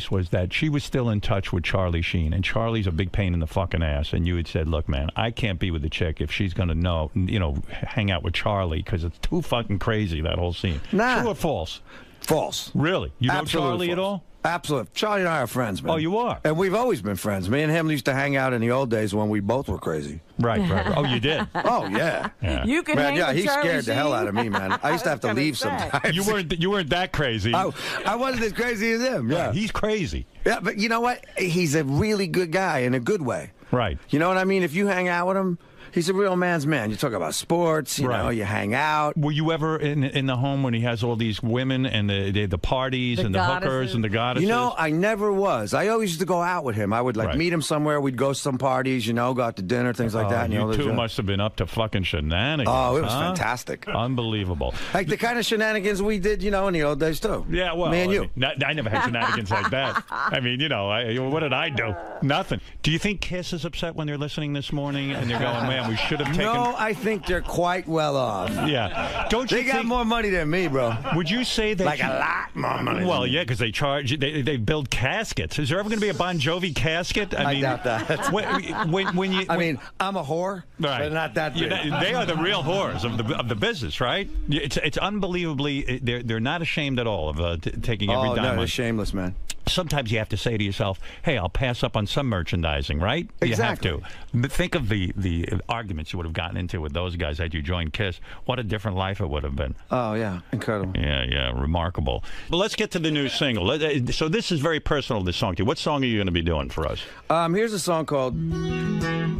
was that she was still in touch with Charlie Sheen, and Charlie's a big pain in the fucking ass, and you had said, look, man, I can't be with the chick if she's going to hang out with Charlie, because it's too fucking crazy, that whole scene. Nah. True or false? False. Really? You know Absolutely Charlie at false. all? Absolutely. Charlie and I are friends, man. Oh, you are? And we've always been friends. Me and him used to hang out in the old days when we both were crazy. Right. Oh, you did? Oh, yeah. You could man, hang with he's Charlie scared the hell Sheen? out of me, man. I used to have to leave sometimes. You weren't that crazy. I wasn't as crazy as him, yeah. He's crazy. Yeah, but you know what? He's a really good guy in a good way. Right. You know what I mean? If you hang out with him, he's a real man's man. You talk about sports, you know, you hang out. Were you ever in the home when he has all these women and the parties and the hookers and the goddesses? You know, I never was. I always used to go out with him. I would meet him somewhere. We'd go to some parties, you know, go out to dinner, things like that. You two must have been up to fucking shenanigans. Oh, it was fantastic. Unbelievable. Like the kind of shenanigans we did, you know, in the old days too. Yeah, well, me and you. I never had shenanigans like that. I mean, you know, what did I do? Nothing. Do you think Kiss is upset when they're listening this morning and they're going, man, we should have taken... No, I think they're quite well off. Yeah. Don't you They got more money than me, bro. Would you say that... Like a lot more money. Well, yeah, because they charge... They build caskets. Is there ever going to be a Bon Jovi casket? I mean, doubt that. When you... I mean, I'm a whore, but not that big. They are the real whores of the business, right? It's unbelievably... They're not ashamed at all of taking every dime. Oh, no, they're shameless, man. Sometimes you have to say to yourself, hey, I'll pass up on some merchandising, right? Exactly. You have to. But think of the arguments you would have gotten into with those guys had you joined KISS. What a different life it would have been. Oh, yeah. Incredible. Yeah, remarkable. But let's get to the new single. So this is very personal, this song to you. What song are you going to be doing for us? Here's a song called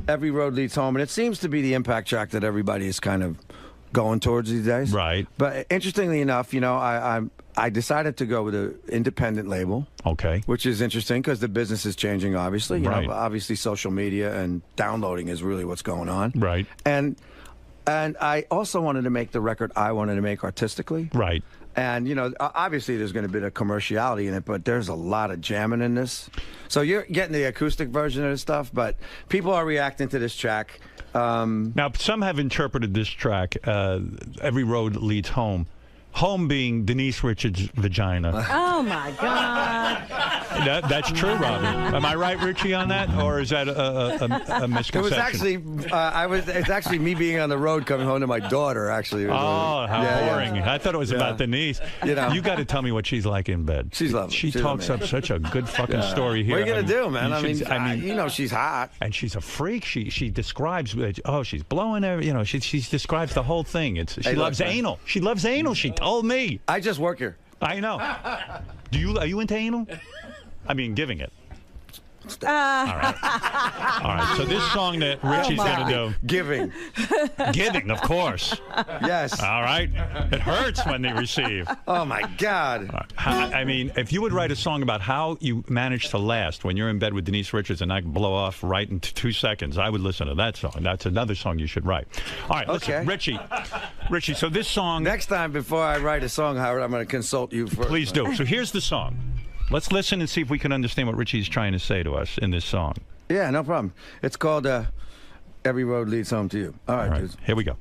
Every Road Leads Home, and it seems to be the impact track that everybody is kind of going towards these days. Right. But interestingly enough, you know, I decided to go with an independent label. Okay. Which is interesting because the business is changing, obviously. You know, obviously, social media and downloading is really what's going on. Right. And I also wanted to make the record I wanted to make artistically. Right. And, you know, obviously there's going to be a commerciality in it, but there's a lot of jamming in this. So you're getting the acoustic version of this stuff, but people are reacting to this track. Now, some have interpreted this track, Every Road Leads Home. Home being Denise Richards' vagina. Oh, my God. That's true, Robbie. Am I right, Richie, on that, or is that a misconception? It was actually it's actually me being on the road coming home to my daughter. Actually. Oh, how boring! Yeah. I thought it was about Denise. You got to tell me what she's like in bed. She's lovely. She talks up such a good fucking story here. What are you gonna do, man? I mean, you know, she's hot, and she's a freak. She describes. Oh, she's blowing her. You know, she describes the whole thing. She loves anal. She loves anal. She told me. I just work here. I know. Are you into anal? I mean, giving it. All right. So this song that Richie's going to do. Giving, of course. Yes. All right. It hurts when they receive. Oh, my God. I mean, if you would write a song about how you manage to last when you're in bed with Denise Richards and I can blow off right in 2 seconds, I would listen to that song. That's another song you should write. All right. Listen, Richie, so this song. Next time, before I write a song, Howard, I'm going to consult you first. Please do. So here's the song. Let's listen and see if we can understand what Richie's trying to say to us in this song. Yeah, no problem. It's called Every Road Leads Home to You. All right, dudes. Here we go.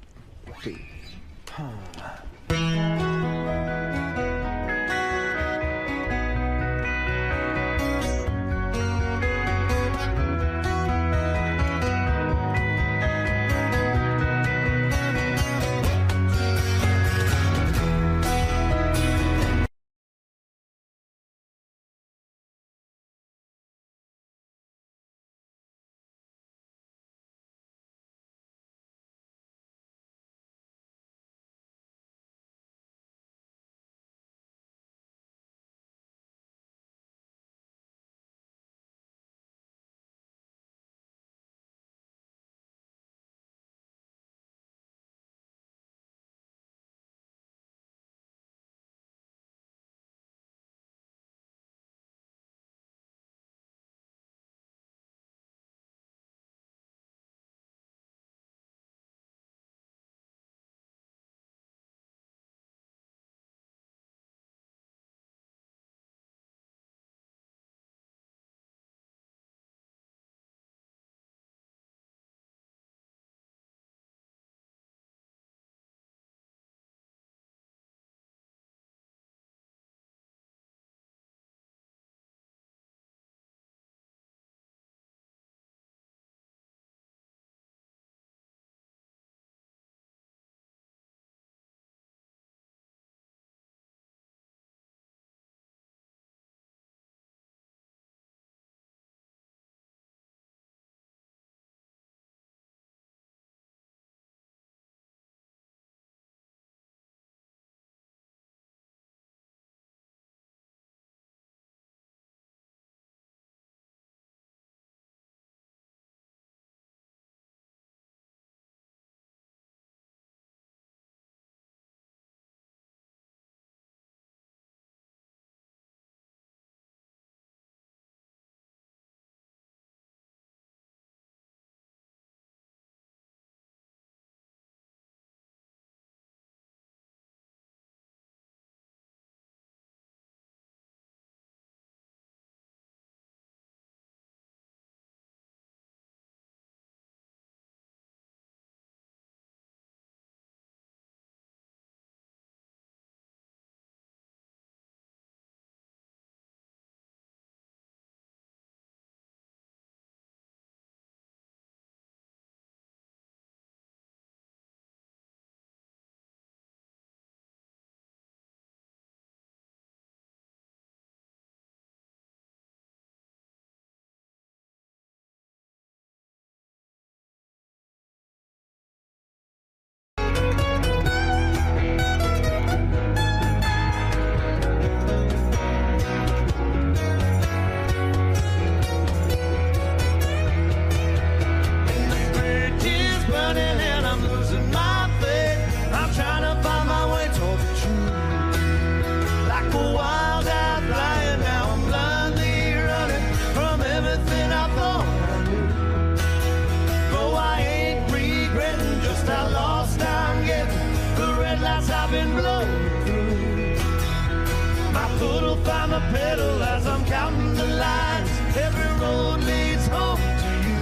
pedal as I'm counting the lines. Every road leads home to you.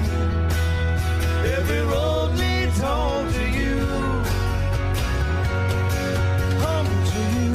Every road leads home to you. Home to you.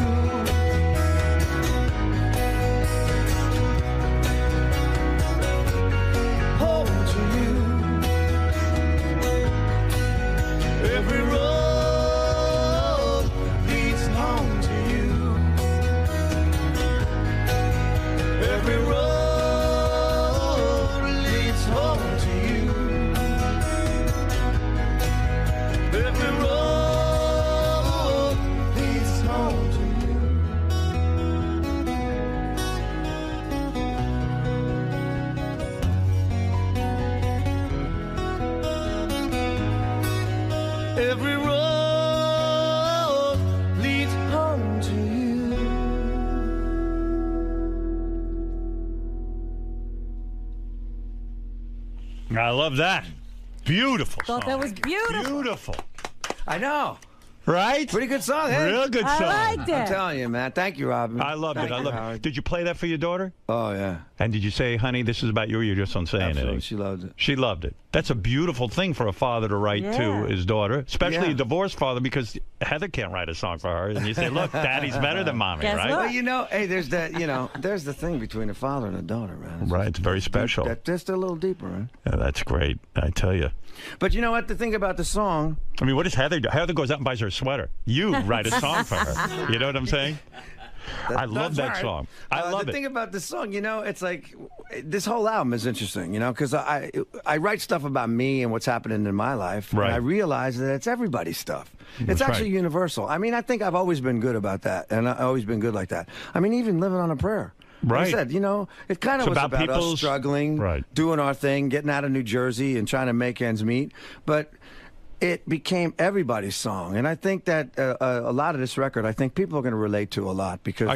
Every road leads home to you. I love that. Beautiful song. Thought that was beautiful. Beautiful. I know. Right? Pretty good song, hey? Real good song. I liked it. I'm telling you, man. Thank you, Robin. I loved it. I loved it. Did you play that for your daughter? Oh, yeah. And did you say, honey, this is about you, or you just don't say Absolutely. anything? She loved it. She loved it. That's a beautiful thing for a father to write to his daughter, especially a divorced father, because Heather can't write a song for her. And you say, look, Daddy's better than Mommy, Guess right? what? Well, you know, hey, there's that, you know, there's the thing between a father and a daughter, man. Right, it's very special. That's just a little deeper, right? Yeah, that's great, I tell you. But you know what? The thing about the song... I mean, what does Heather do? Heather goes out and buys her a sweater. You write a song for her. You know what I'm saying? I love that song. I love the it. thing about the song, you know, it's like this whole album is interesting, you know, because I write stuff about me and what's happening in my life, Right. and I realize that it's everybody's stuff. That's It's actually right. universal. I mean, I think I've always been good about that, and I've always been good like that. I mean, even living on a prayer. Like Right. I said, you know, it kind of It's was about about us people's- struggling, Right. doing our thing, getting out of New Jersey and trying to make ends meet. But it became everybody's song, and I think that a lot of this record, I think people are going to relate to a lot because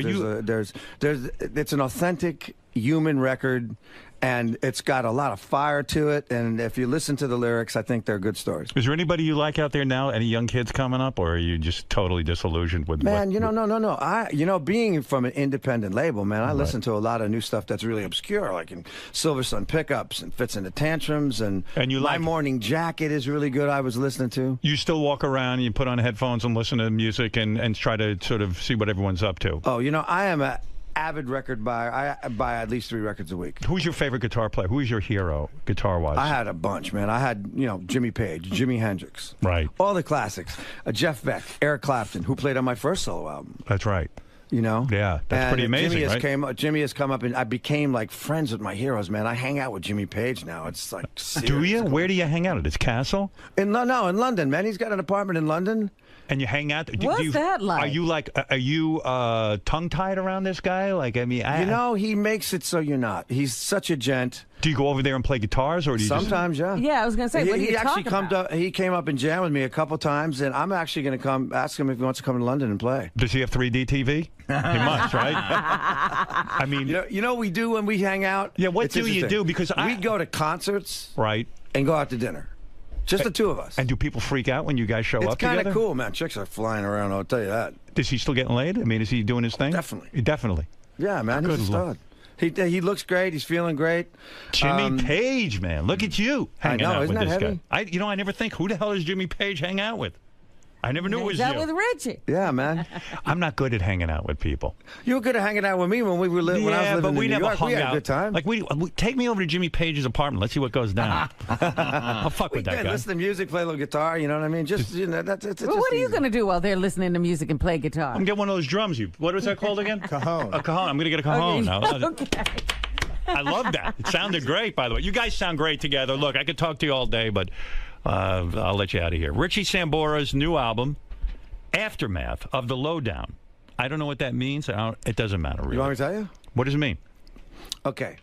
it's an authentic human record, and it's got a lot of fire to it. And if you listen to the lyrics, I think they're good stories. Is there anybody you like out there now? Any young kids coming up, or are you just totally disillusioned with? Man, you know, no. Being from an independent label, man, I listen to a lot of new stuff that's really obscure, like in Silver Sun Pickups and Fits into Tantrums, and you My like- Morning Jacket is really good. I was listening to. You still walk around and you put on headphones and listen to music and try to sort of see what everyone's up to. Oh, you know, I am a avid record buyer. I buy at least 3 records a week. Who's your favorite guitar player? Who is your hero, guitar-wise? I had a bunch, man. I had, you know, Jimmy Page, Jimi Hendrix. Right. All the classics. Jeff Beck, Eric Clapton, who played on my first solo album. That's right. You know? Yeah, that's pretty amazing, Jimmy has come up, and I became like friends with my heroes, man. I hang out with Jimmy Page now. It's like serious. Do you? Where do you hang out at his castle? In London, man. He's got an apartment in London. And you hang out. What's that like? Are you tongue-tied around this guy? Like, I mean, you know, he makes it so you're not. He's such a gent. Do you go over there and play guitars, or do you sometimes? just... Yeah. Yeah, I was going to say, what do you talk about? He came up and jammed with me a couple times, and I'm actually going to come ask him if he wants to come to London and play. Does he have 3D TV? He must, right? I mean, you know what we do when we hang out? Yeah, what It's do you interesting. do? Because we go to concerts, right, and go out to dinner. Just the two of us. And do people freak out when you guys show It's up together? kind of cool, man. Chicks are flying around, I'll tell you that. Is he still getting laid? I mean, is he doing his thing? Definitely. Definitely. Yeah, man. He's a stud. He looks great. He's feeling great. Jimmy Page, man. Look at you hanging out isn't with that this heavy? guy. I never think, who the hell does Jimmy Page hang out with? I never knew it was Is that you. with Richie? Yeah, man. I'm not good at hanging out with people. You were good at hanging out with me when we were when I was living but in we New never York. hung We had out. a good time. Like, we take me over to Jimmy Page's apartment. Let's see what goes down. I'll fuck with that guy. Listen to music, play a little guitar. You know what I mean? Just you know, that's Well, what are you going to do while they're listening to music and play guitar? I'm gonna get one of those drums. What was that called again? Cajon. A cajon. I'm gonna get a cajon now. Okay. I love that. It sounded great, by the way. You guys sound great together. Look, I could talk to you all day, but I'll let you out of here. Richie Sambora's new album, Aftermath of the Lowdown. I don't know what that means. It doesn't matter, really. You want me to tell you? What does it mean? Okay.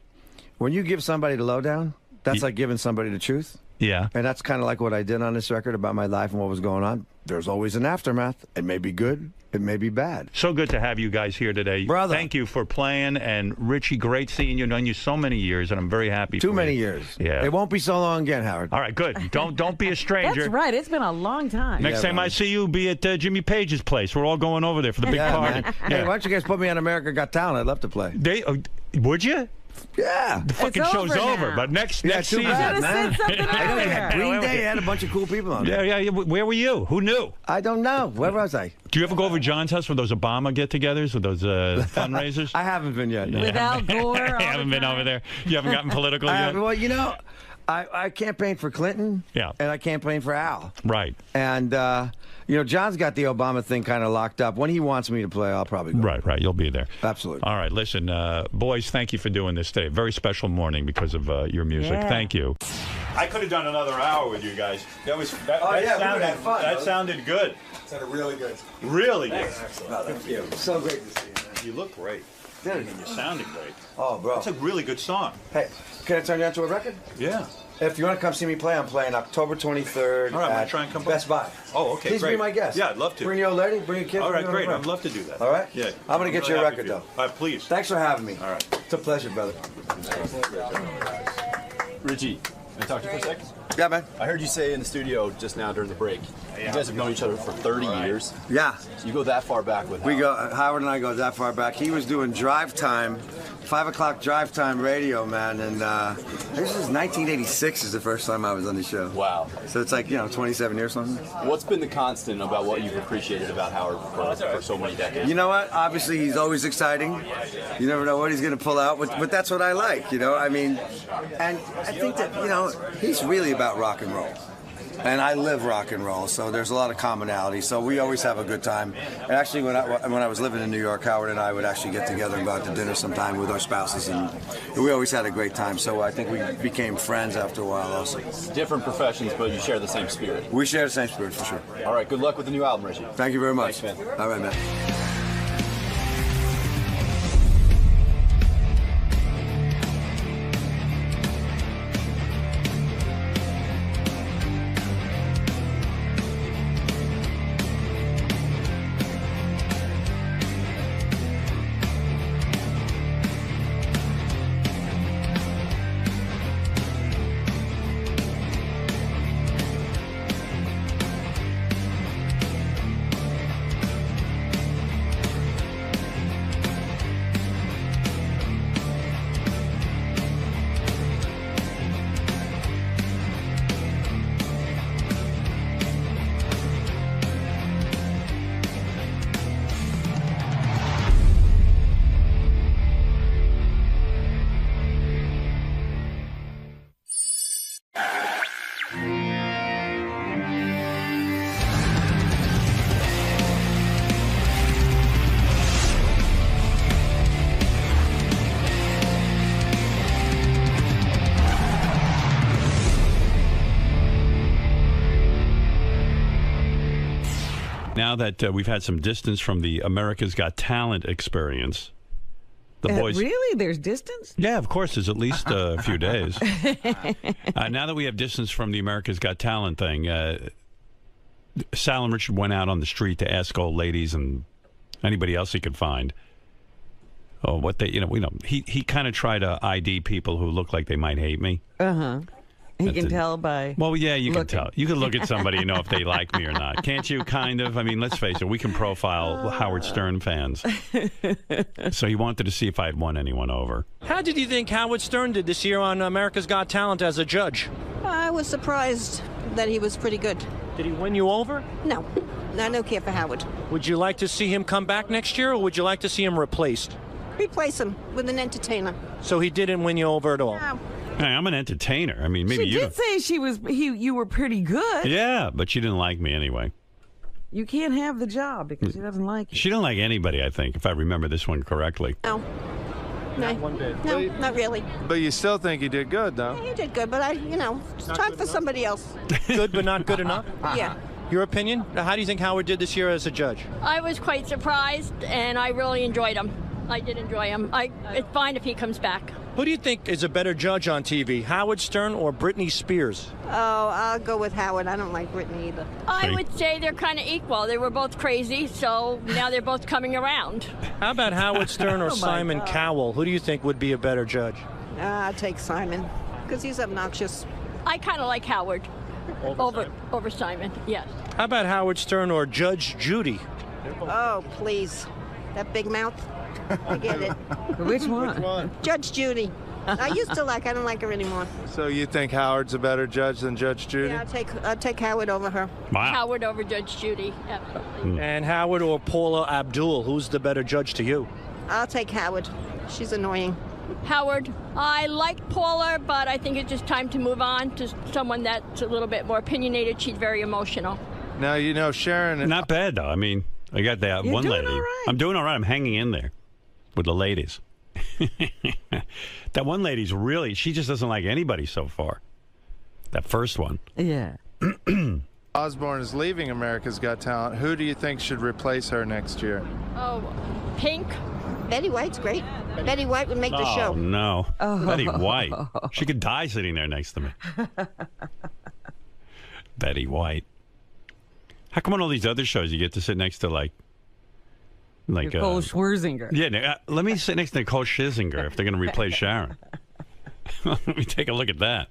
When you give somebody the lowdown, that's like giving somebody the truth. Yeah. And that's kind of like what I did on this record about my life and what was going on. There's always an aftermath. It may be good. It may be bad. So good to have you guys here today. Brother. Thank you for playing. And Richie, great seeing you. Known you so many years, and I'm very happy Too for many you. years. Yeah. It won't be so long again, Howard. All right, good. Don't be a stranger. That's right. It's been a long time. Next time I see you, be at Jimmy Page's place. We're all going over there for the big party. Man. Hey, why don't you guys put me on America Got Talent? I'd love to play. Would you? Yeah. The fucking show's over, but next season. Bad, man. I know they had Green Day had a bunch of cool people on there. Yeah. Where were you? Who knew? I don't know. Where was I? Do you ever go over to John's house for those Obama get-togethers or those fundraisers? I haven't been yet. No. With Al Gore. I haven't been over there. You haven't gotten political yet? Well, you know, I campaigned for Clinton. Yeah. And I campaigned for Al. Right. And, you know, John's got the Obama thing kind of locked up. When he wants me to play, I'll probably go. Right. You'll be there. Absolutely. All right. Listen, boys, thank you for doing this today. Very special morning because of your music. Yeah. Thank you. I could have done another hour with you guys. That sounded good. Sounded really good. Really good. No, thank you. So great to see you, man. You look great. Dude. You sounded great. Oh, bro. That's a really good song. Hey, can I turn you on to a record? Yeah. If you want to come see me play, I'm playing October 23rd. All right, I'm at gonna try and come Best Buy. Oh, okay, Please great. be my guest. Yeah, I'd love to. Bring your old lady, bring your kids. All right, bring great. your I'd love to do that. All right? Yeah. I'm going to get you a record, though. All right, please. Thanks for having me. All right. It's a pleasure, brother. Richie, can I talk to you for a second? Yeah, man. I heard you say in the studio just now during the break, you guys have known each other for 30 years. Yeah. So you go that far back with Howard and I go that far back. He was doing drive time, 5 o'clock drive time radio, man, and this is 1986 is the first time I was on the show. Wow. So it's like, 27 years something. What's been the constant about what you've appreciated about Howard for so many decades? You know what? Obviously, he's always exciting. You never know what he's going to pull out, but that's what I like, I mean, and I think that, he's really about rock and roll. And I live rock and roll, so there's a lot of commonality. So we always have a good time. And actually, when I was living in New York, Howard and I would actually get together and go out to dinner sometime with our spouses, and we always had a great time. So I think we became friends after a while also. Different professions, but you share the same spirit. We share the same spirit, for sure. All right, good luck with the new album, Richie. Thank you very much. Thanks, man. All right, man. Now that we've had some distance from the America's Got Talent experience, the boys... Really? There's distance? Yeah, of course. There's at least a few days. Now that we have distance from the America's Got Talent thing, Sal and Richard went out on the street to ask old ladies and anybody else he could find. Oh, what they, he kind of tried to ID people who look like they might hate me. Uh-huh. He can tell by... Well, yeah, you can tell. You can look at somebody and know if they like me or not. Can't you, kind of? I mean, let's face it. We can profile Howard Stern fans. So he wanted to see if I had won anyone over. How did you think Howard Stern did this year on America's Got Talent as a judge? I was surprised that he was pretty good. Did he win you over? No. I don't care for Howard. Would you like to see him come back next year, or would you like to see him replaced? Replace him with an entertainer. So he didn't win you over at all? No. Hey, I'm an entertainer. I mean, maybe she did say you were pretty good. Yeah, but she didn't like me anyway. You can't have the job because she doesn't like you. She didn't like anybody, I think, if I remember this one correctly. No. No, one bit. No, not really. But you still think you did good, though? Yeah, you did good, but it's time for somebody else. Good, but not good enough? Yeah. Your opinion? How do you think Howard did this year as a judge? I was quite surprised, and I really enjoyed him. I did enjoy him. It's fine if he comes back. Who do you think is a better judge on TV, Howard Stern or Britney Spears? Oh, I'll go with Howard. I don't like Britney either. I would say they're kind of equal. They were both crazy, so now they're both coming around. How about Howard Stern or Simon Cowell? Who do you think would be a better judge? I'll take Simon, because he's obnoxious. I kind of like Howard over Simon, yes. How about Howard Stern or Judge Judy? Oh, please. That big mouth. I get it. Which one? Judge Judy. I used to I don't like her anymore. So you think Howard's a better judge than Judge Judy? Yeah, I'll take Howard over her. Wow. Howard over Judge Judy, absolutely. And Howard or Paula Abdul, who's the better judge to you? I'll take Howard. She's annoying. Howard, I like Paula, but I think it's just time to move on to someone that's a little bit more opinionated. She's very emotional. Now, Sharon... Not bad, though. I mean, I got that You're one doing lady. all right. I'm doing all right. I'm hanging in there with the ladies. That one lady's really, she just doesn't like anybody so far. That first one. Yeah. Osborne is leaving America's Got Talent. Who do you think should replace her next year? Oh, Pink. Betty White's great. Betty White would make the Oh, show. no. Betty White. She could die sitting there next to me. Betty White. How come on all these other shows you get to sit next to, like Nicole Scherzinger. Yeah, let me sit next to Nicole Scherzinger if they're going to replace Sharon. Let me take a look at that.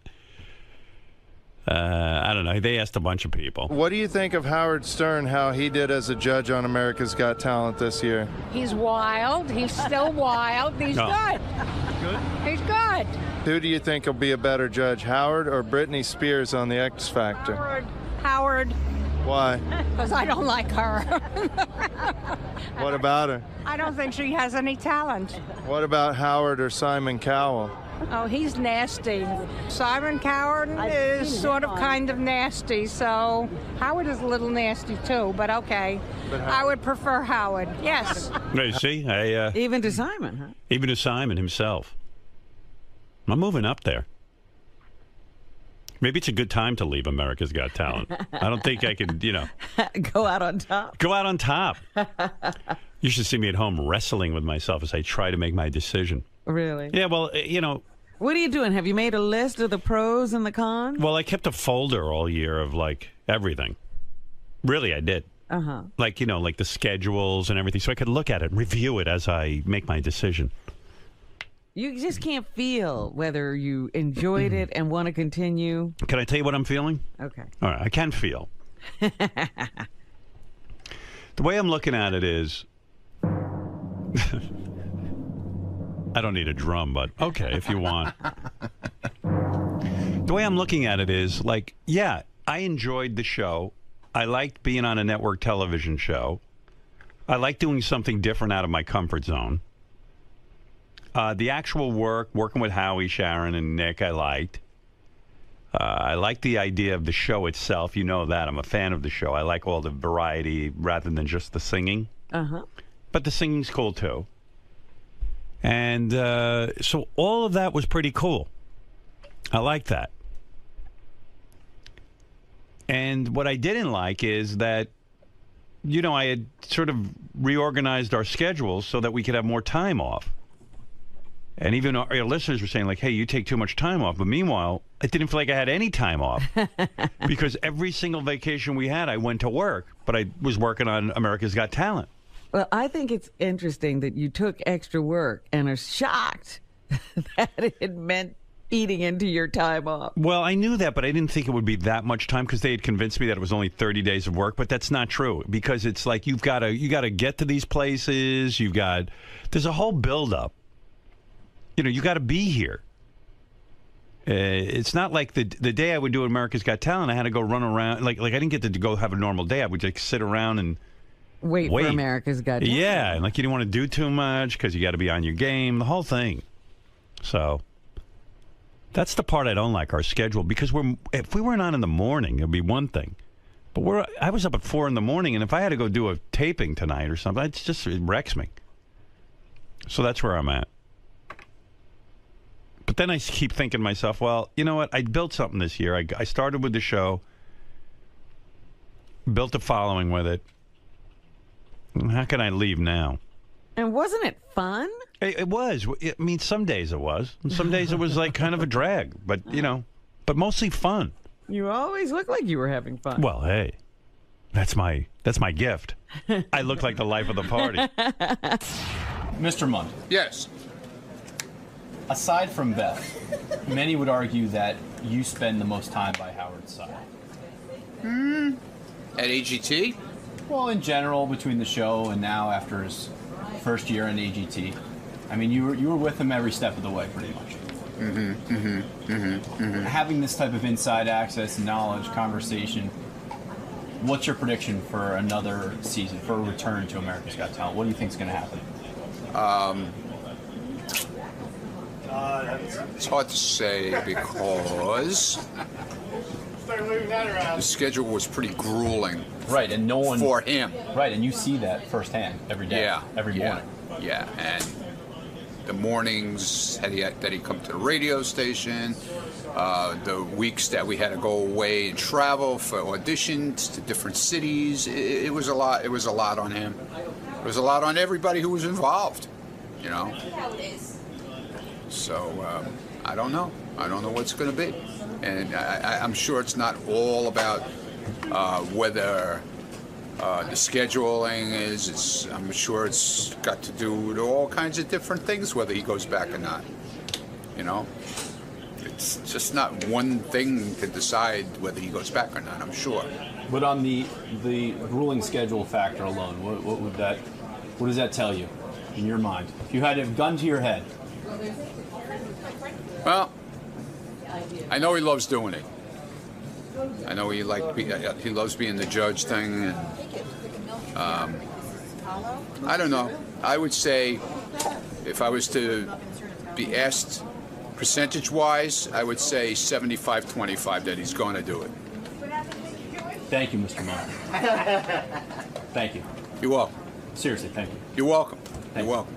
I don't know. They asked a bunch of people. What do you think of Howard Stern, how he did as a judge on America's Got Talent this year? He's wild. He's still wild. He's good. Good? He's good. Who do you think will be a better judge, Howard or Britney Spears on the X Factor? Howard. Why? Because I don't like her. What about her? I don't think she has any talent. What about Howard or Simon Cowell? Oh, he's nasty. Simon Coward is sort of kind of nasty, so Howard is a little nasty too, but okay. I would prefer Howard, yes. You see? Even to Simon, huh? Even to Simon himself. I'm moving up there. Maybe it's a good time to leave America's Got Talent. I don't think I could, Go out on top. Go out on top. You should see me at home wrestling with myself as I try to make my decision. Really? Yeah, well, What are you doing? Have you made a list of the pros and the cons? Well, I kept a folder all year of, everything. Really, I did. Uh-huh. Like the schedules and everything, so I could look at it and review it as I make my decision. You just can't feel whether you enjoyed it and want to continue. Can I tell you what I'm feeling? Okay. All right, I can feel. The way I'm looking at it is... I don't need a drum, but okay, if you want. The way I'm looking at it is, I enjoyed the show. I liked being on a network television show. I like doing something different out of my comfort zone. The actual working with Howie, Sharon, and Nick, I liked. I like the idea of the show itself. You know that. I'm a fan of the show. I like all the variety rather than just the singing. Uh-huh. But the singing's cool, too. And so all of that was pretty cool. I like that. And what I didn't like is that, I had sort of reorganized our schedules so that we could have more time off. And even our listeners were saying, hey, you take too much time off. But meanwhile, I didn't feel like I had any time off. Because every single vacation we had, I went to work. But I was working on America's Got Talent. Well, I think it's interesting that you took extra work and are shocked that it meant eating into your time off. Well, I knew that, but I didn't think it would be that much time because they had convinced me that it was only 30 days of work. But that's not true because it's like you got to get to these places. There's a whole buildup. You got to be here. It's not like the day I would do America's Got Talent, I had to go run around. Like I didn't get to go have a normal day. I would just sit around and wait for America's Got Talent. Yeah, and you didn't want to do too much because you got to be on your game, the whole thing. So that's the part I don't like, our schedule, because if we weren't on in the morning, it'd be one thing. But I was up at 4 in the morning, and if I had to go do a taping tonight or something, it wrecks me. So that's where I'm at. But then I keep thinking to myself, well, you know what? I built something this year. I started with the show, built a following with it. How can I leave now? And wasn't it fun? It was. I mean, some days it was. And some days it was kind of a drag. But, but mostly fun. You always look like you were having fun. Well, hey, that's my gift. I look like the life of the party. Mr. Mundt. Yes. Aside from Beth, many would argue that you spend the most time by Howard's side. At AGT? Well, in general, between the show and now after his first year in AGT. I mean, you were with him every step of the way, pretty much. Having this type of inside access, knowledge, conversation, what's your prediction for another season, for a return to America's Got Talent? What do you think is going to happen? It's hard to say because the schedule was pretty grueling. Right, and no one for him. Right, and you see that firsthand every day, every morning. Yeah, and the mornings that he'd come to the radio station, the weeks that we had to go away and travel for auditions to different cities. It was a lot. It was a lot on him. It was a lot on everybody who was involved. you know. So I don't know. I don't know what's going to be, and I'm sure it's not all about whether the scheduling is. I'm sure it's got to do with all kinds of different things, whether he goes back or not. You know, it's just not one thing to decide whether he goes back or not. I'm sure. But on the grueling schedule factor alone, what does that tell you in your mind? If you had a gun to your head. Well, I know he loves doing it. I know he loves being the judge thing. And, I don't know. I would say, if I was to be asked percentage-wise, I would say 75-25 that he's going to do it. Thank you, Mr. Martin. Thank you. You're welcome. Seriously, thank you. You're welcome. You're welcome.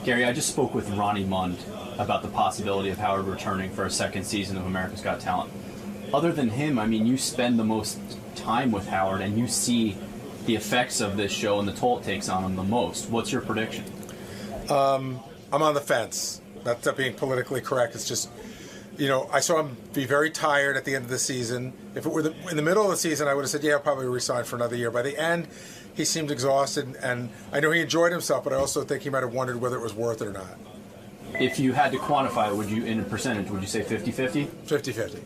Gary, I just spoke with Ronnie Mund about the possibility of Howard returning for a second season of America's Got Talent. Other than him, I mean, you spend the most time with Howard and you see the effects of this show and the toll it takes on him the most. What's your prediction? I'm on the fence. Not being politically correct. It's just, you know, I saw him be very tired at the end of the season. If it were in the middle of the season, I would have said, yeah, I'll probably resign for another year. By the end, he seemed exhausted, and I know he enjoyed himself, but I also think he might have wondered whether it was worth it or not. If you had to quantify it, would you, in a percentage, would you say 50-50? 50-50.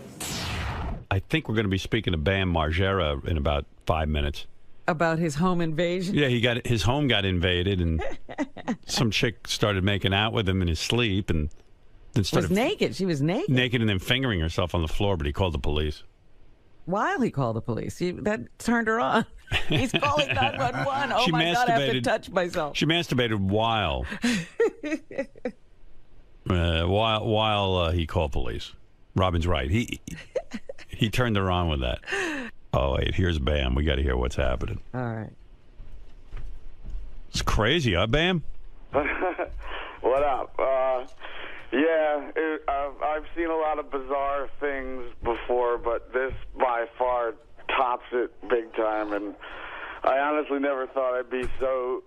I think we're going to be speaking to Bam Margera in about 5 minutes. About his home invasion? Yeah, his home got invaded, and some chick started making out with him in his sleep, and then started was naked. She was naked. Naked, and then fingering herself on the floor. But he called the police. While he called the police, that turned her on. He's calling 911. Oh my God, I have to touch myself. She masturbated while he called police. Robin's right. He turned her on with that. Oh wait, here's Bam. We got to hear what's happening. All right. It's crazy, huh, Bam? What up? Yeah, I've seen a lot of bizarre things before, but this by far tops it big time. And I honestly never thought I'd be so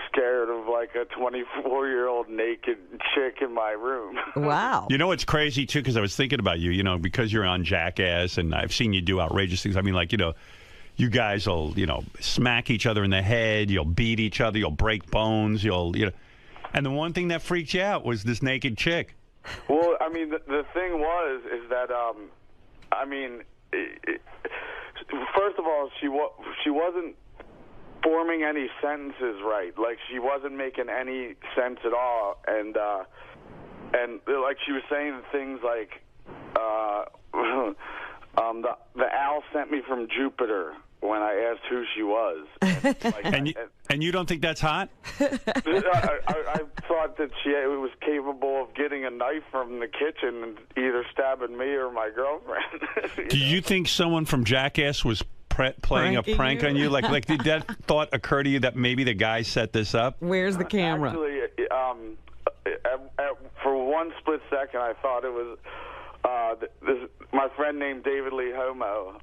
scared of like a 24-year-old naked chick in my room. Wow. You know what's crazy, too, because I was thinking about you, you know, because you're on Jackass, and I've seen you do outrageous things. I mean, like, you know, you guys will, you know, smack each other in the head, you'll beat each other, you'll break bones, you know. And the one thing that freaked you out was this naked chick. Well, I mean, the thing is that, I mean, first of all, she wasn't forming any sentences right. Like, she wasn't making any sense at all. And like, she was saying things like, the owl sent me from Jupiter when I asked who she was. And you don't think that's hot? I thought that she was capable of getting a knife from the kitchen and either stabbing me or my girlfriend. Do you think someone from Jackass was playing a prank on you? Like, did that thought occur to you that maybe the guy set this up? Where's the camera? Actually, for one split second, I thought it was my friend named David Lee Homo.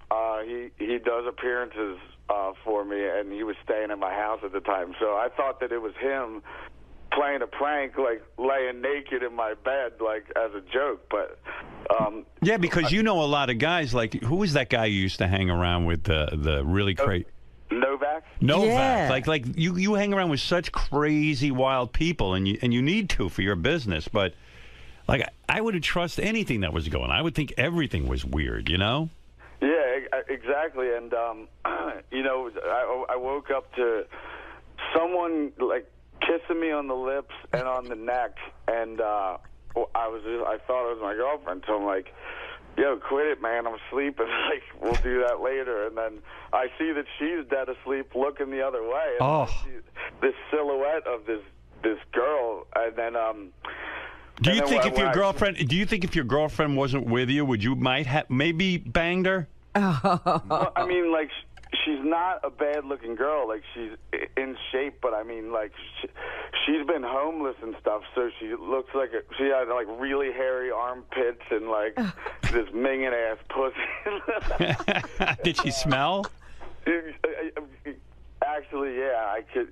He does appearances for me, and he was staying at my house at the time. So I thought that it was him playing a prank, like laying naked in my bed, like as a joke. But yeah, because you know a lot of guys. Like, who was that guy you used to hang around with? The really crazy Novak. Yeah. Like you hang around with such crazy, wild people, and you need to for your business. But like, I wouldn't trust anything that was going on. I would think everything was weird. You know. Yeah, exactly. And you know, I woke up to someone like kissing me on the lips and on the neck, and I thought it was my girlfriend. So I'm like, yo, quit it, man. I'm sleeping. Like, we'll do that later. And then I see that she's dead asleep, looking the other way. And I see this silhouette of this girl, and then Do you think if your girlfriend wasn't with you, would you maybe banged her? Well, I mean, like, she's not a bad-looking girl. Like, she's in shape, but I mean, like, she's been homeless and stuff, so she looks like she had like really hairy armpits and like this minging ass pussy. Did she smell? Actually, yeah, I could.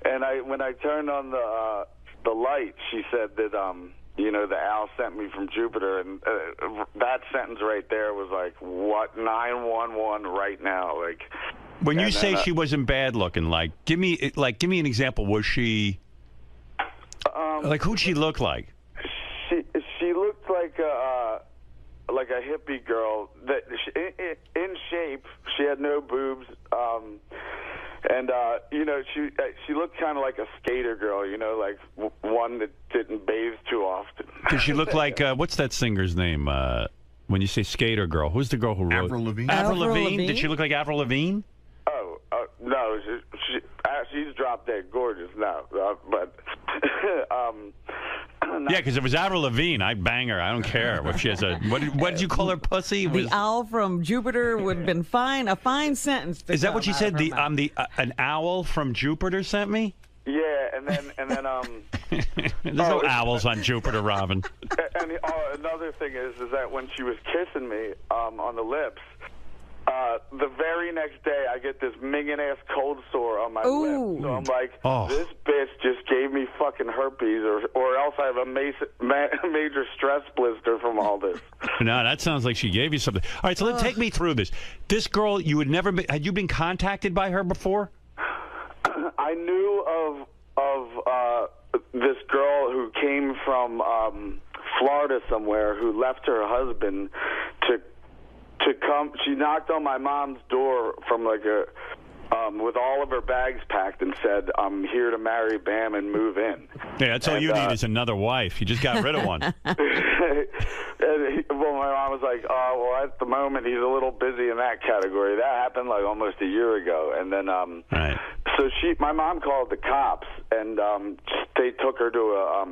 And when I turned on the light, she said that the owl sent me from Jupiter, and that sentence right there was like, what, 911 right now, like. When you say she wasn't bad looking, like give me an example. Was she like who'd she look like? She looked like a hippie girl that in shape. She had no boobs, and she looked kind of like a skater girl. Like one that didn't bathe too often. Did she look like what's that singer's name? When you say skater girl, who's the girl who wrote Avril Lavigne? Avril Lavigne? Did she look like Avril Lavigne? No, she's drop dead gorgeous now, but yeah, because if it was Avril Lavigne, I'd bang her. I don't care if she has a what did you call her pussy? The owl from Jupiter would have been fine. A fine sentence. Is that what she said? An owl from Jupiter sent me. Yeah, and then There's no owls on Jupiter, Robin. And another thing is that when she was kissing me on the lips. The very next day, I get this minging-ass cold sore on my lip. So I'm like, this bitch just gave me fucking herpes, or else I have a major stress blister from all this. No, that sounds like she gave you something. All right, so take me through this. This girl, had you been contacted by her before? I knew of this girl who came from Florida somewhere who left her husband to come. She knocked on my mom's door from like with all of her bags packed and said, "I'm here to marry Bam and move in." Yeah, that's all you need is another wife. You just got rid of one. Well, my mom was like, "Oh, well, at the moment he's a little busy in that category." That happened like almost a year ago, and then so my mom called the cops, and they took her to a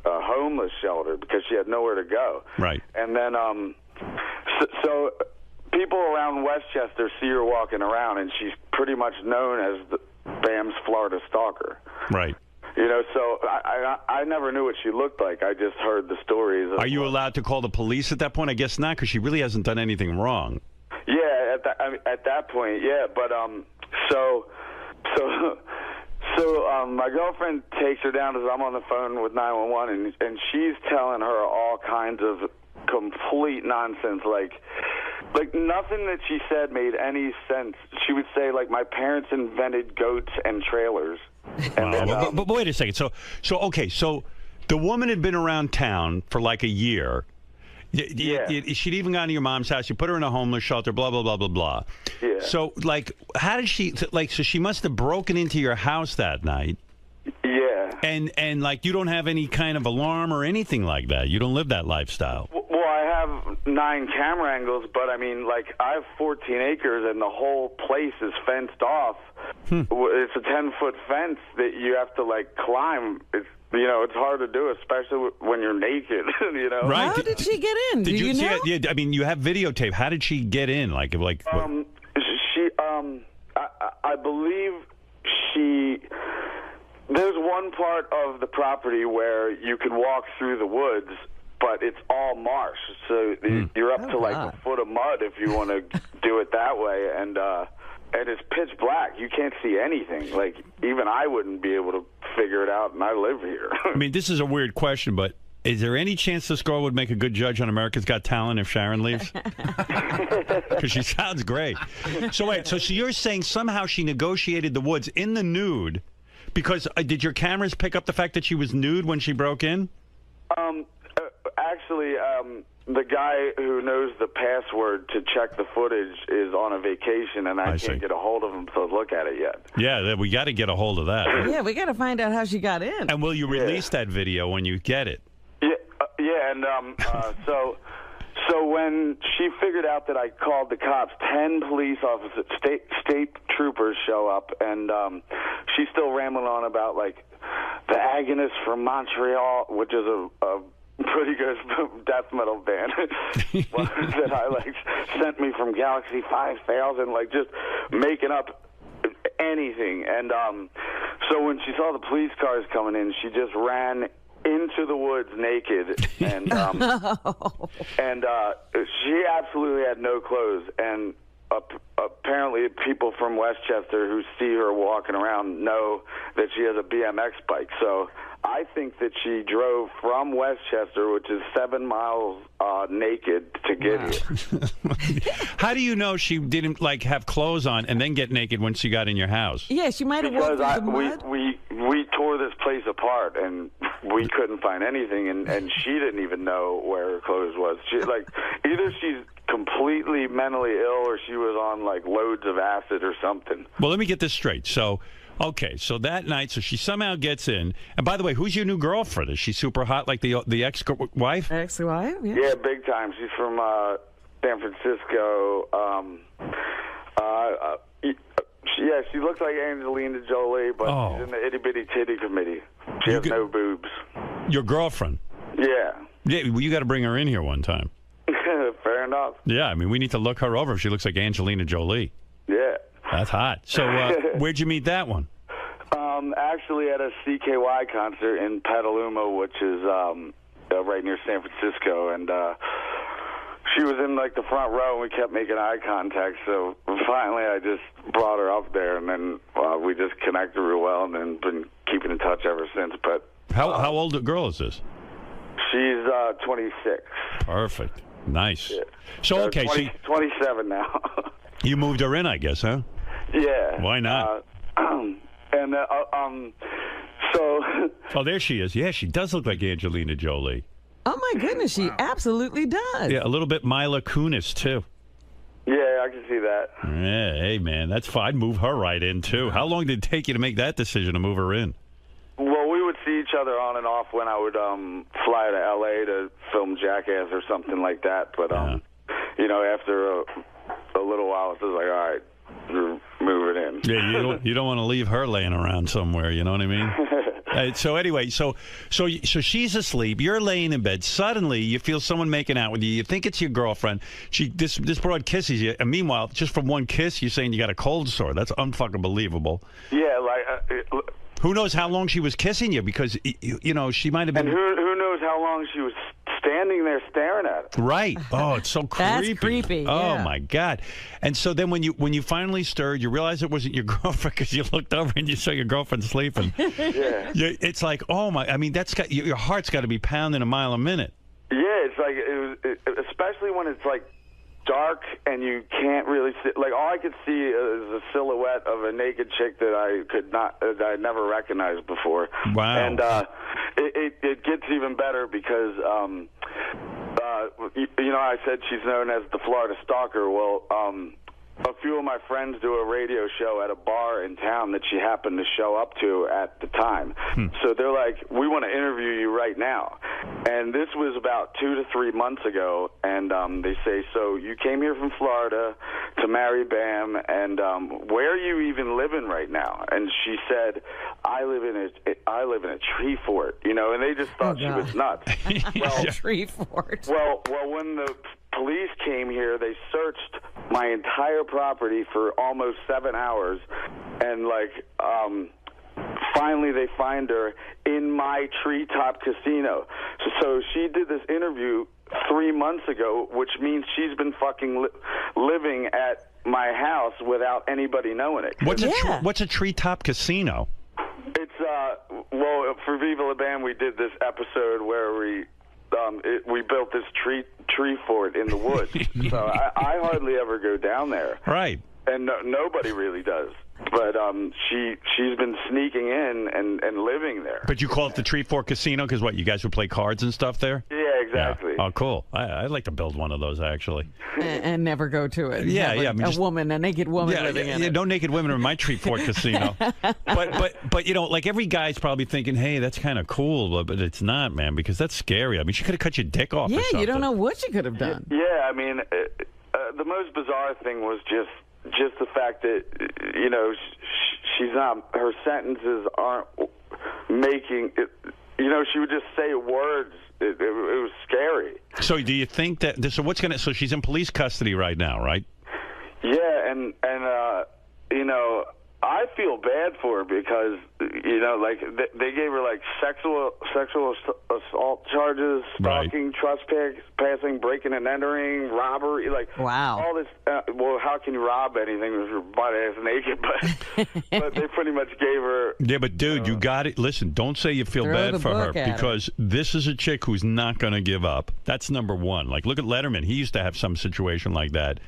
homeless shelter because she had nowhere to go. Right. And then so people around Westchester see her walking around, and she's pretty much known as Bam's Florida stalker. Right. So I never knew what she looked like. I just heard the stories. Are you allowed to call the police at that point? I guess not, because she really hasn't done anything wrong. Yeah, at that point, yeah. But so my girlfriend takes her down as I'm on the phone with 911, and she's telling her all kinds of complete nonsense, like nothing that she said made any sense. She would say like my parents invented goats and trailers. And then, but wait a second. So the woman had been around town for like a year. She'd even gone to your mom's house. You put her in a homeless shelter. Blah blah blah blah blah. Yeah. So how did she So she must have broken into your house that night. Yeah. And you don't have any kind of alarm or anything like that. You don't live that lifestyle. Well, I have 9 camera angles, but I mean, I have 14 acres, and the whole place is fenced off. It's a 10-foot fence that you have to climb. It's hard to do, especially when you're naked. Right? How did she get in? Did you know? See it? Yeah, I mean, you have videotape. How did she get in? I believe she. There's one part of the property where you can walk through the woods, but it's all marsh, so you're up to a foot of mud if you want to do it that way, and it's pitch black. You can't see anything. Even I wouldn't be able to figure it out, and I live here. I mean, this is a weird question, but is there any chance this girl would make a good judge on America's Got Talent if Sharon leaves? Because she sounds great. So wait, so you're saying somehow she negotiated the woods in the nude? Because did your cameras pick up the fact that she was nude when she broke in? Actually, the guy who knows the password to check the footage is on a vacation, and I can't get a hold of him to look at it yet. Yeah, we got to get a hold of that. Yeah, we got to find out how she got in. And will you release that video when you get it? Yeah, and so when she figured out that I called the cops, 10 police officers, state troopers show up, and she's still rambling on about the Agonists from Montreal, which is a pretty good death metal band that I sent me from Galaxy 5000, just making up anything. And so when she saw the police cars coming in, she just ran into the woods naked, and and she absolutely had no clothes, and apparently people from Westchester who see her walking around know that she has a BMX bike. So I think that she drove from Westchester, which is 7 miles naked, to get here. How do you know she didn't like have clothes on and then get naked when she got in your house? Yeah, she might have walked through the mud. We tore this place apart and we couldn't find anything, and she didn't even know where her clothes was. She either she's completely mentally ill or she was on like loads of acid or something. Well, let me get this straight. So, okay, so that night, so she somehow gets in. And by the way, who's your new girlfriend? Is she super hot like the ex-wife? Ex-wife, yeah. Yeah, big time. She's from San Francisco. Yeah, she looks like Angelina Jolie, but she's in the itty-bitty titty committee. She has no boobs. Your girlfriend? Yeah. Yeah, well, you got to bring her in here one time. Fair enough. Yeah, I mean, we need to look her over if she looks like Angelina Jolie. Yeah. That's hot. So where'd you meet that one? Actually at a CKY concert in Petaluma, which is right near San Francisco, and she was in like the front row, and we kept making eye contact. So finally, I just brought her up there, and then we just connected real well, and then been keeping in touch ever since. But how old a girl is this? She's 26. Perfect. Nice. Yeah. So okay, 27 now. You moved her in, I guess, huh? Yeah. Why not? So. Oh, there she is. Yeah, she does look like Angelina Jolie. Oh my goodness, she absolutely does. Yeah, a little bit Mila Kunis too. Yeah, I can see that. Yeah, hey man, that's fine. I'd move her right in too. How long did it take you to make that decision to move her in? Well, we would see each other on and off when I would fly to L.A. to film Jackass or something like that. But you know, after a little while, it's just like, all right, you're moving in. Yeah, you don't want to leave her laying around somewhere. You know what I mean? So anyway, so she's asleep. You're laying in bed. Suddenly, you feel someone making out with you. You think it's your girlfriend. This broad kisses you, and meanwhile, just from one kiss, you're saying you got a cold sore. That's unfucking believable. Yeah, like. Who knows how long she was kissing you? Because you know she might have been. And who knows how long she was standing there staring at it. Right. Oh, it's so creepy. That's creepy. Oh yeah. my God. And so then when you finally stirred, you realized it wasn't your girlfriend because you looked over and you saw your girlfriend sleeping. Yeah. It's like, oh my. I mean, that's got your heart's got to be pounding a mile a minute. Yeah, it's like especially when it's like dark and you can't really see. Like all I could see is a silhouette of a naked chick that I never recognized before. Wow. And it gets even better because you know, I said she's known as the Florida Stalker. Well, a few of my friends do a radio show at a bar in town that she happened to show up to at the time. So they're like, we want to interview you right now. And this was about 2 to 3 months ago. And they say, so you came here from Florida to marry Bam, and where are you even living right now? And she said, I live in a tree fort, you know, and they just thought she was nuts. Well, tree fort. Well, when the police came here, they searched my entire property for almost 7 hours, and finally they find her in my treetop casino. So she did this interview 3 months ago, which means she's been fucking living at my house without anybody knowing it. What's a treetop casino? It's well, for Viva La Bam, we did this episode where we built this tree fort in the woods. So I hardly ever go down there. Right. And nobody really does. But she's been sneaking in and living there. But you call it the Tree Fort Casino because what, you guys would play cards and stuff there? Yeah, exactly. Yeah. Oh, cool. I'd like to build one of those, actually. And never go to it. Yeah, Have yeah. I mean, a naked woman living in it. No naked women in my Tree Fort Casino. But you know, like every guy's probably thinking, hey, that's kind of cool, but it's not, man, because that's scary. I mean, she could have cut your dick off or something. You don't know what she could have done. Yeah, I mean, the most bizarre thing was just the fact that, you know, she's not, her sentences aren't making it, you know, she would just say words. It was scary. So do you think that, so she's in police custody right now, right? Yeah, and you know, I feel bad for her because, you know, like they gave her like sexual assault charges, stalking, trespassing, breaking and entering, robbery, like all this. Well, how can you rob anything if you're butt ass naked? But they pretty much gave her. Yeah, but dude, you got it. Listen, don't say you feel bad for her because this is a chick who's not going to give up. That's number one. Like, look at Letterman. He used to have some situation like that.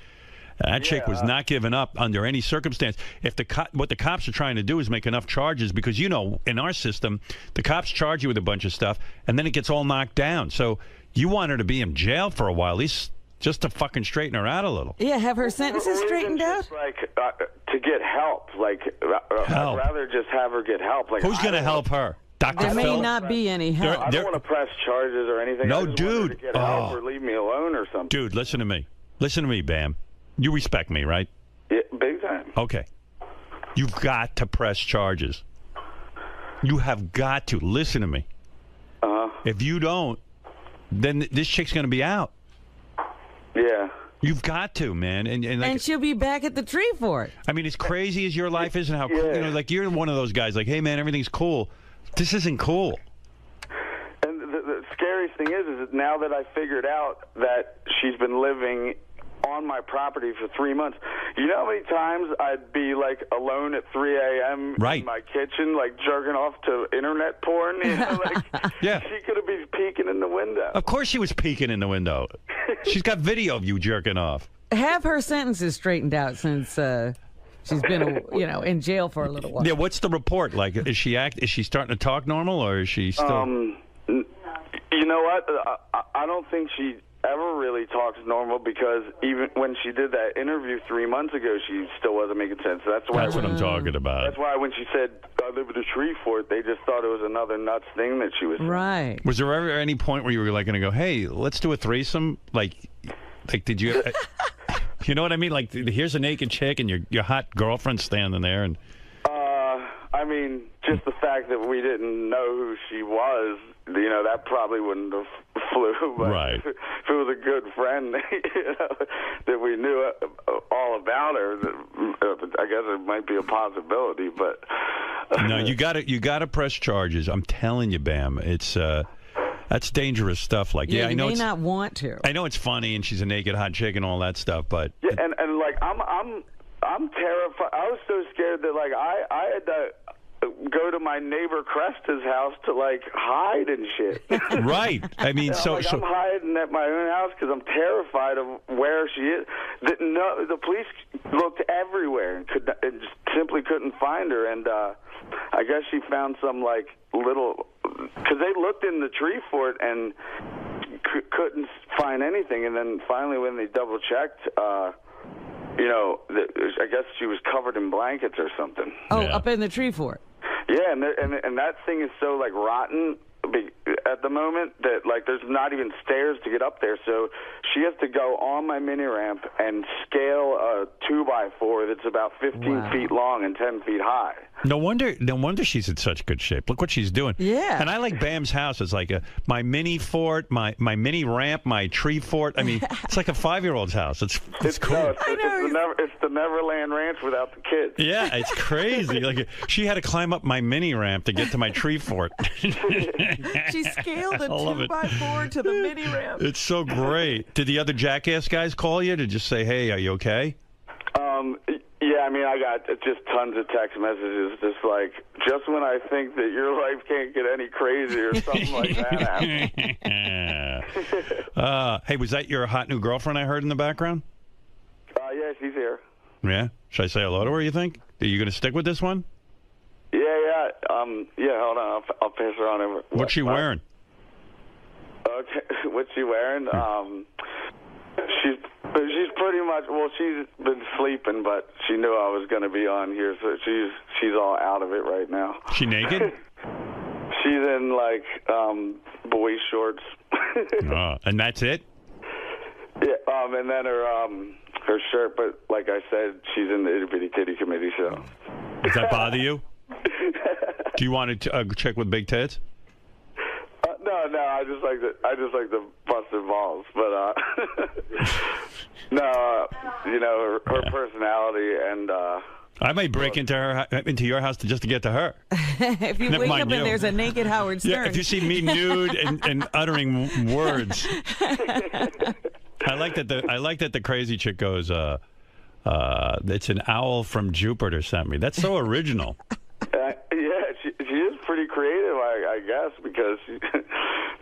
That chick was not giving up under any circumstance. If what the cops are trying to do is make enough charges, because, you know, in our system, the cops charge you with a bunch of stuff, and then it gets all knocked down. So you want her to be in jail for a while, at least just to fucking straighten her out a little. Yeah, have her sentences straightened out? Like, to get help. Like, I'd rather just have her get help. Like, who's going to help her? Dr. There may Phil? not be any help. I don't want to press charges or anything. No, I just dude. want her to get help or leave me alone or something. Dude, listen to me. Listen to me, Bam. You respect me, right? Yeah, big time. Okay. You've got to press charges. You have got to. Listen to me. If you don't, then this chick's going to be out. Yeah. You've got to, man. And she'll be back at the tree for it. I mean, as crazy as your life is and how, you know, like you're one of those guys like, hey, man, everything's cool. This isn't cool. And the scariest thing is that now that I figured out that she's been living on my property for 3 months. You know how many times I'd be like alone at 3 a.m. in my kitchen, like jerking off to internet porn? You know, like she could have been peeking in the window. Of course she was peeking in the window. She's got video of you jerking off. Have her sentences straightened out since she's been, you know, in jail for a little while. Yeah, what's the report? Like, is she starting to talk normal, or is she still? You know what? I don't think she ever really talks normal, because even when she did that interview 3 months ago, she still wasn't making sense. That's what I'm talking about. That's why when she said, I live at a tree fort, they just thought it was another nuts thing that she was saying. Right. Was there ever any point where you were like going to go, hey, let's do a threesome? Like did you... you know what I mean? Like, here's a naked chick and your hot girlfriend standing there. And I mean, just the fact that we didn't know who she was, you know, that probably wouldn't have flew. But if it was a good friend, you know, that we knew all about her, I guess it might be a possibility. But no, you got to press charges. I'm telling you, Bam, it's that's dangerous stuff. Like, I know you may not want to. I know it's funny, and she's a naked hot chick and all that stuff, but and like I'm terrified. I was so scared that like I had to go to my neighbor Cresta's house to like hide and shit. Right. I mean, I'm hiding at my own house because I'm terrified of where she is. The police looked everywhere and and just simply couldn't find her. And I guess she found some like little, because they looked in the tree fort and couldn't find anything. And then finally, when they double checked, you know, I guess she was covered in blankets or something. Oh, up in the tree fort. Yeah, and that thing is so like rotten at the moment that like there's not even stairs to get up there. So she has to go on my mini ramp and scale a 2x4 that's about 15 feet long and 10 feet high. No wonder she's in such good shape. Look what she's doing. Yeah. And I like Bam's house. It's like my mini fort, my mini ramp, my tree fort. I mean, it's like a 5-year-old's house. It's cool. No, it's the Neverland Ranch without the kids. Yeah, it's crazy. Like, she had to climb up my mini ramp to get to my tree fort. She scaled a 2x4 to the mini ramp. It's so great. Did the other jackass guys call you to just say, hey, are you okay? Yeah, I mean, I got just tons of text messages, just like, just when I think that your life can't get any crazier, something like that happened. Hey, was that your hot new girlfriend I heard in the background? Yeah, she's here. Yeah? Should I say hello to her, you think? Are you going to stick with this one? Yeah. Yeah, hold on. I'll pass her on over. What's she wearing? Okay, what's she wearing? She's pretty much, well, she's been sleeping, but she knew I was going to be on here, so she's all out of it right now. She naked? She's in like boy shorts. And that's it? Yeah, and then her shirt, but like I said, she's in the Itty Bitty Titty Committee, so. Does that bother you? Do you want to check with big tits? No, I just like the busted balls, but no, you know, her personality and I might break into your house just to get to her. If you Never wake mind up you. and there's a naked Howard Stern. Yeah, if you see me nude and uttering words. I like that the crazy chick goes, it's an owl from Jupiter sent me. That's so original. Yeah, she is pretty creative, I guess, because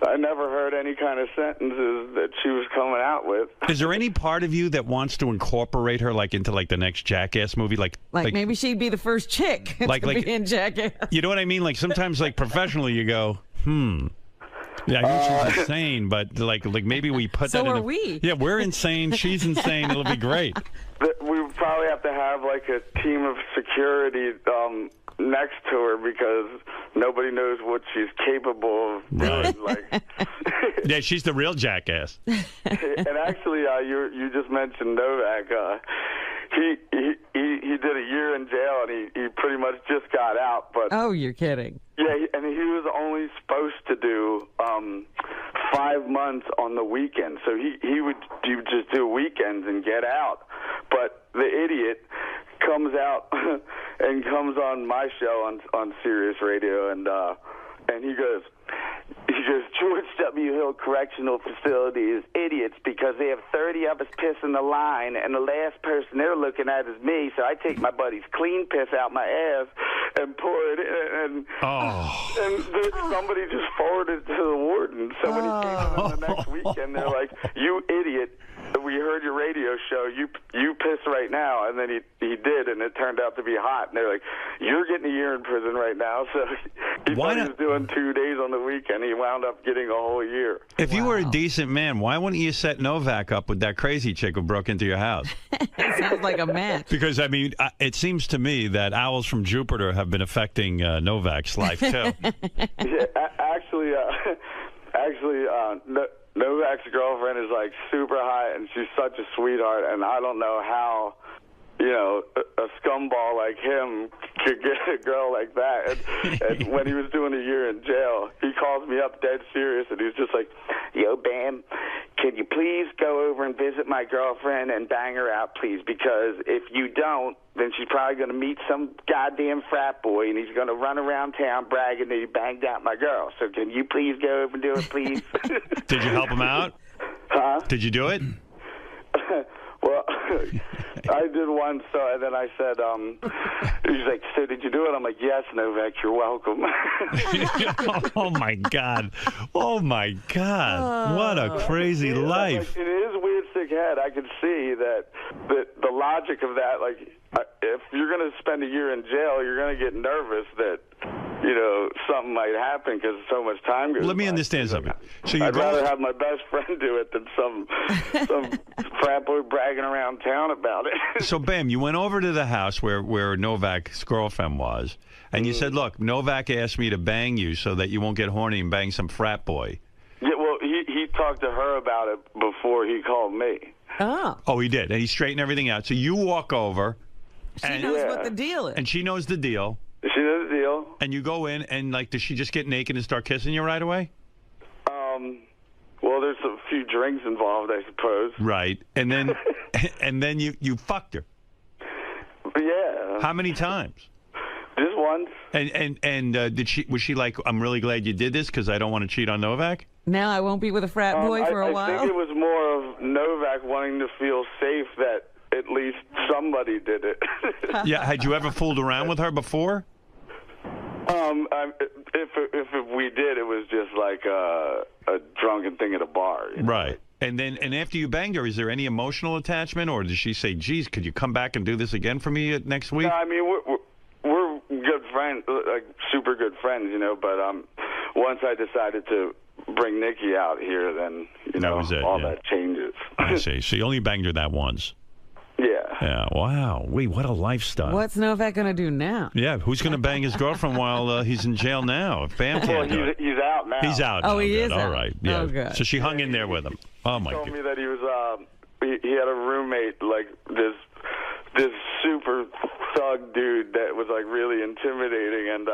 I never heard any kind of sentences that she was coming out with. Is there any part of you that wants to incorporate her into the next Jackass movie? Like maybe she'd be the first chick to be in Jackass. You know what I mean? Like sometimes professionally you go, Yeah, I know she's insane, but maybe we put that in. So are we. Yeah, we're insane. She's insane. It'll be great. We would probably have to have a team of security next to her because nobody knows what she's capable of doing. Yeah, she's the real jackass. And actually, you just mentioned Novak. He did a year in jail, and he pretty much just got out. But oh, you're kidding. Yeah, and he was only supposed to do 5 months on the weekend. So he would just do weekends and get out. But the idiot comes out and comes on my show on Sirius Radio, and he goes, George W. Hill Correctional Facility is idiots because they have 30 of us pissing the line, and the last person they're looking at is me, so I take my buddy's clean piss out my ass and pour it in, and somebody just forwarded it to the warden. So when he came in the next weekend, they're like, you idiot, we heard your radio show, you piss right now. And then he did, and it turned out to be hot, and they're like, you're getting a year in prison right now. So he thought he was doing 2 days on the weekend. He wound up getting a whole year. If you were a decent man, why wouldn't you set Novak up with that crazy chick who broke into your house? It sounds like a match. Because, I mean, it seems to me that owls from Jupiter have been affecting Novak's life, too. Yeah, actually, Novak's girlfriend is super hot, and she's such a sweetheart, and I don't know how, a scumball like him could get a girl like that. And when he was doing a year in jail, he calls me up dead serious, and he's just like, yo, Bam, can you please go over and visit my girlfriend and bang her out, please? Because if you don't, then she's probably going to meet some goddamn frat boy, and he's going to run around town bragging that he banged out my girl. So can you please go over and do it, please? Did you help him out? Huh? Did you do it? Well, I did once, and then I said, he's like, so did you do it? I'm like, yes, Novak, you're welcome. Oh, my God. Oh, my God. What a crazy life. In his weird sick head, I could see that the logic of that, if you're going to spend a year in jail, you're going to get nervous that, something might happen because so much time goes by. Let me understand something. So I'd rather have my best friend do it than some frat boy bragging around town about it. So, Bam, you went over to the house where Novak's girlfriend was, and you said, look, Novak asked me to bang you so that you won't get horny and bang some frat boy. Yeah, well, he talked to her about it before he called me. Oh, he did, and he straightened everything out. So you walk over. She knows what the deal is. And she knows the deal. She knows the deal. And you go in, and does she just get naked and start kissing you right away? Well, there's a few drinks involved, I suppose. Right, and then and then you fucked her. Yeah. How many times? Just once. And was she like, I'm really glad you did this because I don't want to cheat on Novak? Now I won't be with a frat boy for a while. I think it was more of Novak wanting to feel safe that at least somebody did it. Yeah, had you ever fooled around with her before? If we did, it was just like a drunken thing at a bar. Right. And after you banged her, is there any emotional attachment, or does she say, geez, could you come back and do this again for me next week? No, I mean, we're good friends, super good friends, but once I decided to bring Nikki out here, then, that was it, that changes. I see. So you only banged her that once. Yeah. Yeah. Wow. Wait, what a lifestyle. What's Novak going to do now? Yeah. Who's going to bang his girlfriend while he's in jail now? If Bam can't do it. He's out now. He's out. Oh, he is All out. right. Yeah. Oh, good. So she hung in there with him. Oh, my God. He told me that he was, he had a roommate, this super thug dude that was, really intimidating, and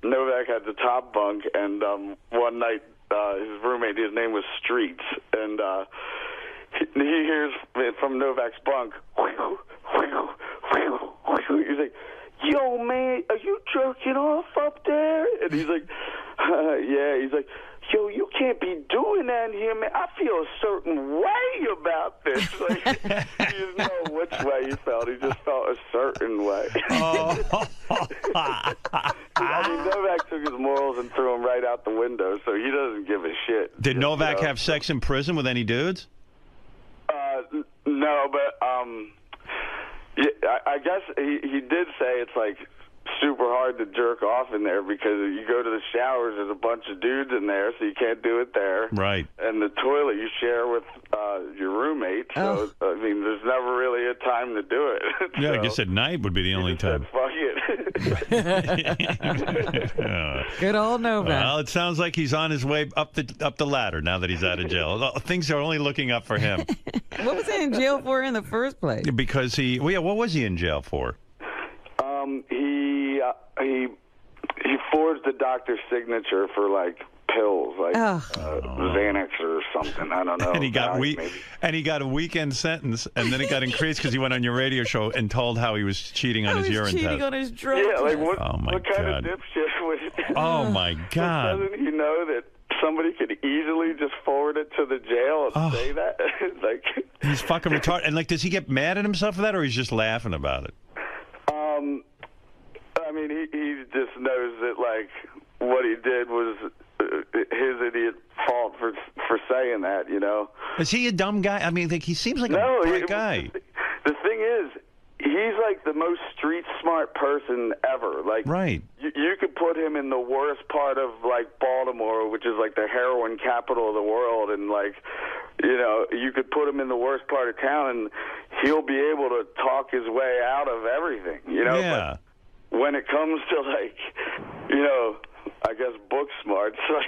Novak had the top bunk, and one night his roommate, his name was Streets, and he hears from Novak's bunk, he's like, yo, man, are you jerking off up there? And he's like, yeah. He's like, yo, you can't be doing that in here, man. I feel a certain way about this. Like, he didn't know which way he felt. He just felt a certain way. I mean, Novak took his morals and threw them right out the window, so he doesn't give a shit. Did Novak have sex in prison with any dudes? No, but yeah, I guess he did say it's like super hard to jerk off in there because you go to the showers, there's a bunch of dudes in there, so you can't do it there. Right. And the toilet you share with your roommate, so I mean, there's never really a time to do it. Yeah, So I guess at night would be the only time. fuck it. Good old Novak. Well, it sounds like he's on his way up the ladder now that he's out of jail. Things are only looking up for him. What was he in jail for in the first place? Because what was he in jail for? He forged the doctor's signature for like pills, like Xanax or something. I don't know. And he got he got a weekend sentence, and then it got increased because he went on your radio show and told how he was cheating on his urine test. on his drug Yeah, like what kind God. of dipshit would? Oh my God! Doesn't he know that somebody could easily just forward it to the jail and say that? Like he's fucking retarded. And like, does he get mad at himself for that, or he's just laughing about it? I mean, he just knows that like what he did was his idiot fault for saying that. You know. Is he a dumb guy? I mean, he seems like a bright guy. The thing is, he's like the most street smart person ever. Like, right. You could put him in the worst part of like Baltimore, which is like the heroin capital of the world, and like, you know, you could put him in the worst part of town, and he'll be able to talk his way out of everything. You know. Yeah. But when it comes to like, you know, I guess book smarts, like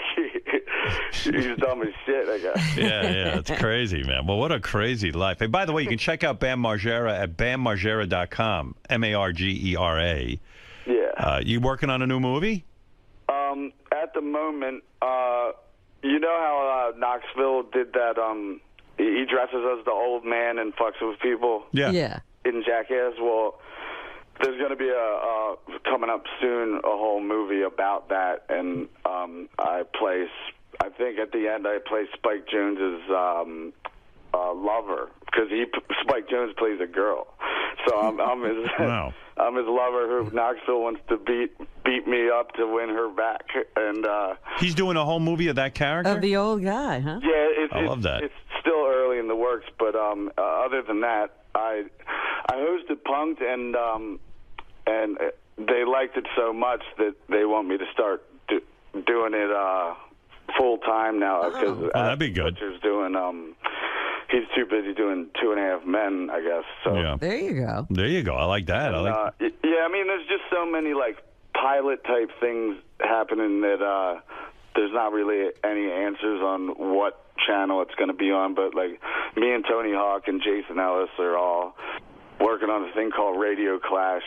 he's dumb as shit, I guess. Yeah, it's crazy, man. Well, what a crazy life. Hey, by the way, you can check out Bam Margera at bammargera.com, Margera. Yeah. You working on a new movie? At the moment, you know how Knoxville did that, he dresses as the old man and fucks with people? Yeah. In Jackass? Well, there's going to be coming up soon a whole movie about that, and I think at the end I play Spike Jonze's lover, because Spike Jonze plays a girl, so I'm his I'm his lover who Knoxville wants to beat me up to win her back, and he's doing a whole movie of that character? Of the old guy, huh? Yeah, I love that. It's still early in the works, but other than that, I hosted Punk'd, and they liked it so much that they want me to start doing it full time now, because that'd be good. Butcher's doing he's too busy doing 2.5 Men, I guess. So yeah. There you go. There you go. I like that. And, yeah, I mean, there's just so many like pilot type things happening that there's not really any answers on what channel it's going to be on. But like me and Tony Hawk and Jason Ellis are all working on a thing called Radio Clash,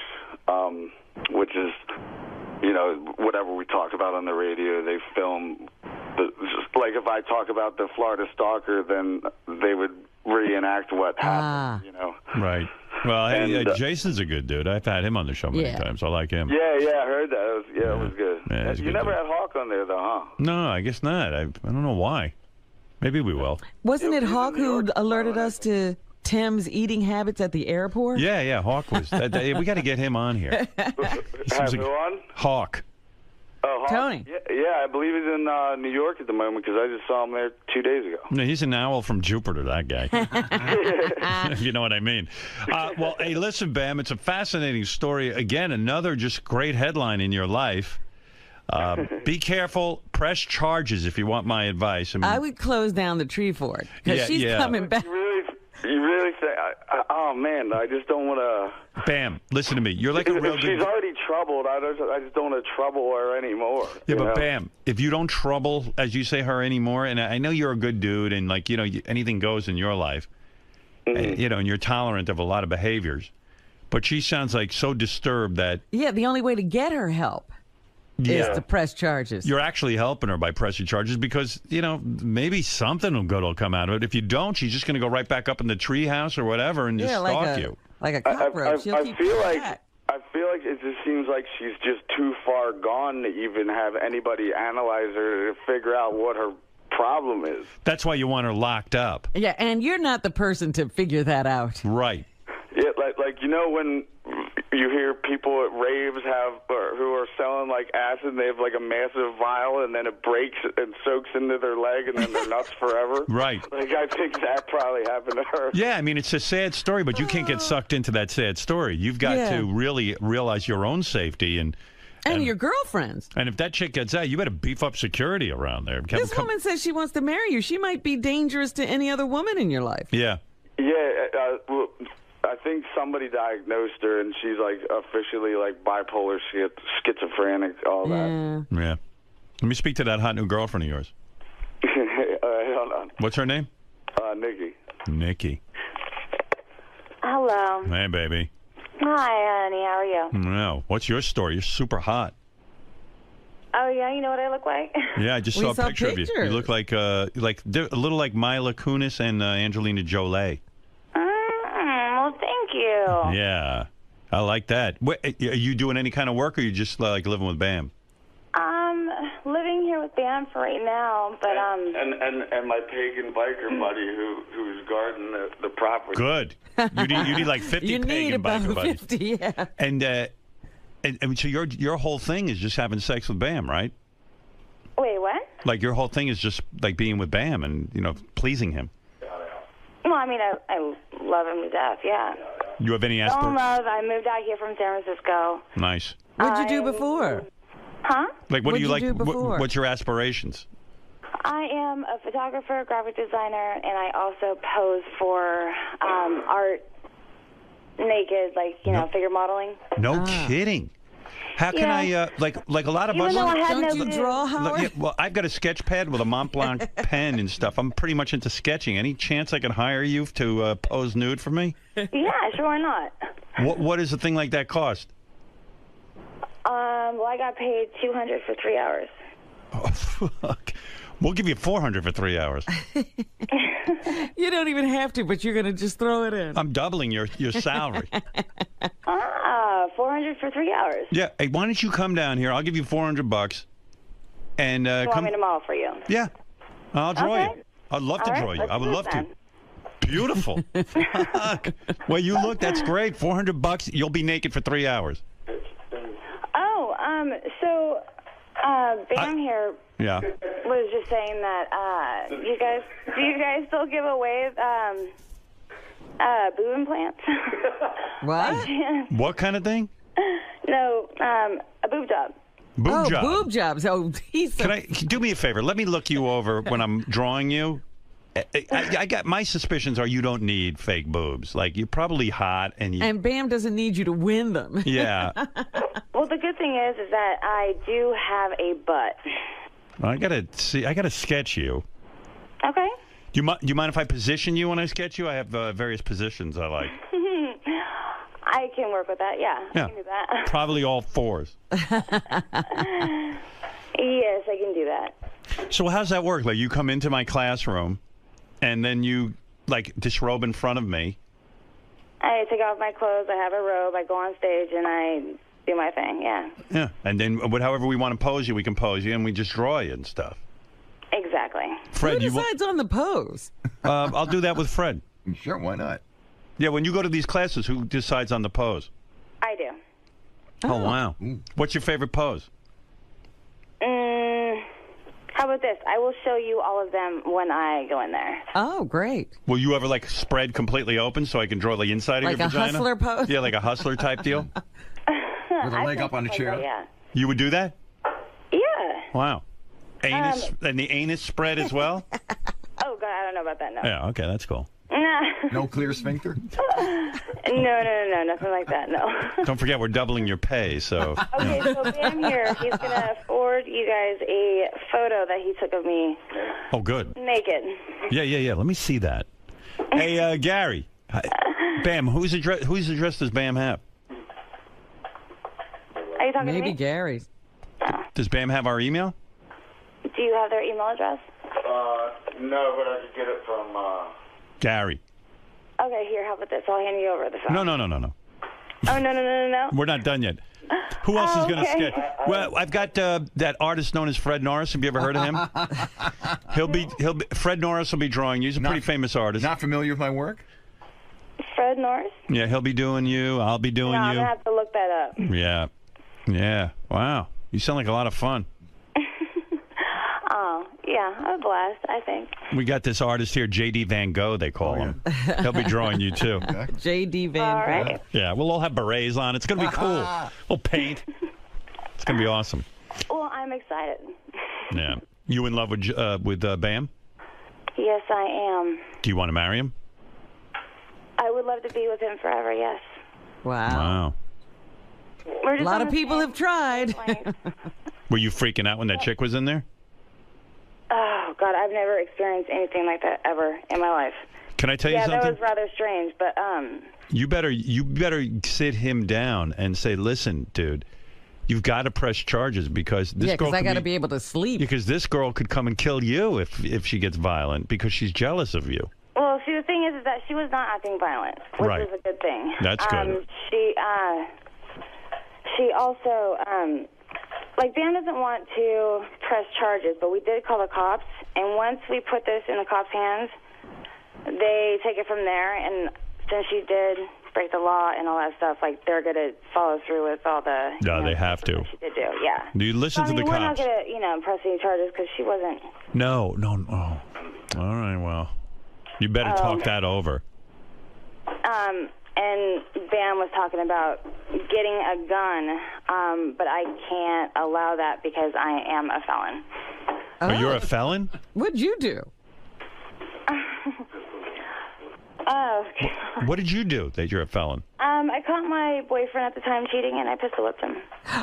which is, you know, whatever we talk about on the radio, they film. Like if I talk about the Florida Stalker, then they would reenact what happened, you know. Right. Well, hey, Jason's a good dude. I've had him on the show many times. I like him. Yeah, I heard that. It was good. Yeah, you never had Hawk on there, though, huh? No, I guess not. I don't know why. Maybe we will. Wasn't it Hawk who alerted us to Tim's eating habits at the airport? Yeah, Hawk was. We got to get him on here. Have who on? Hawk. Oh, Hawk. Tony. Yeah, I believe he's in New York at the moment, because I just saw him there 2 days ago. No, he's an owl from Jupiter, that guy. You know what I mean? Well, hey, listen, Bam, it's a fascinating story. Again, another just great headline in your life. Be careful. Press charges if you want my advice. I would close down the tree fort, because she's coming back. You really think? Oh man, I just don't want to. Bam, listen to me. You're like a real good. She's already troubled. I just don't want to trouble her anymore. Yeah, but Bam, if you don't trouble, as you say, her anymore, and I know you're a good dude, and like, you know, anything goes in your life, you know, and you're tolerant of a lot of behaviors, but she sounds like so disturbed that. Yeah, the only way to get her help is to press charges. You're actually helping her by pressing charges because, you know, maybe something good will come out of it. If you don't, she's just going to go right back up in the treehouse or whatever and just stalk you. Like a cockroach. I feel seems like she's just too far gone to even have anybody analyze her to figure out what her problem is. That's why you want her locked up. Yeah, and you're not the person to figure that out. Right. Yeah, like you know when you hear people at raves who are selling like acid, and they have like a massive vial, and then it breaks and soaks into their leg, and then they're nuts forever. Right. Like I think that probably happened to her. Yeah, I mean, it's a sad story, but you can't get sucked into that sad story. You've got to really realize your own safety and your girlfriend's. And if that chick gets out, you better beef up security around there. This woman says she wants to marry you. She might be dangerous to any other woman in your life. Yeah. Yeah, well, I think somebody diagnosed her, and she's like officially like bipolar, schizophrenic, all that. Yeah. Let me speak to that hot new girlfriend of yours. Hold on. What's her name? Nikki. Nikki. Hello. Hey, baby. Hi, honey. How are you? No. What's your story? You're super hot. Oh, yeah? You know what I look like? Yeah, I just saw a picture of you. You look like a little like Mila Kunis and Angelina Jolie. Well, thank you. Yeah, I like that. What, are you doing any kind of work, or are you just like living with Bam? Living here with Bam for right now, but and my pagan biker buddy who's guarding the property. Good. You need like 50 you pagan need about biker buddies. 50, yeah. And so your whole thing is just having sex with Bam, right? Wait, what? Like your whole thing is just like being with Bam and pleasing him. Well, I mean, I love him to death. Yeah. You have any All aspirations? love. I moved out here from San Francisco. Nice. What'd you do before? Huh? Like, what do you like? do before? What's your aspirations? I am a photographer, graphic designer, and I also pose for art naked, like, figure modeling. No kidding. How can I, like a lot of Even us... though I had Don't no you draw, Howard? Yeah, well, I've got a sketch pad with a Mont Blanc pen and stuff. I'm pretty much into sketching. Any chance I can hire you to pose nude for me? Yeah, sure, why not? What does a thing like that cost? Well, I got paid $200 for 3 hours. Oh, fuck. We'll give you $400 for 3 hours. You don't even have to, but you're going to just throw it in. I'm doubling your salary. $400 for 3 hours. Yeah. Hey, why don't you come down here? I'll give you $400. And You want me to model for you? Yeah. I'll draw Okay. you. I'd love to All right, draw you. let's I would do it love then. to. Beautiful. Fuck. Well, you look. That's great. $400. You'll be naked for 3 hours. Oh, so Bam here Yeah. was just saying that do you guys still give away boob implants? What? What kind of thing? No, a boob job. Boob job. Boob jobs. Oh, Do me a favor? Let me look you over when I'm drawing you. I got my suspicions are you don't need fake boobs. Like you're probably hot and you. And Bam doesn't need you to win them. Yeah. Well, the good thing is that I do have a butt. I gotta sketch you. Okay. Do you mind if I position you when I sketch you? I have various positions I like. I can work with that. Yeah. Yeah. I can do that. Probably all fours. Yes, I can do that. So how's that work? Like you come into my classroom, and then you like disrobe in front of me. I take off my clothes. I have a robe. I go on stage and I do my thing. Yeah. Yeah. And then however we want to pose you, we can pose you, and we just draw you and stuff. Exactly. Fred, Who decides on the pose? I'll do that with Fred. Sure, why not? Yeah, when you go to these classes, who decides on the pose? I do. Oh, wow. What's your favorite pose? How about this? I will show you all of them when I go in there. Oh, great. Will you ever like spread completely open so I can draw the inside Like of your a vagina? hustler pose? Yeah, like a hustler type deal. With a leg up on a chair? Yeah. You would do that? Yeah. Wow. Anus and the anus spread as well? Oh, God, I don't know about that, no. Yeah, okay, that's cool. No clear sphincter? No, nothing like that, no. Don't forget, we're doubling your pay, so... Okay, so Bam here, he's going to forward you guys a photo that he took of me Oh, good. naked. Yeah. Let me see that. Hey, Gary. Bam, whose address does Bam have? Are you talking to Maybe me? Gary's. Does Bam have our email? Do you have their email address? No, but I could get it from... Gary. Okay, here, how about this? I'll hand you over the phone. No. Oh, no. We're not done yet. Who else is going to sketch? Well, I've got that artist known as Fred Norris. Have you ever heard of him? Fred Norris will be drawing you. He's a pretty famous artist. Not familiar with my work? Fred Norris? Yeah, he'll be doing you. I'll be doing I'm you. going to have to look that up. Yeah. Yeah. Wow. You sound like a lot of fun. Oh, yeah, a blast, I think. We got this artist here, J.D. Van Gogh, they call him. He'll be drawing you, too. J.D. Van All Gogh. right. Yeah, we'll all have berets on. It's going to be cool. We'll paint. It's going to be awesome. Well, I'm excited. Yeah. You in love with Bam? Yes, I am. Do you want to marry him? I would love to be with him forever, yes. Wow. We're A just lot on of the people same have tried. wavelength. Were you freaking out when that chick was in there? Oh, God, I've never experienced anything like that ever in my life. Can I tell you Yeah, something? that was rather strange, but You better sit him down and say, listen, dude, you've got to press charges because this girl. I got to be able to sleep. Because this girl could come and kill you if she gets violent because she's jealous of you. well, see, the thing is that she was not acting violent, which Right. is a good thing. That's good. She also, like, Bam doesn't want to press charges, but we did call the cops, and once we put this in the cops' hands, they take it from there, and since she did break the law and all that stuff, like, they're going to follow through with all the... No, they have to. She did do, yeah. Do you listen So, I to mean, the we're not cops? going to, press any charges because she wasn't... No. Oh. All right, well, you better talk that over. And Bam was talking about getting a gun, but I can't allow that because I am a felon. Oh, you're a felon? What'd you do? Oh. What did you do that you're a felon? I caught my boyfriend at the time cheating, and I pistol whipped him.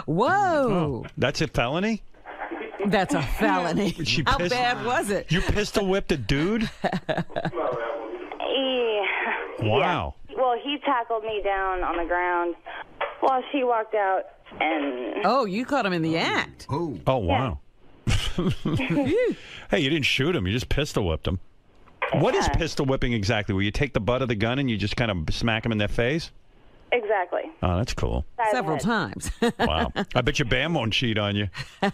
Whoa. That's a felony? That's a felony. How bad was it? You pistol whipped a dude? Wow. Yeah. Well, he tackled me down on the ground while she walked out, and... Oh, you caught him in the act. Oh, wow. Hey, you didn't shoot him. You just pistol whipped him. What is pistol whipping exactly? Where you take the butt of the gun and you just kind of smack them in their face? Exactly. Oh, that's cool. Several times. Wow. I bet your Bam won't cheat on you. Well,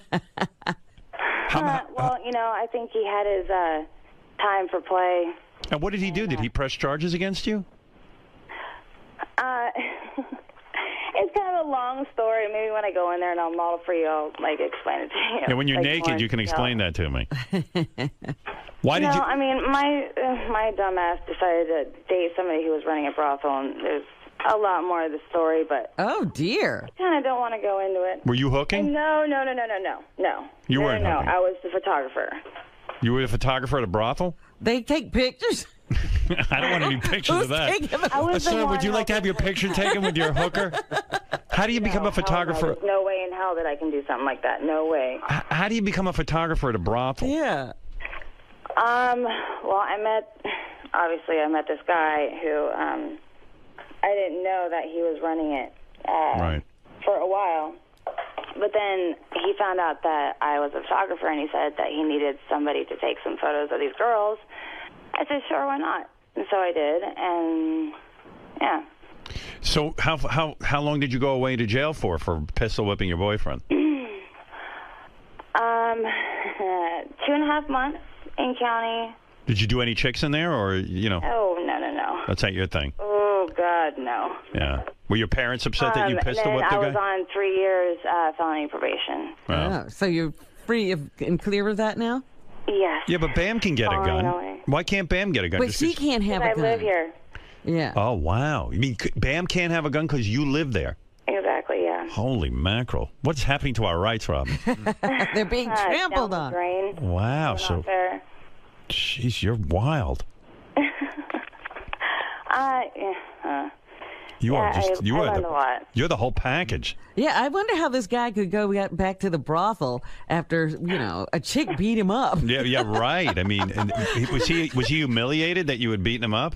I think he had his time for play. And what did he do? Did he press charges against you? It's kind of a long story. Maybe when I go in there and I'll model for you, I'll explain it to you. Yeah, when you're Like, naked, more you can detail. explain that to me. Why did you? I mean, my dumbass decided to date somebody who was running a brothel, and there's a lot more of the story, but oh dear, I kind of don't want to go into it. Were you hooking? No. You weren't No, hooking. I was the photographer. You were a photographer at a brothel? They take pictures. I don't want any pictures of that. I was the Sir, would one you like to have your picture taken with your hooker? How do you become a photographer? There's no way in hell that I can do something like that. No way. How do you become a photographer at a brothel? Yeah. Well, I met this guy who I didn't know that he was running it Right. for a while. But then he found out that I was a photographer, and he said that he needed somebody to take some photos of these girls. I said, sure, why not? And so I did, and yeah. So how long did you go away to jail for pistol whipping your boyfriend? 2.5 months in county. Did you do any chicks in there, or Oh, no. that's not your thing? Oh, God, no. Yeah. Were your parents upset that you And pistol then whipped the I guy? was on 3 years felony probation. Wow. Oh, so you're free and clear of that now? Yes. Yeah, but Bam can get a gun. Finally. Why can't Bam get a gun? But Just she 'cause- can't have a I gun. live here. Yeah. Oh, wow. You mean Bam can't have a gun because you live there? Exactly, yeah. Holy mackerel. What's happening to our rights, Robin? They're being trampled on. Wow. So, Not fair. jeez, you're wild. You are just, I learned a lot. you're the whole package. Yeah, I wonder how this guy could go back to the brothel after, a chick beat him up. Yeah, right. I mean, and was he humiliated that you had beaten him up?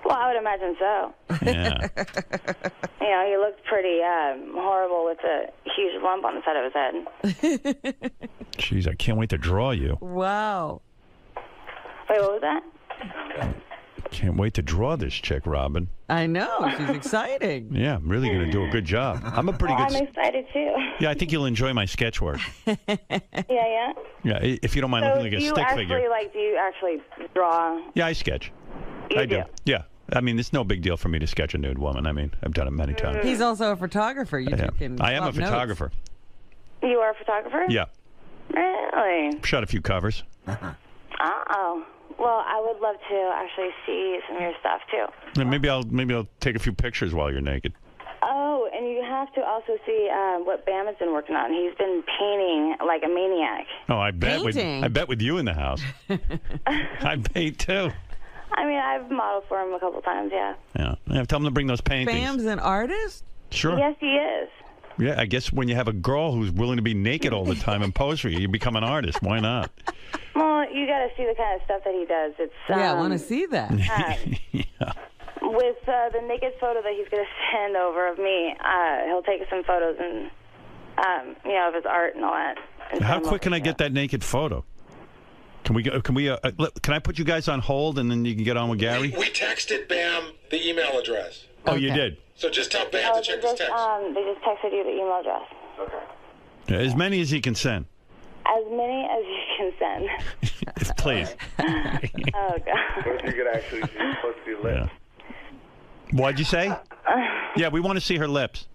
Well, I would imagine so. Yeah. He looked pretty horrible with a huge lump on the side of his head. Jeez, I can't wait to draw you. Wow. Wait, what was that? Can't wait to draw this chick, Robin. I know. She's exciting. Yeah, I'm really going to do a good job. I'm a pretty good... I'm excited, too. Yeah, I think you'll enjoy my sketch work. Yeah. Yeah, if you don't mind So looking like a stick figure. do you actually draw? Yeah, I sketch. I do. Yeah. I mean, it's no big deal for me to sketch a nude woman. I mean, I've done it many times. He's also a photographer. You two can I am a swap photographer. notes. You are a photographer? Yeah. Really? Shot a few covers. Oh. Well, I would love to actually see some of your stuff, too. And maybe I'll take a few pictures while you're naked. Oh, and you have to also see what Bam has been working on. He's been painting like a maniac. Oh, I bet with you in the house. I paint too. I mean, I've modeled for him a couple times, yeah. Yeah. Tell him to bring those paintings. Bam's an artist? Sure. Yes, he is. Yeah, I guess when you have a girl who's willing to be naked all the time and pose for you, you become an artist. Why not? Well, you got to see the kind of stuff that he does. It's I want to see that. Yeah. With the naked photo that he's going to send over of me, he'll take some photos and of his art and all that. And How quick can I get that naked photo? Can we? Can I put you guys on hold and then you can get on with Gary? We texted Bam the email address. Oh, you did? So just tell Bam to check his text. They just texted you the email address. Okay. Yeah, as many as he can send. As many as you can send. Please. Oh, God. What if you could actually see pussy lips? What'd you say? Yeah, we want to see her lips.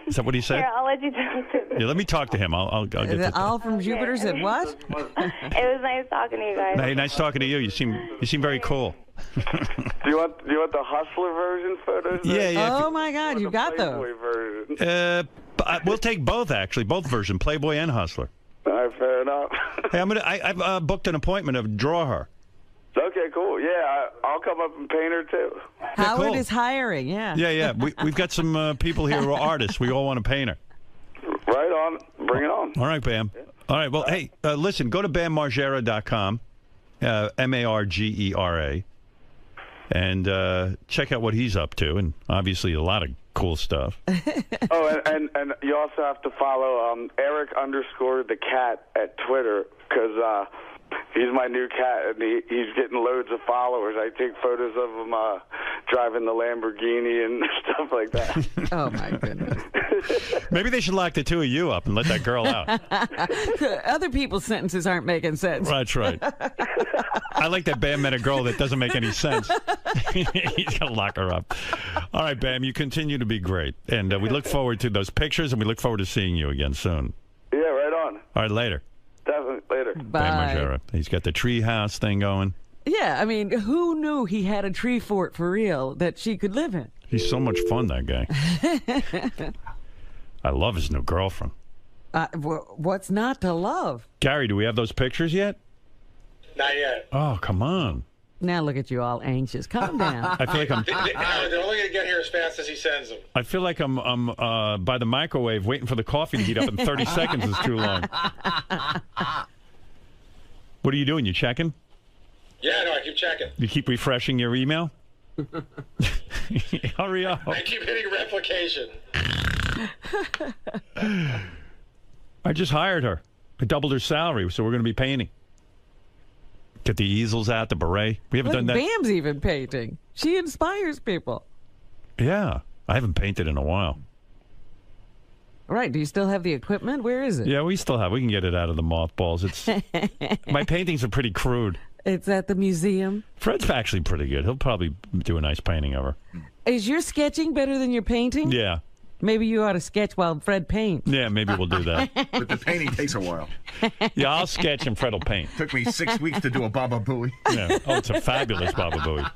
Is that what he said? Here, I'll let you talk to him. Yeah, let me talk to him. I'll get to Al from Jupiter said what? It was nice talking to you guys. Hey, nice talking to you. You seem very cool. Do you want the Hustler version photos? Yeah. Oh my God, you got those. Version? We'll take both actually, both versions, Playboy and Hustler. All right, fair enough. Hey, I've booked an appointment to draw her. Okay, cool. Yeah, I'll come up and paint her too. Howard is hiring. Yeah. Yeah. We've got some people here who are artists. We all want to paint her. Right on. Bring it on. All right, Bam. All right. Well, hey, listen. Go to BamMargera.com, Margera, and check out what he's up to, and obviously a lot of cool stuff. Oh, and you also have to follow Eric_the cat at Twitter because he's my new cat, and he's getting loads of followers. I take photos of him driving the Lamborghini and stuff like that. Oh, my goodness. Maybe they should lock the two of you up and let that girl out. Other people's sentences aren't making sense. That's right. I like that Bam met a girl that doesn't make any sense. He's going to lock her up. All right, Bam, you continue to be great. And we look forward to those pictures, and we look forward to seeing you again soon. Yeah, right on. All right, later. Definitely later. Bye. Bam Margera. He's got the treehouse thing going. Yeah, I mean, who knew he had a tree fort for real that she could live in? He's so much fun, that guy. I love his new girlfriend. What's not to love? Gary, do we have those pictures yet? Not yet. Oh, come on. Now look at you all anxious. Calm down. I feel like I'm... They're only going to get here as fast as he sends them. I feel like I'm by the microwave waiting for the coffee to heat up, and 30 seconds is too long. What are you doing? You checking? Yeah, no, I keep checking. You keep refreshing your email? Hurry up. I keep hitting replication. I just hired her. I doubled her salary, so we're going to be painting. Get the easels out, the beret. We haven't done that. Bam's even painting. She inspires people. Yeah. I haven't painted in a while. Right. Do you still have the equipment? Where is it? Yeah, we still have. We can get it out of the mothballs. My paintings are pretty crude. It's at the museum. Fred's actually pretty good. He'll probably do a nice painting of her. Is your sketching better than your painting? Yeah. Maybe you ought to sketch while Fred paints. Yeah, maybe we'll do that. But the painting takes a while. Yeah, I'll sketch and Fred will paint. Took me 6 weeks to do a Baba Booey. Yeah. Oh, it's a fabulous Baba Booey.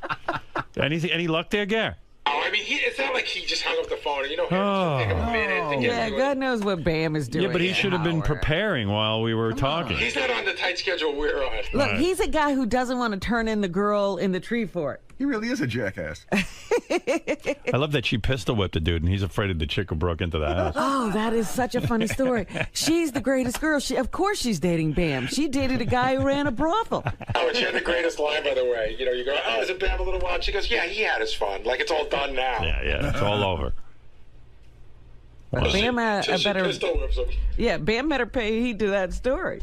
Any luck there, Gar? Oh, I mean, it's not like he just hung up the phone. You know, take a minute to get Yeah, God knows what Bam is doing. Yeah, but he should have been preparing while we were talking. He's not on the tight schedule we're on. Look, he's a guy who doesn't want to turn in the girl in the tree fort. He really is a jackass. I love that she pistol whipped the dude, and he's afraid of the chick who broke into the house. Oh, that is such a funny story. She's the greatest girl. Of course she's dating Bam. She dated a guy who ran a brothel. Oh, and she had the greatest line, by the way. You know, you go, oh, is it Bam a little while? She goes, yeah, he had his fun. Like, it's all done now. Yeah, it's all over. Well, Bam she better... pistol whips him. Yeah, Bam better pay heed to that story.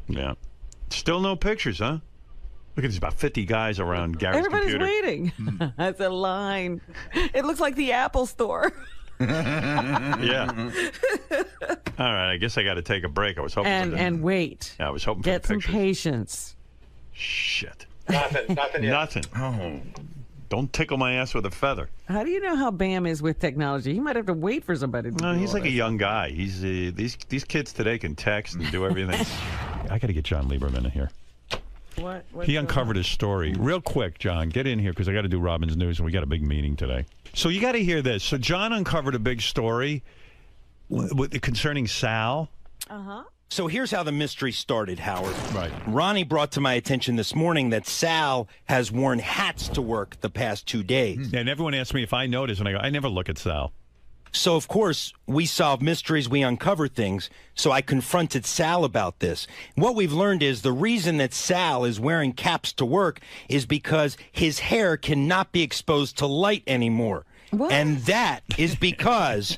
Yeah. Still no pictures, huh? Look at there's about 50 guys around Gary's Everybody's computer. waiting. That's a line. It looks like the Apple Store. Yeah. All right, I guess I got to take a break. I was hoping and wait. Yeah, I was hoping Get for some pictures. patience. Shit. Nothing yet. Nothing. Oh. Don't tickle my ass with a feather. How do you know how Bam is with technology? He might have to wait for somebody to No, do he's all like a this. young guy. He's these kids today can text and do everything. I got to get John Lieberman in here. What? He uncovered his story. Real quick, John, get in here because I got to do Robin's News and we got a big meeting today. So you got to hear this. So John uncovered a big story concerning Sal. Uh-huh. So here's how the mystery started, Howard. Right. Ronnie brought to my attention this morning that Sal has worn hats to work the past 2 days. And everyone asks me if I notice, and I go, I never look at Sal. So, of course, we solve mysteries, we uncover things. So I confronted Sal about this. What we've learned is the reason that Sal is wearing caps to work is because his hair cannot be exposed to light anymore. What? And that is because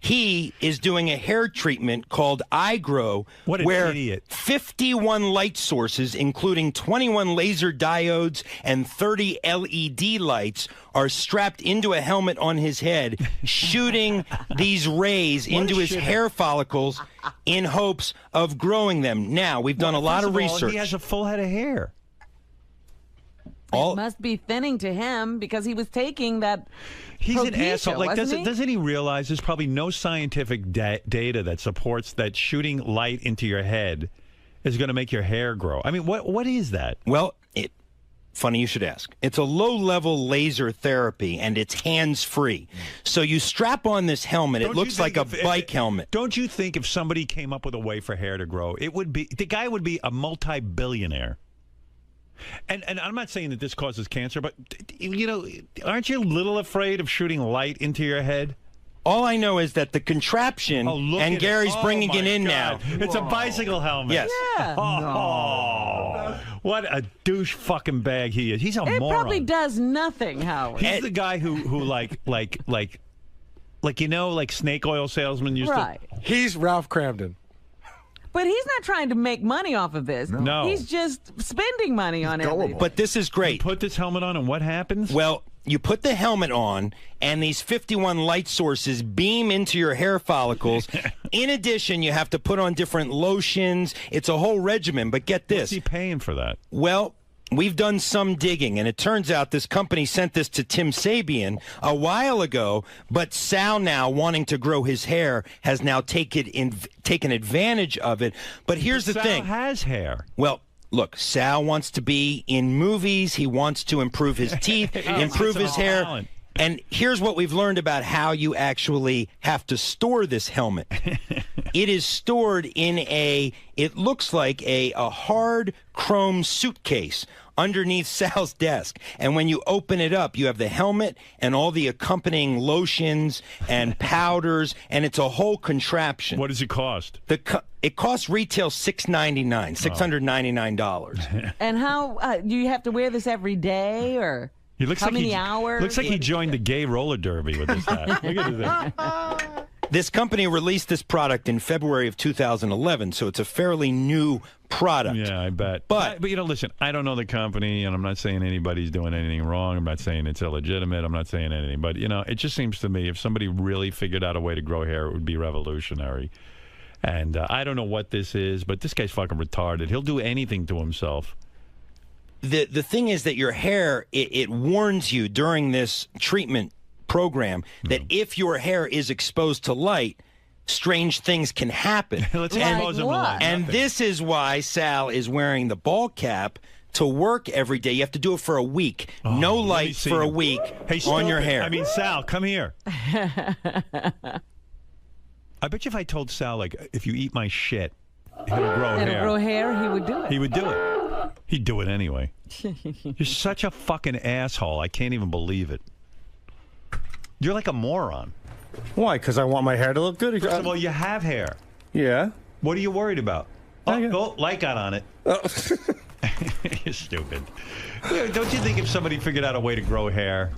he is doing a hair treatment called iGrow, What an where idiot. 51 light sources, including 21 laser diodes and 30 LED lights, are strapped into a helmet on his head, shooting these rays into his hair follicles in hopes of growing them. Now, we've done a lot of research. He has a full head of hair. It must be thinning to him because he was taking that. He's an Propecia, asshole. Like, wasn't he? doesn't he realize there's probably no scientific data that supports that shooting light into your head is going to make your hair grow? I mean, what is that? Well, funny you should ask. It's a low-level laser therapy, and it's hands-free. So you strap on this helmet. It looks like a bike helmet. Don't you think if somebody came up with a way for hair to grow, the guy would be a multi-billionaire? And I'm not saying that this causes cancer, but, you know, aren't you a little afraid of shooting light into your head? All I know is that the contraption, and Gary's bringing it in now. It's a bicycle helmet. Yes. Yeah. Oh, what a douche fucking bag he is. He's a It moron. probably does nothing, Howard. He's the guy who like you know, like snake oil salesman used Right. to. He's Ralph Cramden. But he's not trying to make money off of this. No. He's just spending money on everything. But this is great. You put this helmet on, and what happens? Well, you put the helmet on, and these 51 light sources beam into your hair follicles. In addition, you have to put on different lotions. It's a whole regimen. But get this. What's he paying for that? Well, we've done some digging, and it turns out this company sent this to Tim Sabian a while ago, but Sal, now wanting to grow his hair, has now taken advantage of it. But here's the thing. Sal has hair. Well, look, Sal wants to be in movies. He wants to improve his teeth, improve his hair. Talent. And here's what we've learned about how you actually have to store this helmet. It is stored in it looks like a hard chrome suitcase underneath Sal's desk. And when you open it up, you have the helmet and all the accompanying lotions and powders, and it's a whole contraption. What does it cost? It costs retail $699. And how do you have to wear this every day, or He looks how like many hours? Looks like he joined the gay roller derby with this hat. Look at this. This company released this product in February of 2011, so it's a fairly new product. Yeah, I bet. But you know, listen, I don't know the company, and I'm not saying anybody's doing anything wrong. I'm not saying it's illegitimate. I'm not saying anything. But, you know, it just seems to me if somebody really figured out a way to grow hair, it would be revolutionary. And I don't know what this is, but this guy's fucking retarded. He'll do anything to himself. The thing is that your hair, it warns you during this treatment program that if your hair is exposed to light, strange things can happen. Let's expose him to light. And this is why Sal is wearing the ball cap to work every day. You have to do it for a week. No light for a week on your hair. I mean, Sal, come here. I bet you if I told Sal, like, if you eat my shit, it'll grow hair. It'll grow hair, he would do it. He would do it. He'd do it anyway. You're such a fucking asshole. I can't even believe it. You're like a moron. Why? Because I want my hair to look good. First of all, you have hair. Yeah. What are you worried about? Oh, light got on it. You're stupid. Don't you think if somebody figured out a way to grow hair,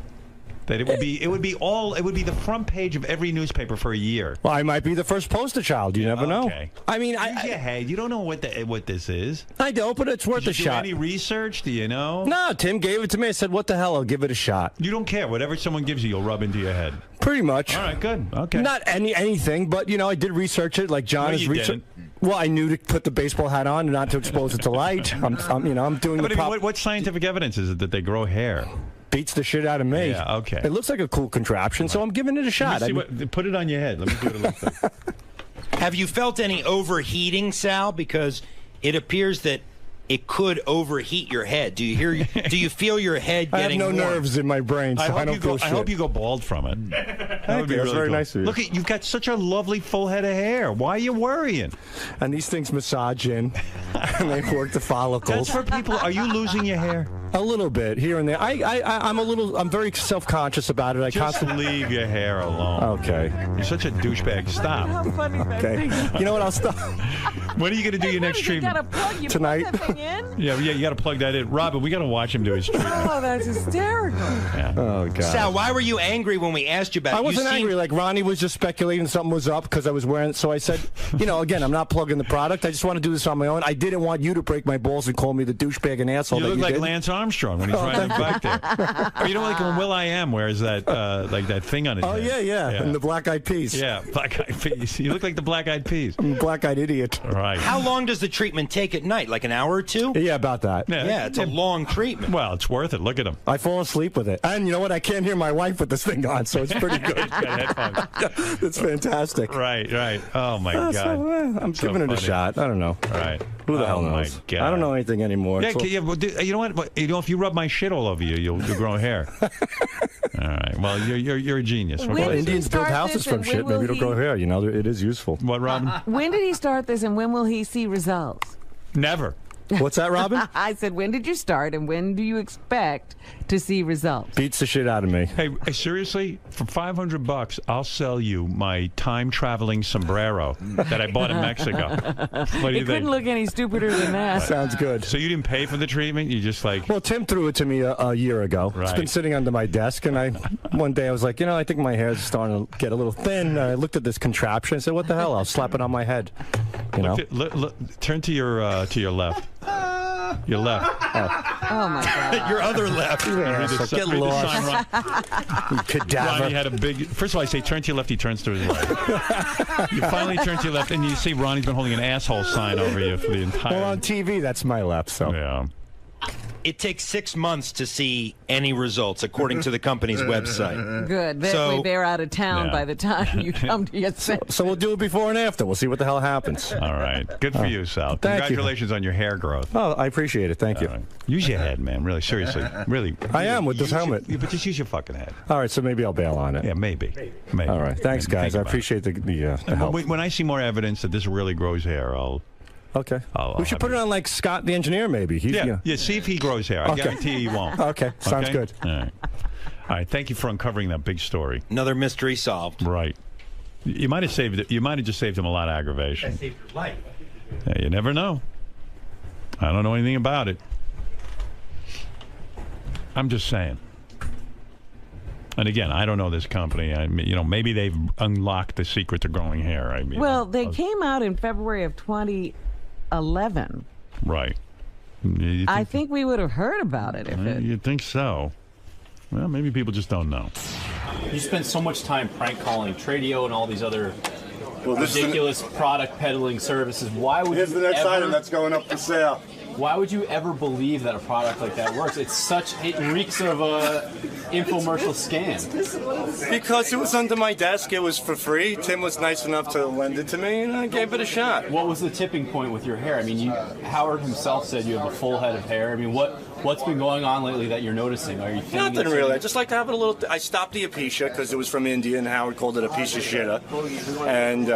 That it would be the front page of every newspaper for a year. Well, I might be the first poster child. You never know. I mean, Use your head. You don't know what this is. I don't, but it's worth a Did you do shot. any research? Do you know? No, Tim gave it to me. I said, "What the hell? I'll give it a shot." You don't care. Whatever someone gives you, you'll rub into your head. Pretty much. All right, good. Okay. Not anything, but I did research it. Like John No, is you research. didn't. Well, I knew to put the baseball hat on and not to expose it to light. I'm doing But the what scientific evidence is it that they grow hair? Beats the shit out of me. Yeah, okay. It looks like a cool contraption, so I'm giving it a shot. Let me see put it on your head. Let me see what it looks like. Have you felt any overheating, Sal? Because it appears that it could overheat your head. Do you feel your head I have getting no warm? nerves in my brain, so I don't feel shit. I hope you go bald from it. That would be That's really very cool. nice of you. Look, you've got such a lovely full head of hair. Why are you worrying? And these things massage in, and they work the follicles. That's for people. Are you losing your hair? A little bit here and there. I'm very self-conscious about it. Just leave your hair alone. Okay. You're such a douchebag. Stop. How funny that Okay. thing is. You know what? I'll stop. When are you going to do your next You treatment? gotta plug. You Tonight. plug that thing in. Yeah, you got to plug that in. Robin, we got to watch him do his treatment. Oh, that's hysterical. Yeah. Oh God. Sal, why were you angry when we asked you about it? I wasn't angry. Like Ronnie was just speculating something was up because I was wearing it. So I said, again, I'm not plugging the product. I just want to do this on my own. I didn't want you to break my balls and call me the douchebag and asshole. You that look you like did. Lance Armstrong when he's riding the bike there. Or you know, like when Will.I.am wears that like that thing on his Oh head. yeah, and the black-eyed peas. Yeah, black-eyed peas. You look like the black-eyed peas. I'm a black-eyed idiot. Right. How long does the treatment take at night? Like an hour or two? Yeah, about that. Yeah, it's a long treatment. Well, it's worth it. Look at him. I fall asleep with it, and you know what? I can't hear my wife with this thing on, so it's pretty good. It's fantastic. Right. Oh my God. I'm So giving it a funny. shot. I don't know. Right. Who the hell Oh my knows? God. I don't know anything anymore. Yeah, It's all- you know what? If you rub my shit all over you, you'll grow hair. All right. Well, you're a genius. When Well, did he Indians build start houses this from and shit. when Maybe will it'll grow he- hair. It is useful. What, Robin? When did he start this, and when will he see results? Never. What's that, Robin? I said, when did you start, and when do you expect to see results? Beats the shit out of me. Hey, seriously, for $500, I'll sell you my time-traveling sombrero that I bought in Mexico. What do It you couldn't think? look any stupider than that. Sounds good. So you didn't pay for the treatment? You just like... Well, Tim threw it to me a year ago. It's been Right. sitting under my desk, and one day I was like, I think my hair's starting to get a little thin. I looked at this contraption. I said, what the hell? I'll slap it on my head. Look, turn to your left. Your left. Oh my God. Your other left. Yeah, Read the so si- get read the lost. sign, Ron. You cadaver. Ronnie had a big... First of all, I say turn to your left, he turns to his right. You finally turn to your left, and you see Ronnie's been holding an asshole sign over you for the entire... Well, on TV, that's my left, so. Yeah. It takes 6 months to see any results, according to the company's website. Good. That So- way they're out of town Yeah. by the time you come to your senses. So we'll do it before and after. We'll see what the hell happens. All right. Good for you, Sal. thank you. Congratulations on your hair growth. Oh, I appreciate it. Thank you. All right. Use your head, man. Really, seriously. Really. I am with this Use helmet. but just use your fucking head. All right, so maybe I'll bail on it. Yeah, maybe. All right. Thanks, Maybe. guys. Think I about appreciate the help. When I see more evidence that this really grows hair, I'll... Okay. I'll We should put it on like Scott the engineer, maybe. He's, Yeah, see if he grows hair. I Okay. guarantee he won't. Okay, sounds good. All right. All right, thank you for uncovering that big story. Another mystery solved. Right. You might have saved it. You might have just saved him a lot of aggravation. Saved your life. Yeah, you never know. I don't know anything about it. I'm just saying. And again, I don't know this company. I mean, maybe they've unlocked the secret to growing hair. I mean, Well, they came out in February of 2011. right. You I think we would have heard about it if it. You'd think so. Well, maybe people just don't know. You spend so much time prank calling Tradio and all these other this is ridiculous product peddling services. Why would Here's you the next ever, item that's going up for sale. Why would you ever believe that a product like that works? It reeks of a infomercial scam. Because it was under my desk, it was for free. Tim was nice enough to lend it to me, and I gave it a shot. What was the tipping point with your hair? I mean, Howard himself said you have a full head of hair. I mean, what's been going on lately that you're noticing? Are you feeling Nothing really. I just like to have it a little. I stopped the alopecia because it was from India, and Howard called it a piece of shitter. And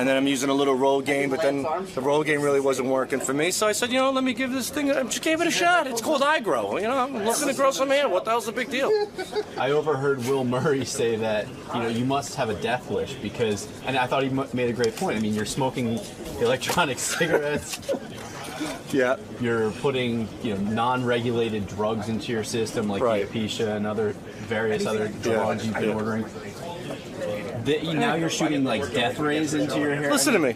then I'm using a little roll game, but then the roll game really wasn't working for me. So I said, let me give this thing. I just gave it a shot. It's called iGrow. I'm looking to grow some hair. What the hell's the big deal? I overheard Will Murray say that you must have a death wish because, and I thought he made a great point. I mean, you're smoking electronic cigarettes. Yeah. You're putting non-regulated drugs into your system like alopecia and various other drugs you've been ordering. Now you're shooting like death rays into your hair. Listen to me.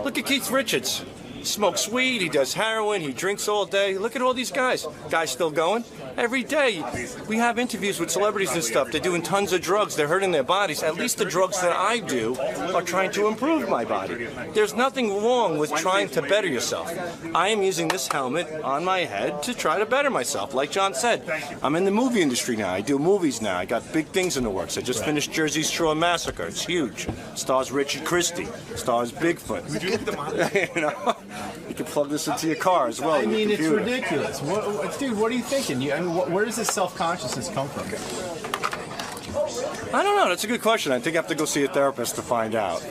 Look at Keith Richards. He smokes weed, he does heroin, he drinks all day. Look at all these guys. Guys still going? Every day we have interviews with celebrities and stuff. They're doing tons of drugs. They're hurting their bodies. At least the drugs that I do are trying to improve my body. There's nothing wrong with trying to better yourself. I am using this helmet on my head to try to better myself. Like John said, I'm in the movie industry now. I do movies now. I got big things in the works. I just finished Jersey Shore Massacre. It's huge. Stars Richard Christie. Stars Bigfoot. You know? You can plug this into your car as well. I mean, it's ridiculous. Dude, what are you thinking? Where does this self-consciousness come from? I don't know. That's a good question. I think I have to go see a therapist to find out.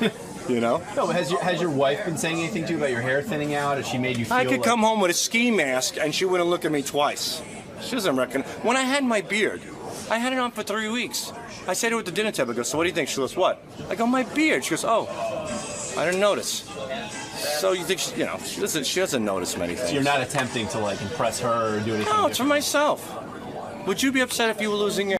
You know? No, but has your wife been saying anything to you about your hair thinning out? Has she made you feel I could come home with a ski mask and she wouldn't look at me twice. She doesn't reckon. When I had my beard, I had it on for 3 weeks. I said to her at the dinner table, I go, so what do you think? She goes, what? I go, my beard. She goes, oh, I didn't notice. So you think, she doesn't notice many things. So you're not attempting to, like, impress her or do anything No, it's for myself. Would you be upset if you were losing your